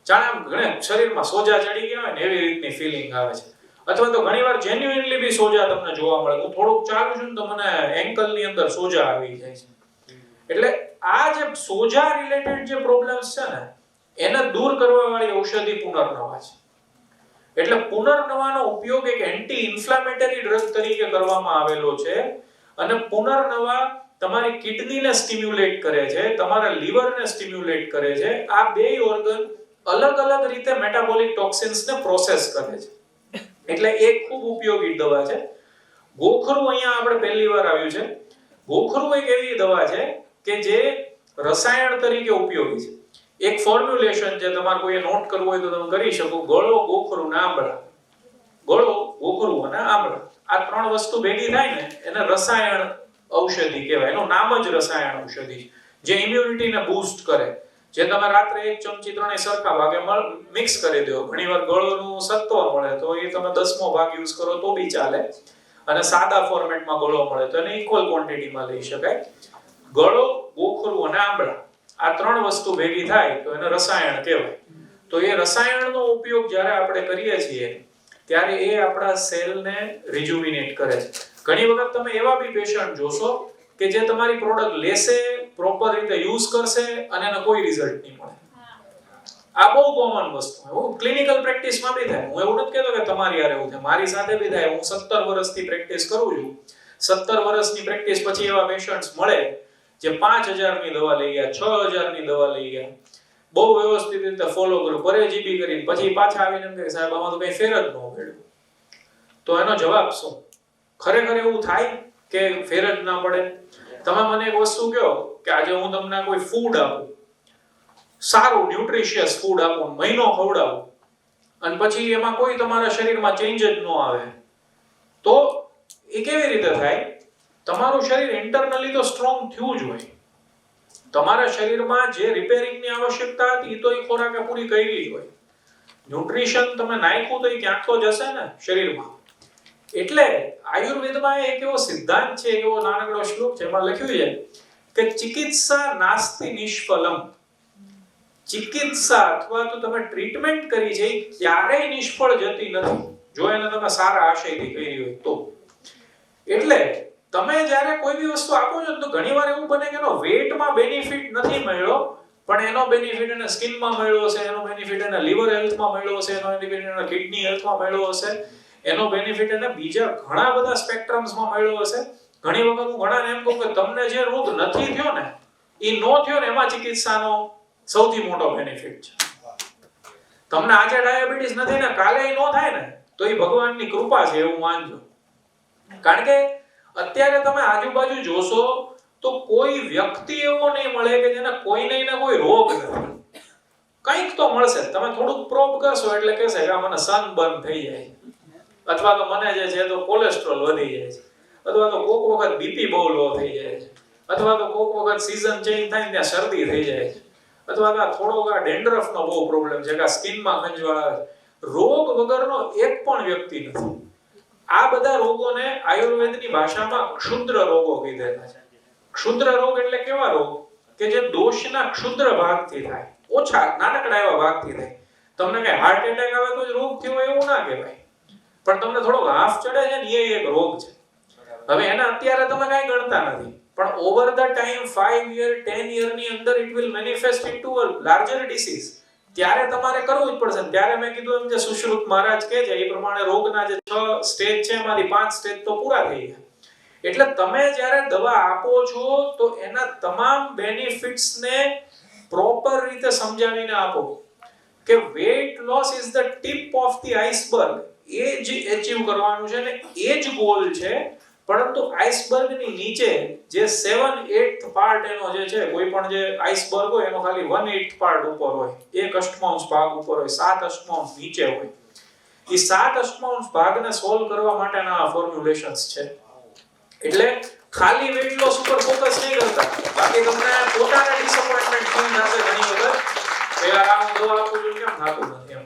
જાણે આમ ઘણે શરીરમાં સોજા ચડી ગયા હોય ને એવી રીતની ફીલિંગ આવે છે. અથવા તો ઘણીવાર જેન્યુઇનલી બી સોજા તમને જોવા મળે. હું થોડુંક ચાલું છું ને તો મને એન્કલની અંદર સોજા આવી જાય છે. એટલે આ જે સોજા રિલેટેડ જે પ્રોબ્લેમ્સ છે ને એને દૂર કરવા વાળી ઔષધિ પુનર્નવા છે. એટલે પુનર્નવાનો ઉપયોગ એક એન્ટી ઇન્ફ્લામેટરી ડ્રગ તરીકે કરવામાં આવેલો છે. અને પુનર્નવા તમારી કિડનીને સ્ટિમ્યુલેટ કરે છે, તમારા લીવરને સ્ટિમ્યુલેટ કરે છે. આ બે ઓર્ગન અલગ અલગ રીતે મેટાબોલિક ટોક્સિન્સને પ્રોસેસ કરે છે. એટલે એક ખૂબ ઉપયોગી દવા છે. ગોખરું અહીંયા આપણે પહેલી વાર આવ્યું છે. ગોખરું એક એવી દવા છે કે જે રસાયણ તરીકે ઉપયોગી છે. એક ફોર્મ્યુલેશન છે, તમારે કોઈએ નોટ કરવું હોય તો તમે કરી શકો. ગળો, ગોખરું ને આંબળા. ગળો, ગોખરું અને આંબળા, આ ત્રણ વસ્તુ ભેગી થાય ને એને રસાયણ ઔષધિ કહેવાય. એનું નામ જ રસાયણ ઔષધિ છે, જે ઇમ્યુનિટીને બૂસ્ટ કરે. જે તમે રાત્રે એક ચમચી ત્રણેય સરખા ભાગે મિક્સ કરી દો. ઘણીવાર ગળોનું સત્વ મળે તો એ તમે 10મો ભાગ યુઝ કરો તો બી ચાલે. અને સાદા ફોર્મેટમાં ગળો મળે તો એને ઇક્વલ ક્વોન્ટિટીમાં લઈ શકાય. ગળો, ગોખરું અને આંબળા, આ ત્રણ વસ્તુ ભેગી થાય તો એને રસાયણ કહેવાય. તો એ રસાયણનો ઉપયોગ જ્યારે આપણે કરીએ છીએ ત્યારે એ આપણા સેલને રિજુવિનેટ કરે છે. ઘણી વખત તમે એવા બી પેશન્ટ જોશો કે જે તમારી પ્રોડક્ટ લેશે, પ્રોપર રીતે યુઝ કરશે અને એને કોઈ રિઝલ્ટ નહીં મળે. આ બહુ કોમન વસ્તુ છે. હું ક્લિનિકલ પ્રેક્ટિસમાં બી થાય. હું એવું નથી કહેતો કે તમારી યાર એવું થાય, મારી સાથે બી થાય. હું 17 વર્ષથી પ્રેક્ટિસ કરું છું. 17 વર્ષની પ્રેક્ટિસ પછી એવા પેશન્ટ્સ મળે જે 5000 ની દવા લઈ ગયા, 6000 ની દવા લઈ ગયા, બહુ વ્યવસ્થિત રીતે ફોલો કર્યું, પરેજીબી કરીને પછી પાછા આવીને એમ કહે સાહેબ આમાં તો કઈ ફેર જ ન પડ્યો. તો એનો જવાબ શું? ખરેખર એવું થાય કે ફેર જ ના પડે? તમે મને એક વસ્તુ કહો કે આજે હું તમને કોઈ ફૂડ આપું, સારું ન્યુટ્રિશિયસ ફૂડ આપું, મહિનો ખવડાવું અને પછી એમાં કોઈ તમારા શરીરમાં ચેન્જ જ ન આવે તો એ કેવી રીતે થાય? તમારું શરીર ઇન્ટરનલી તો સ્ટ્રોંગ થયું જ હોય. તમારા શરીરમાં જે રિપેરિંગની આવશ્યકતા હતી તો એ ખોરાકે પૂરી કરી જ હોય. ન્યુટ્રિશન તમે નાખ્યું તો એ ક્યાંક તો જશે ને શરીરમાં. એટલે આયુર્વેદમાં એક એવો સિદ્ધાંત છે, એવો નાનકડો શ્લોક છે, એમાં લખ્યું છે કે ચિકિત્સા નાસ્તિ નિષ્ફલમ. ચિકિત્સા અથવા તો તમે ટ્રીટમેન્ટ કરી છે ક્યારેય નિષ્ફળ જતી નથી જો એને તમે સારા આશયથી કરી હોય તો. એટલે તમે જ્યારે કોઈ બી વસ્તુ આપો છો તો ઘણીવાર એવું બને કે એનો વેટમાં બેનિફિટ નથી મળ્યો પણ એનો બેનિફિટ એને સ્કિનમાં મળ્યો હશે, એનો બેનિફિટ એને લીવર હેલ્થમાં મળ્યો હશે, એનો બેનિફિટ એને કિડની હેલ્થમાં મળ્યો હશે, એનો બેનિફિટ એને બીજા ઘણા બધા સ્પેક્ટ્રમ્સમાં મળ્યો હશે. ઘણી વખત હું ઘણાને એમ કહું કે તમને જે રોગ નથી થયો ને એ નો થયો ને એમાં ચિકિત્સાનો સૌથી મોટો બેનિફિટ છે. તમને આજે ડાયાબિટીસ નથી ને કાલે નો થાય ને તો એ ભગવાનની કૃપા છે એવું માનજો. કારણ કે અત્યારે તમે આજુબાજુ જોશો તો કોઈ વ્યક્તિ એવો નહીં મળે કે જેને કોઈ નહીં ને કોઈ રોગ નથી. કંઈક તો મળશે. તમે થોડુંક પ્રોબ કરશો એટલે કહેશે કે આ મને સનબર્ન થઈ જાય, અથવા તો મને જે છે તો કોલેસ્ટ્રોલ વધી જાય છે, અથવા તો કોક વખત બીપી બહુ લો થઈ જાય છે, અથવા તો કોક વખત સીઝન ચેન્જ થાય ત્યાં શરદી થઈ જાય છે, અથવા તો થોડોક આ ડેન્ડ્રફનો બહુ પ્રોબ્લેમ છે કે સ્કિનમાં ખંજવાળ આવે. રોગ વગરનો એક પણ વ્યક્તિ નથી. આ બધા રોગોને આયુર્વેદની ભાષામાં ક્ષુદ્ર રોગો કીધેલા છે. ક્ષુદ્ર રોગ એટલે કેવા રોગ કે જે દોષના ક્ષુદ્ર ભાગથી થાય, ઓછા નાનકડા એવા ભાગથી થાય. તમને કઈ હાર્ટ એટેક આવે તો જ રોગ થયો એવું ના કહેવાય, પણ તમને થોડો હાફ ચડે છે ને એ એક રોગ છે. હવે એના અત્યારે તમે કઈ ગણતા નથી, પણ over the time 5 year 10 year ની અંદર it will manifest into a larger disease. ત્યારે તમારે કરવું જ પડશે. ત્યારે મેં કીધું એમ જે સુશ્રુત મહારાજ કહે છે એ પ્રમાણે રોગના જે 6 સ્ટેજ છે એમાંથી 5 સ્ટેજ તો પૂરા થઈ ગયા. એટલે તમે જ્યારે દવા આપો છો તો એના તમામ બેનિફિટ્સ ને પ્રોપર રીતે સમજાવીને આપો કે weight loss is the tip of the iceberg. એ જ એચીવ કરવાનું છે ને એ જ ગોલ છે. પરંતુ આઈસબર્ગની નીચે જે 7/8 પાર્ટ એનો જે છે, કોઈ પણ જે આઈસબર્ગ હોય એનો ખાલી 1/8 પાર્ટ ઉપર હોય, 1/8 ભાગ ઉપર હોય, 7/8 નીચે હોય. એ 7/8 ભાગને સોલ્વ કરવા માટેના ફોર્મ્યુલેશન્સ છે. એટલે ખાલી વેટ લોસ ઉપર ફોકસ નહીં કરતા, બાકી તમને પોતાને ડિસઅપોઇન્ટમેન્ટ ફીલ થશે ઘણી વખત કે યાર આ દવા આપું છું કેમ થતું નથી એમ.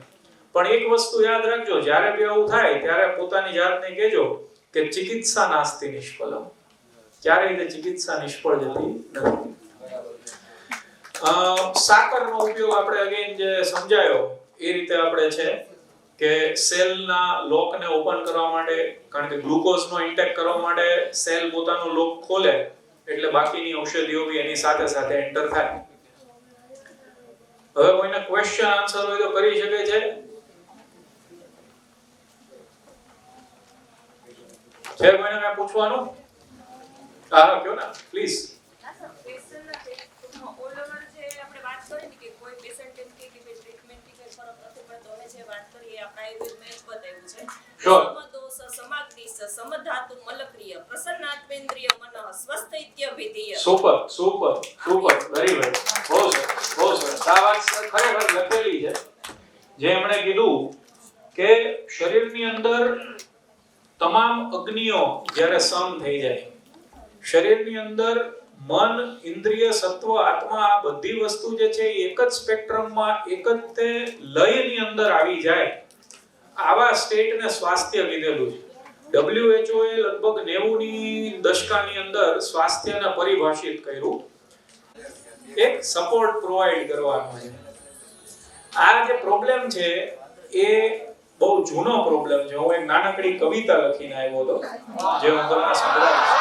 પણ એક વસ્તુ યાદ રાખજો, જ્યારે બી આવું થાય ત્યારે પોતાની જાતને કહેજો કે ચિકિત્સા નાસ્તિ નિષ્ફલમ. ક્યારેય તે ચિકિત્સા નિષ્ફળ જતી નથી. સાકરનો ઉપયોગ આપણે અગેન જે સમજાયો એ રીતે આપણે છે કે સેલના લોકને ઓપન કરવા માટે, કારણ કે ગ્લુકોઝનો ઇન્ટેક કરવા માટે સેલ પોતાનો લોક ખોલે એટલે બાકીની ઔષધિઓ બી એની સાથે સાથે એન્ટર થાય. હવે કોઈને ક્વેશ્ચન આન્સર હોય તો કરી શકે છે. છે કોઈને કઈ પૂછવાનું? હા કયો ના please. Super super super, very well, બહુ સરસ બહુ સરસ. આ વાત ખરેખર લખેલી છે જે એમણે કીધું કે શરીરની અંદર તમામ અગ્નિઓ જ્યારે સમ થઈ જાય, શરીરની અંદર મન, ઇન્દ્રિય, સત્વ, આત્મા આ બધી વસ્તુ જે છે એક જ સ્પેક્ટ્રમમાં એક જ તે લયની અંદર આવી જાય, આવા સ્ટેટને સ્વાસ્થ્ય કીધેલું છે. WHO એ લગભગ 90ની દશકાની અંદર સ્વાસ્થ્યને પરિભાષિત કર્યું. એક સપોર્ટ પ્રોવાઈડ કરવાનો છે. આ જે પ્રોબ્લેમ છે એ બહુ જૂનો પ્રોબ્લેમ છે. હું એક નાનકડી કવિતા લખીને આવ્યો હતો જે હું તમને સંભળાવીશ.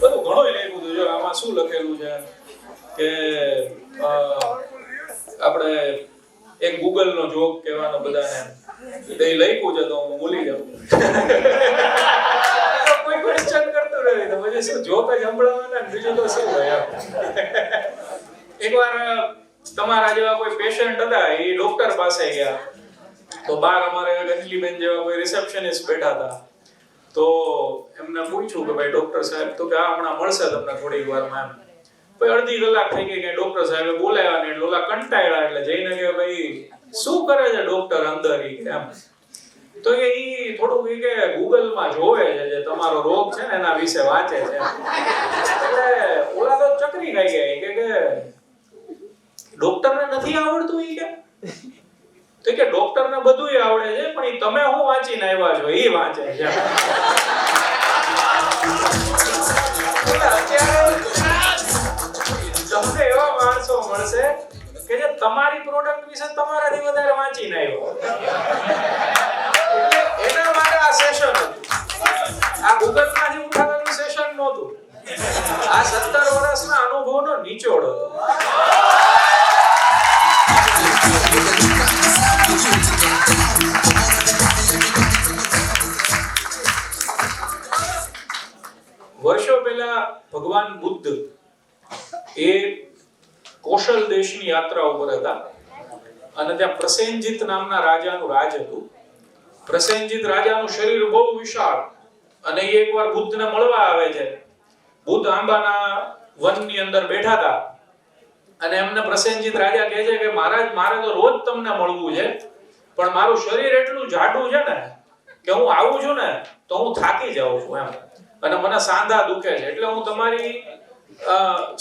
બધું ઘણું લખ્યું હતું. જો આમાં શું લખેલું છે કે આપણે એક ગૂગલ નો જોક કહેવાનો બધાને, એ લખ્યું છે તો હું ભૂલી જાઉં. કોઈ ક્વેશ્ચન કરતો રહે તો પછી શું જોક જ સંભળાવવાના, બીજું તો શું હોય. એકવાર તમારા જેવા કોઈ પેશન્ટ હતા, એ ડોક્ટર પાસે ગયા તો બહાર અમારે ગંજલીબેન જેવા કોઈ રિસેપ્શનિસ્ટ બેઠા હતા. તો એમને પૂછ્યું કે ભાઈ ડોક્ટર સાહેબ, તો કે આ હમણાં મળશે તમને થોડી વારમાં એમ. પછી અડધી કલાક થઈ ગઈ કે ડોક્ટર સાહેબે બોલાવ્યા ને એટલે ઓલા કંટાળ્યા એટલે જઈને કે ભાઈ શું કરે છે ડોક્ટર અંદર એમ. તો એ થોડુંક કે ગૂગલમાં જોવે છે, જે તમારો રોગ છે ને એના વિશે વાંચે છે. એટલે ઓલા તો ચકરી ખાઈ ગયા કે ડોક્ટરને નથી આવડતું એ કે. તો કે ડોક્ટરને બધુંય આવડે છે પણ ઈ તમે શું વાંચીને આવ્યા છો ઈ વાંચે છે. તમને એવા માણસો મળશે કે જે તમારી પ્રોડક્ટ વિશે તમારાથી વધારે વાંચીને આવ્યો. એના માટે આ સેશન હતું. આ ગૂગલમાંથી ઉઠાવેલું સેશન નહોતું. આ 17 વર્ષના અનુભવનો નિચોડ હતો. વર્ષો પહેલા ભગવાન બુદ્ધ એ કૌશલ દેશની યાત્રા ઉપર હતા અને ત્યાં પ્રસેનજીત નામના રાજાનું રાજ હતું. પ્રસેનજીત રાજાનું શરીર બહુ વિશાળ, અને એ એકવાર બુદ્ધને મળવા આવે છે. બુદ્ધ આંબાના વનની અંદર બેઠા હતા, અને એમને પ્રસેનજીત રાજા કહે છે કે મહારાજ, મારે તો રોજ તમને મળવું છે, પણ મારું શરીર એટલું જાડું છે ને કે હું આવું છું ને તો હું થાકી જાઉં છું એમ, અને મને સાંધા દુખે છે, એટલે હું તમારી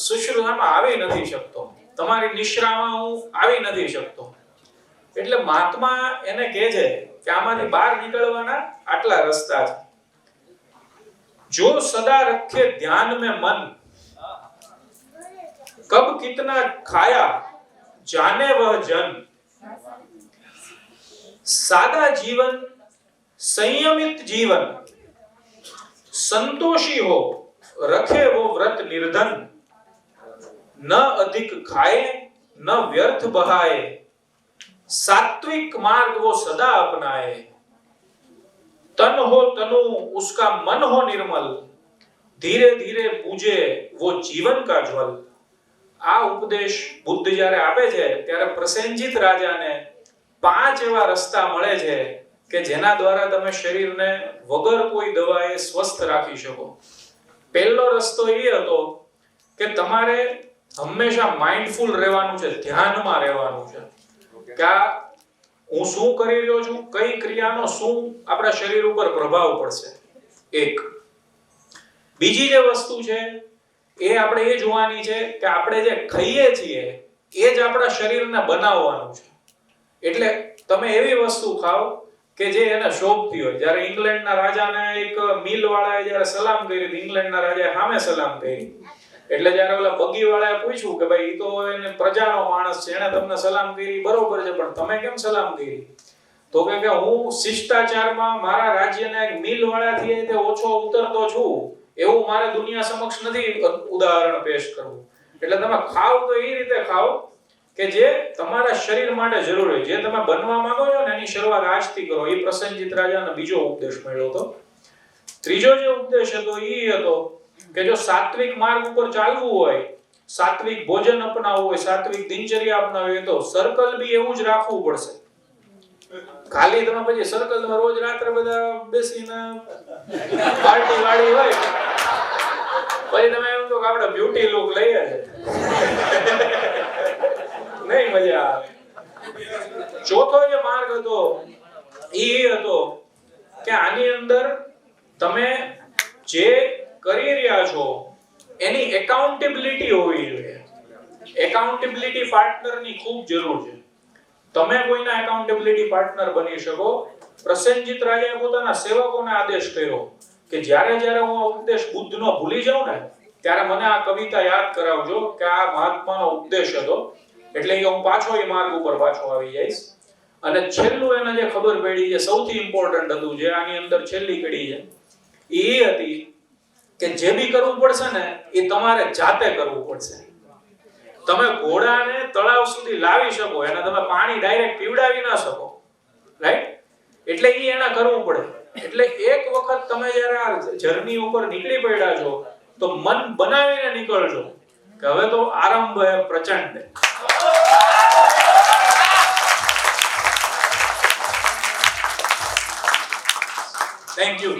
શુશ્રૂષામાં આવી નથી શકતો, તમારી નિશ્રામાં હું આવી નથી શકતો. એટલે મહાત્મા એને કહે છે કે આમાંથી બહાર નીકળવાના આટલા રસ્તા છે. જો સદા રખે ધ્યાન में मन, कब कितना खाया जाने वह जन, सादा जीवन संयमित जीवन, संतोषी हो रखे वो व्रत निर्धन, न अधिक खाए न व्यर्थ बहाए, सात्विक मार्ग वो सदा अपनाए, तन हो तनु उसका मन हो निर्मल, धीरे धीरे पूजे वो जीवन का ज्वल. આ ઉપદેશ બુદ્ધ જ્યારે આપે છે ત્યારે પ્રસેનજીત રાજાને 5 એવા રસ્તા મળે છે કે જેના દ્વારા તમે શરીરને વગર કોઈ દવાએ સ્વસ્થ રાખી શકો. પહેલો રસ્તો એ હતો કે તમારે હંમેશા માઇન્ડફુલ રહેવાનું છે, ધ્યાનમાં રહેવાનું છે કે હું શું કરી રહ્યો છું, કઈ ક્રિયાનો શું આપણા શરીર ઉપર પ્રભાવ પડશે. એક બીજી જે વસ્તુ છે એ આપણે એ જોવાની છે કે આપણે જે ખાઈએ છીએ એ જ આપણા શરીરને બનાવવાનું છે. એટલે તમે એવી વસ્તુ ખાઓ કે જે એને શોભતી હોય. જ્યારે ઇંગ્લેન્ડના રાજાને એક મિલ વાળાએ જ્યારે સલામ કરી, ઇંગ્લેન્ડના રાજાએ સામે સલામ કરી, એટલે જ્યારે ઓલા બગી વાળાએ પૂછ્યું કે ભાઈ ઈ તો એને પ્રજાનો માણસ છે, એને તમને સલામ કરી બરોબર છે, પણ તમે કેમ સલામ કરી? તો કે હું શિષ્ટાચારમાં મારા રાજ્યના એક મિલ વાળાથી તે ઓછો ઉતરતો છું, એવું મારે દુનિયા સમક્ષ નથી ઉદાહરણ પેશ કરવું. એટલે તમે ખાવ તો એ રીતે ખાવ કે જે તમારા શરીર માટે જરૂરી, જે તમે બનવા માંગો છો ને એની શરૂઆત આજથી કરો. એ પ્રસેનજીત રાજાનો બીજો ઉપદેશ મળ્યો હતો. ત્રીજો જે ઉપદેશ હતો એ હતો કે જો સાત્વિક માર્ગ ઉપર ચાલવું હોય, સાત્વિક ભોજન અપનાવવું હોય, સાત્વિક દિનચર્યા અપનાવવી હોય તો સર્કલ બી એવું જ રાખવું પડશે. ખાલી તમે પછી સર્કલમાં રોજ રાત્રે બધા બેસીને પાર્ટી વાળી હોય, પછી તમે એમ તો આપણે બ્યુટી લુક લઈએ છે, નહીં મજા આવે. ચોથો જે માર્ગ હતો એ હતો કે આની અંદર તમે જે કરી રહ્યા છો એની એકાઉન્ટેબિલિટી હોવી જોઈએ. એકાઉન્ટેબિલિટી પાર્ટનરની ખૂબ જરૂર છે. તમે કોઈના એકાઉન્ટેબિલિટી પાર્ટનર બની શકો. પ્રસેનજીત રાજાએ પોતાના સેવકોને આદેશ કર્યો કે જ્યારે હું આ ઉપદેશ બુદ્ધનો ભૂલી જાઉં ને ત્યારે મને આ કવિતા યાદ કરાવજો કે આ મહાત્માનો ઉપદેશ હતો, એટલે કે હું પાછો એ માર્ગ ઉપર પાછો આવી જઈશ. અને છેલ્લું એને જે ખબર પડી, જે સૌથી ઇમ્પોર્ટન્ટ હતું, જે આની અંદર છેલ્લી કડી છે, એ હતી કે જે બી કરવું પડશે ને એ તમારે જાતે કરવું પડશે. તમે ઘોડાને તળાવ સુધી લાવી શકો, એને તમે પાણી ડાયરેક્ટ પીવડાવી ના શકો, રાઈટ? એટલે ઈ એને કરવું પડે. એટલે એક વખત તમે જ્યારે આ જર્ની ઉપર નીકળી પડ્યા છો તો મન બનાવીને નીકળજો કે હવે તો આરંભ હે પ્રચંડ. Thank you.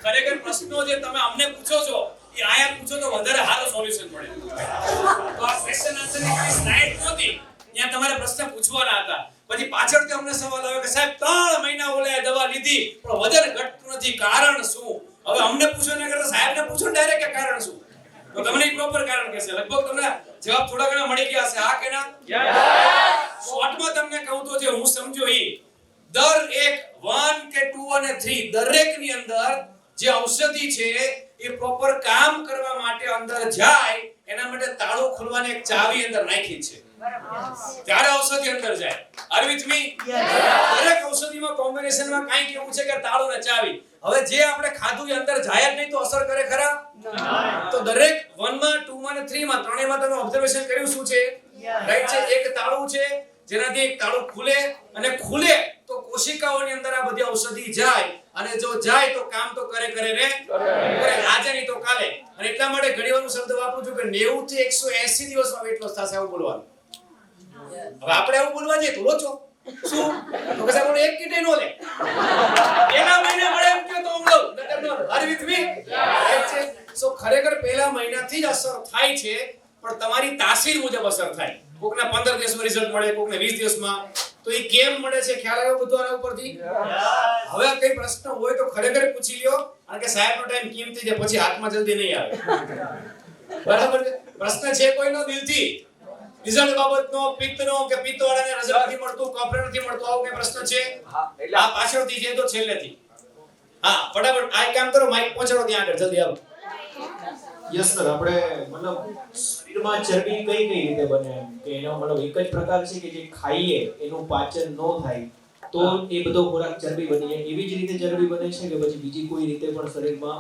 ખરેખર પ્રશ્નો જે તમે અમને પૂછો છો એ આયા પૂછો તો વધારે સારો સોલ્યુશન મળે. તો આ ક્વેશ્ચન આન્સરની કોઈ સ્લાઇડ નહોતી, ત્યાં તમારે પ્રશ્ન પૂછવાના હતા. પછી પાછળથી અમને સવાલ આવ્યો કે સાહેબ 3 મહિના ઓલે દવા લીધી પણ વજન ઘટતું નથી, કારણ શું? હવે અમને પૂછો ને કરતા સાહેબને પૂછો ડાયરેક્ટ કે કારણ શું, તો તમને પ્રોપર કારણ કહેશે. લગભગ તમને જવાબ થોડા ઘણા મળી ગયા હશે, હા કે ના? યસ. શોર્ટમાં તમને કહું તો જે હું સમજો એ દર એક 1 કે 2 અને 3 દરેકની અંદર જે ઔષધિ છે એ પ્રોપર કામ કરવા માટે અંદર જાય એના માટે તાળું ખોલવાની એક ચાવી અંદર નાખી છે, ત્યારે ઔષધિ અંદર જાય. R with me? દરેક ઔષધિમાં કોમ્બિનેશન કોમ્બિનેશનમાં કાંઈક એવું છે કે તાળું ને ચાવી. હવે જે આપણે ખાધું એ અંદર જાય જ નહીં તો અસર કરે ખરા? તો દરેક 1 માં 2 માં અને 3 માં ત્રણેયમાં તમે ઓબ્ઝર્વેશન કર્યું શું છે? રાઈટ છે. એક તાળું છે જેનાથી એક તાળું ખુલે અને ખુલે તો કોશિકાઓની અંદર આ બધી ઔષધિ જાય અને જો જાય તો કામ તો કરે રે કરે આજે નહીં તો કાલે. અને એટલા માટે ઘણીવાર હું શબ્દ વાપરું છું કે 90 થી 180 દિવસમાં વેટ લોસ થશે આવું બોલવાનું. હવે આપણે આવું બોલવા જઈએ તો લોચો શું તો કશા કોણ એક કીટે નો લે એના મહિને મળે એમ કે તો હું લઉં નકર નો આર વિથ મી છે. સો ખરેખર પહેલા મહિનાથી જ અસર થાય છે પણ તમારી તાસીર મુજબ અસર થાય. કોકને 15 દિવસમાં રિઝલ્ટ મળે, કોકને 20 દિવસમાં. તો એ કેમ મળે છે ખ્યાલ આવ્યો બધું આના ઉપરથી? હવે કઈ પ્રશ્ન હોય તો ખરેખર પૂછી લ્યો કારણ કે સાહેબનો ટાઈમ કિંમતી છે પછી હાથમાં જલ્દી નહીં આવે. બરાબર છે. પ્રશ્ન છે કોઈનો દિલથી રિઝલ્ટ બાબતનો, પિત્તનો કે પિત્તવાળાને રિઝલ્ટ નથી મળતું, કફ નથી મળતું આવો કઈ પ્રશ્ન છે? એટલે આ પાછળથી છે તો છેલ્લેથી. હા ફટાફટ આ કામ કરો માઈક પહોંચાડો ત્યાં આગળ જલ્દી આવો. યસ સર, આપણે મતલબ શરીરમાં ચરબી કઈ રીતે બને એમ કે એનો મતલબ એક જ પ્રકાર છે કે જે ખાઈએ એનું પાચન ન થાય તો એ બધો ખોરાક ચરબી બની જાય એવી જ રીતે ચરબી બને છે કે પછી બીજી કોઈ રીતે પણ શરીરમાં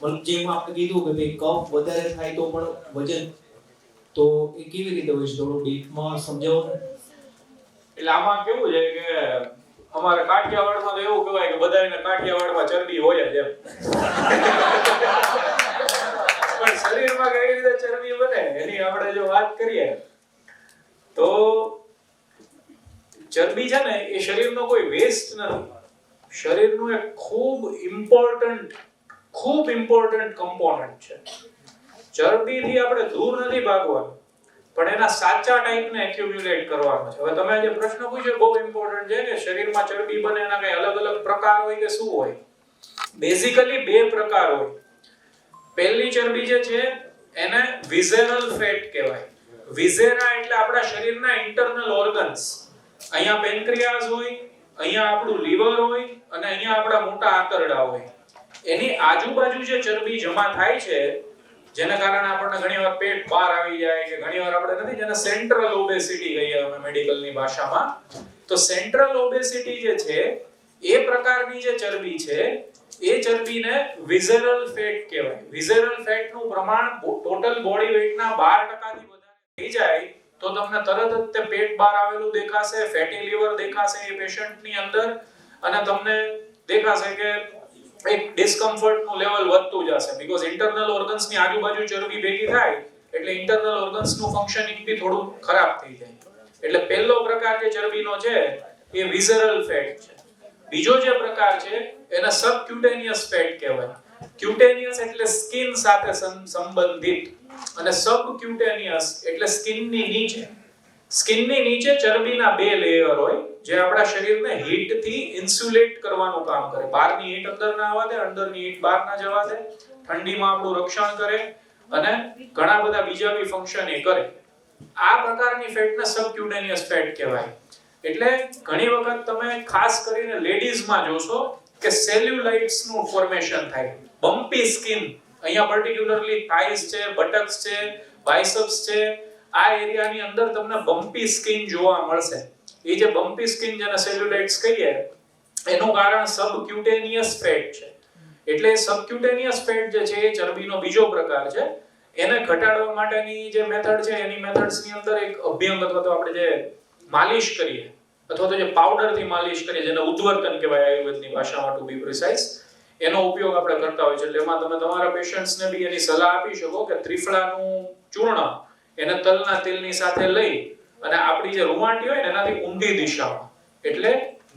મતલબ જેમ આપણે કીધું કે ભાઈ કફ વધારે થાય તો પણ વજન તો એ કેવી રીતે હોય છે થોડું ડીપમાં સમજાવો ને. એટલે આમાં કેવું છે કે અમારે કાઠિયાવાડમાં તો એવું કહેવાય કે બધાને કાઠિયાવાડમાં ચરબી હોય જ એમ. પણ શરીરમાં કઈ રીતે ચરબી બને એની આપણે જો વાત કરીએ તો ચરબી છે ને એ શરીરનો કોઈ વેસ્ટ નથી. શરીરનું એક ખૂબ ઇમ્પોર્ટન્ટ કમ્પોનન્ટ છે. ચરબીથી આપણે દૂર નથી ભાગવાનું પણ એના સાચા ટાઈપને એક્યુમ્યુલેટ કરવાનો છે. હવે તમે જે પ્રશ્ન પૂછ્યો બહુ ઇમ્પોર્ટન્ટ છે કે શરીરમાં ચરબી બને એના કઈ અલગ અલગ પ્રકાર હોય કે શું હોય? બેઝિકલી બે પ્રકાર હોય. પહેલી ચરબી જે છે એને વિઝેરલ ફેટ કહેવાય. વિઝેરા એટલે આપણા શરીરના ઇન્ટરનલ ઓર્ગન્સ. અહીંયા પેન્ક્રિયાસ હોય, અહીંયા આપણું લીવર હોય અને અહીંયા આપણા મોટા આંતરડા હોય. એની આજુબાજુ જે ચરબી જમા થાય છે જેના કારણે આપણને ઘણીવાર પેટ બહાર આવી જાય કે ઘણીવાર આપણે નથી જેને સેન્ટ્રલ ઓબેસિટી કહીએ અમે મેડિકલની ભાષામાં. તો સેન્ટ્રલ ઓબેસિટી જે છે એ પ્રકારની જે ચરબી છે એ ચરબીને વિઝેરલ ફેટ કહેવાય. વિઝેરલ ફેટનું પ્રમાણ ટોટલ બોડી વેઇટના 12% થી વધારે થઈ જાય તો તમને તરત જ તે પેટ બહાર આવેલું દેખાશે, ફેટી લીવર દેખાશે એ પેશન્ટની અંદર અને તમને દેખાશે કે એક ડિસ્કમ્ફર્ટનું લેવલ વધતું જશે બીકોઝ ઇન્ટરનલ ઓર્ગન્સની આજુબાજુ ચરબી ભેગી થાય એટલે ઇન્ટરનલ ઓર્ગન્સનું ફંક્શનિંગ બી થોડું ખરાબ થઈ જાય. એટલે પહેલો પ્રકાર જે ચરબીનો છે એ વિઝરલ ફેટ છે. બીજો જે પ્રકાર છે એને સબક્યુટેનિયસ ફેટ કહેવાય. ક્યુટેનિયસ એટલે સ્કિન સાથે સંબંધિત અને સબક્યુટેનિયસ એટલે સ્કિનની નીચે. સ્કિનની નીચે ચરબીના બે લેયર હોય જે આપણા શરીરને હીટથી ઇન્સ્યુલેટ કરવાનું કામ કરે. બહારની હીટ અંદર ના આવવા દે, અંદરની હીટ બહાર ના જવા દે, ઠંડીમાં આપણું રક્ષણ કરે અને ઘણા બધા બીજા બી ફંક્શન એ કરે. આ પ્રકારની ફેટને સબક્યુટેનિયસ ફેટ કહેવાય. એટલે ઘણી વખત તમે ખાસ કરીને લેડીઝમાં જોશો કે સેલ્યુલાઇટ્સ નું ફોર્મેશન થાય. બમ્પી સ્કિન અહીંયા પર્ટિક્યુલરલી થાઇઝ છે, બટક્સ છે, બાયસેપ્સ છે આ એરિયાની અંદર તમને બમ્પી સ્કિન જોવા મળશે. એ જે બમ્પી સ્કિન જેને સેલ્યુલાઇટ્સ કહીએ એનું કારણ સબક્યુટેનિયસ ફેટ છે. એટલે સબક્યુટેનિયસ ફેટ જે છે એ ચરબીનો બીજો પ્રકાર છે. એને ઘટાડવા માટેની જે મેથડ છે એની મેથડ્સની અંદર એક અભ્યંગ અથવા તો આપણે જે માલિશ કરીએ અથવા તો જે પાવડરથી માલિશ કરીએ જેને ઉદ્વર્તન કહેવાય આયુર્વેદની ભાષામાં ટુ બી પ્રિસાઇઝ એનો ઉપયોગ આપણે કરતા હોય છે. એટલે એમાં તમે તમારા પેશન્ટ્સને બી એની સલાહ આપી શકો કે ત્રિફળાનું ચૂર્ણ એને તલના તેલની સાથે લઈ અને આપણી જે રૂંવાટી હોય ને એનાથી ઊંધી દિશામાં એટલે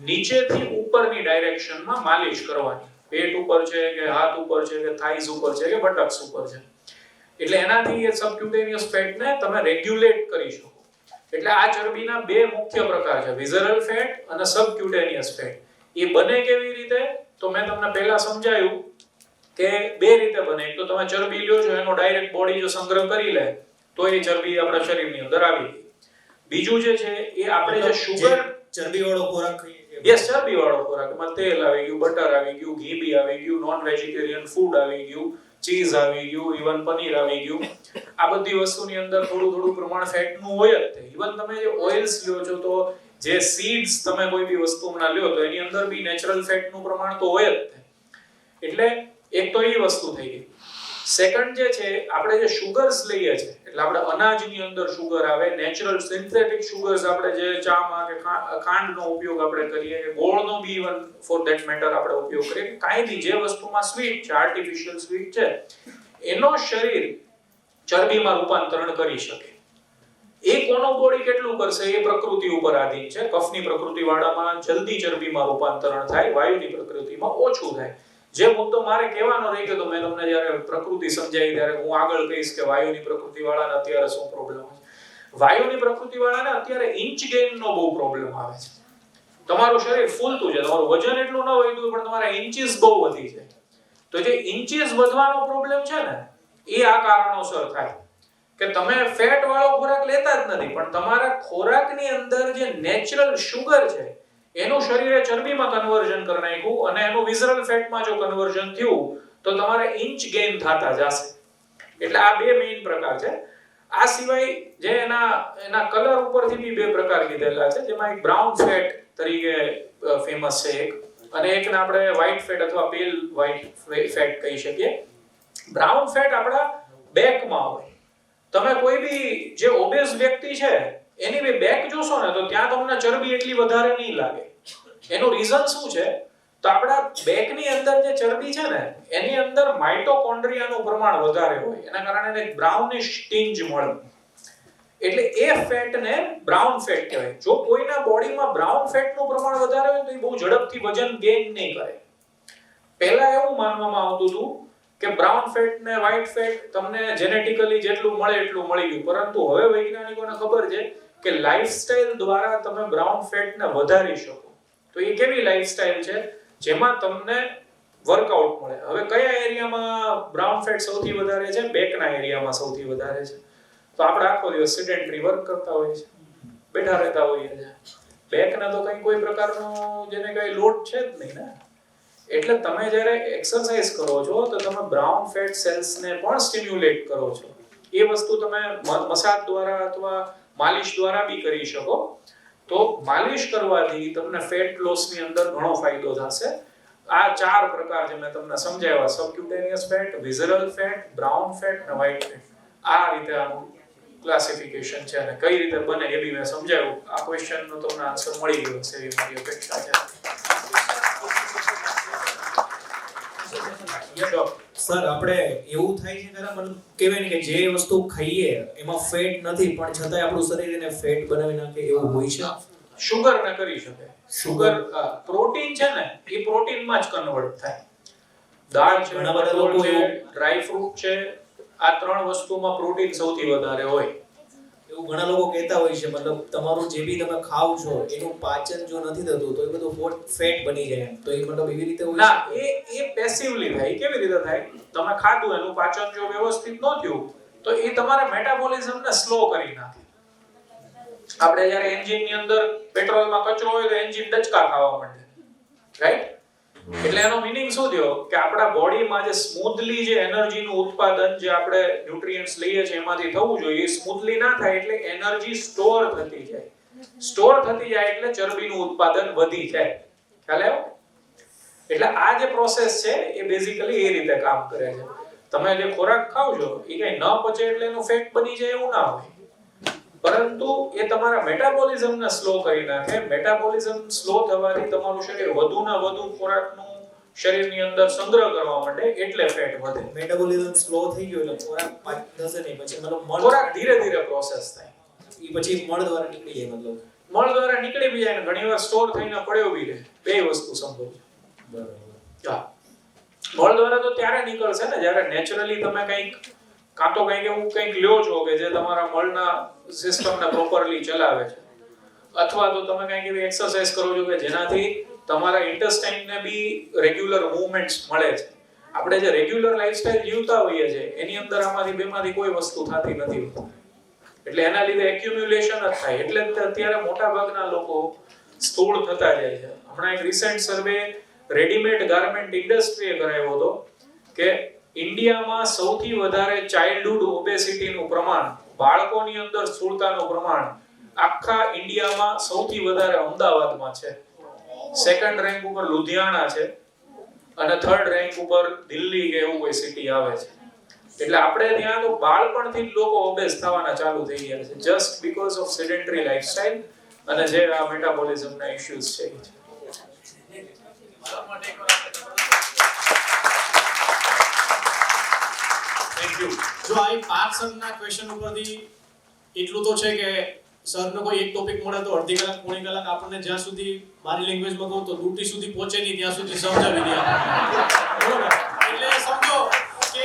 નીચેથી ઉપરની ડાયરેક્શનમાં માલિશ કરવાની. પેટ ઉપર છે કે હાથ ઉપર છે કે થાઇઝ ઉપર છે કે બટક્સ ઉપર છે એટલે એનાથી એ સબક્યુટેનિયસ ફેટને તમે રેગ્યુલેટ કરી શકો. એટલે આ ચરબીના બે મુખ્ય પ્રકાર છે વિઝરલ ફેટ અને સબક્યુટેનિયસ ફેટ. એ બને કેવી રીતે તો મેં તમને પહેલા સમજાયું કે બે રીતે બને. એક તો તમે ચરબી લ્યો છો એનો ડાયરેક્ટ બોડી જો સંગ્રહ કરી લે તો એ ચરબી આપણા શરીરની અંદર આવી ગઈ. બીજું જે છે એ આપણે જે શુગર ચરબી વાળો ખોરાક ખાઈએ યસ ચરબી વાળો ખોરાક એમાં તેલ આવી ગયું, બટર આવી ગયું, ઘી બી આવી ગયું, નોન વેજીટેરિયન ફૂડ આવી ગયું, ચીઝ આવી ગયું, ઇવન પનીર આવી ગયું. આ બધી વસ્તુની અંદર થોડું પ્રમાણ ફેટનું હોય જ તે. ઇવન તમે જે ઓઇલ્સ લ્યો છો તો જે સીડ્સ તમે કોઈ બી વસ્તુમાં લ્યો તો એની અંદર બી નેચરલ ફેટનું પ્રમાણ તો હોય જ તે. એટલે એક તો એ વસ્તુ થઈ ગઈ. સેકન્ડ જે છે આપણે જે શુગર્સ લઈએ છે એટલે આપણે અનાજની અંદર શુગર આવે, નેચરલ સિન્થેટિક શુગર્સ આપણે જે ચામાં કે ખાંડનો ઉપયોગ આપણે કરીએ કે ગોળનો બી ઇવન ફોર ધેટ મેટર આપણે ઉપયોગ કરીએ, કાંઈ બી જે વસ્તુમાં સ્વીટ છે, આર્ટિફિશિયલ સ્વીટ છે, એનો શરીર ચરબીમાં રૂપાંતરણ કરી શકે. એ કોનો બોડી કેટલું કરશે એ પ્રકૃતિ ઉપર આધીન છે. કફની પ્રકૃતિ વાળામાં જલ્દી ચરબીમાં રૂપાંતરણ થાય, વાયુની પ્રકૃતિમાં ઓછું થાય. જે મુદ્દો મારે કહેવાનો રહી ગયો તો મેં તમને જ્યારે પ્રકૃતિ સમજાવી ત્યારે હું આગળ કહીશ કે વાયુની પ્રકૃતિ વાળાને અત્યારે શું પ્રોબ્લેમ છે. વાયુની પ્રકૃતિ વાળાને અત્યારે ઇંચ ગેઇનનો બહુ પ્રોબ્લેમ આવે છે. તમારું શરીર ફૂલતું છે, તમારું વજન એટલું ન વધ્યું પણ તમારા ઇન્ચીસ બહુ વધી જાય. તો જે ઇન્ચીસ વધવાનો પ્રોબ્લેમ છે ને એ આ કારણોસર થાય કે તમે ફેટ વાળો ખોરાક લેતા જ નથી, પણ તમારા ખોરાકની અંદર જે નેચરલ શુગર છે એનું શરીરે ચરબીમાં કન્વર્ઝન કરી નાખ્યું અને એનું વિઝરલ ફેટમાં જો કન્વર્ઝન થયું તો તમારે ઇંચ ગેઇન થતા જશે. એટલે આ બે મેઇન પ્રકાર છે. આ સિવાય જે એના કલર ઉપરથી બી બે પ્રકાર કીધેલા છે, જેમાં એક બ્રાઉન ફેટ તરીકે ફેમસ છે એક, અને એકને આપણે વ્હાઇટ ફેટ અથવા પેલ વ્હાઇટ ફેટ કહી શકીએ. બ્રાઉન ફેટ આપણા બેકમાં હોય. તમે કોઈ બી જે ઓબેસ વ્યક્તિ છે એની બી બેક જોશો ને તો ત્યાં તમને ચરબી એટલી વધારે નહીં લાગે. એનું રીઝન શું છે તો આપણા બેકની અંદર જે ચરબી છે ને એની અંદર માઇટોકોન્ડ્રિયાનું પ્રમાણ વધારે હોય, એના કારણે એને બ્રાઉનિશ ટિંજ મળે. એટલે એ ફેટને બ્રાઉન ફેટ કહેવાય. જો કોઈના બોડીમાં બ્રાઉન ફેટનું પ્રમાણ વધારે હોય તો એ બહુ ઝડપથી વજન ગેઇન નહીં કરે. પહેલા એવું માનવામાં આવતું હતું કે બ્રાઉન ફેટ ને વ્હાઇટ ફેટ તમને જેનેટિકલી જેટલું મળે એટલું મળી ગયું, પરંતુ હવે વૈજ્ઞાનિકોને ખબર છે કે લાઇફસ્ટાઇલ દ્વારા તમે બ્રાઉન ફેટને વધારી શકો. તો એ કેવી લાઇફસ્ટાઇલ છે જેમાં તમને વર્કઆઉટ મળે. હવે કયા એરિયામાં બ્રાઉન ફેટ સૌથી વધારે છે? બેકના એરિયામાં સૌથી વધારે છે. તો આપણે આખો દિવસ સેડેન્ટરી વર્ક કરતા હોઈએ છીએ, બેઠા રહેતા હોઈએ છીએ. બેકના તો કોઈ પ્રકારનો જેને કઈ લોડ છે જ નહીં ને. એટલે તમે જ્યારે એક્સરસાઇઝ કરો છો તો તમે બ્રાઉન ફેટ સેલ્સને પણ સ્ટિમ્યુલેટ કરો છો. એ વસ્તુ તમે મસાજ દ્વારા અથવા માલિશ દ્વારા બી કરી શકો. તો માલિશ કરવાથી તમને ફેટ લોસની અંદર ઘણો ફાયદો થશે. આ ચાર પ્રકાર જે મેં તમને સમજાવ્યા, સબક્યુટેનિયસ ફેટ, વિઝરલ ફેટ, બ્રાઉન ફેટ અને વ્હાઇટ ફેટ, આ રીતે આનું ક્લાસિફિકેશન છે અને કઈ રીતે બને એ બી મેં સમજાવ્યું. આ ક્વેશ્ચનનો તમને આન્સર મળી ગયો હશે એવી મારી અપેક્ષા છે. સર આપણે એવું થાય છે ખરા, મતલબ કહેવાય ને કે જે વસ્તુ ખાઈએ એમાં ફેટ નથી પણ છતાંય આપણું શરીર એને ફેટ બનાવી નાખે એવું હોય છે. શુગર ને કરી શકે. શુગર પ્રોટીન છે ને એ પ્રોટીનમાં જ કન્વર્ટ થાય. દાળ છે, કઠોળ છે, ડ્રાય ફ્રૂટ છે, આ ત્રણ વસ્તુમાં પ્રોટીન સૌથી વધારે હોય. એવું ઘણા લોકો કહેતા હોય છે, મતલબ તમારું જે બી તમે ખાવ છો એનું પાચન જો નથી થતું તો એ બધું ફેટ બની જાય. તો એ મતલબ એવી રીતે હોય ના, એ પેસિવલી થાય. કેવી રીતે થાય? તમે ખાધું એનું પાચન જો વ્યવસ્થિત ન થયું તો એ તમારા મેટાબોલિઝમને સ્લો કરી નાખે. આપણે જ્યારે એન્જિનની અંદર પેટ્રોલમાં કચરો હોય તો એન્જિન ડચકા ખાવા માંડે, રાઈટ? એટલે એનો મીનિંગ શું થયો કે આપણા બોડીમાં જે સ્મૂથલી જે એનર્જીનું ઉત્પાદન જે આપણે ન્યુટ્રિયન્ટ્સ લઈએ છીએ એમાંથી થવું જોઈએ એ સ્મૂથલી ના થાય એટલે એનર્જી સ્ટોર થતી જાય. સ્ટોર થતી જાય એટલે ચરબીનું ઉત્પાદન વધી જાય. ખ્યાલ આવ્યો? એટલે આ જે પ્રોસેસ છે એ બેઝિકલી એ રીતે કામ કરે છે. તમે જે ખોરાક ખાવ છો એ કઈ ન પચે એટલે એનું ફેટ બની જાય એવું ના હોય, પરંતુ એ તમારા મેટાબોલિઝમને સ્લો કરી નાખે. મેટાબોલિઝમ સ્લો થવાથી તમારું શરીર વધુ ને વધુ ખોરાકનું શરીરની અંદર સંગ્રહ કરવા માંડે એટલે ફેટ વધે. મેટાબોલિઝમ સ્લો થઈ ગયો એટલે ખોરાક પાચન થશે નહીં, પછી મતલબ ખોરાક ધીરે ધીરે પ્રોસેસ થાય. એ પછી મળ દ્વારા નીકળી જાય. મતલબ મળ દ્વારા નીકળી બી જાય ને ઘણીવાર સ્ટોર થઈને પડ્યો બી રહે. બે વસ્તુ સંભવ છે. બરાબર. હા, મળ દ્વારા તો ત્યારે નીકળશે ને જ્યારે નેચરલી તમે કંઈક કાં તો કંઈક એવું કંઈક લ્યો છો કે જે તમારા મળના સિસ્ટમને પ્રોપરલી ચલાવે છે, અથવા તો તમે કંઈક એવી એક્સરસાઇઝ કરો છો કે જેનાથી તમારા ઇન્ટેસ્ટાઇનને બી રેગ્યુલર મૂવમેન્ટ્સ મળે છે. આપણે જે રેગ્યુલર લાઈફસ્ટાઈલ જીવતા હોઈએ છીએ એની અંદર આમાંથી બેમાંથી કોઈ વસ્તુ થતી નથી હોતી. એટલે એના લીધે એક્યુમ્યુલેશન જ થાય. એટલે અત્યારે મોટા ભાગના લોકો સ્થૂળ થતા જાય છે. હમણાં એક રિસેન્ટ સર્વે રેડીમેડ ગાર્મેન્ટ ઇન્ડસ્ટ્રીએ કરાયો હતો કે ઇન્ડિયામાં સૌથી વધારે ચાઇલ્ડહુડ ઓબેસિટીનું પ્રમાણ, બાળકોની અંદર સ્થૂળતાનું પ્રમાણ આખા ઇન્ડિયામાં સૌથી વધારે અમદાવાદમાં છે, સેકન્ડ રેન્ક ઉપર લુધિયાણા છે અને થર્ડ રેન્ક ઉપર દિલ્હી કે એવું કોઈ સિટી આવે છે. એટલે આપણે ત્યાં તો બાળપણથી જ લોકો ઓબેસ થવાના ચાલુ થઈ ગયા છે just because of sedentary lifestyle અને જે આ મેટાબોલિઝમના ઇશ્યુઝ છે. Thank you. જો આ પાર્થ સરના ક્વેશ્ચન ઉપરથી એટલું તો છે કે સરનો કોઈ એક ટોપિક મળે તો અડધી કલાક પોણી કલાક આપણને જ્યાં સુધી મારી લેંગ્વેજમાં કહું તો ડ્યુટી સુધી પહોંચે નહીં ત્યાં સુધી સમજાવી દે બરોબર. એટલે સમજો કે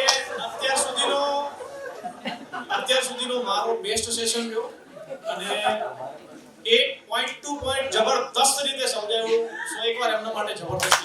અત્યાર સુધીનો મારો બેસ્ટ સેશન રહ્યો અને એક પોઈન્ટ ટુ પોઈન્ટ જબરદસ્ત રીતે સમજાવ્યું. સો એકવાર એમના માટે જબરદસ્ત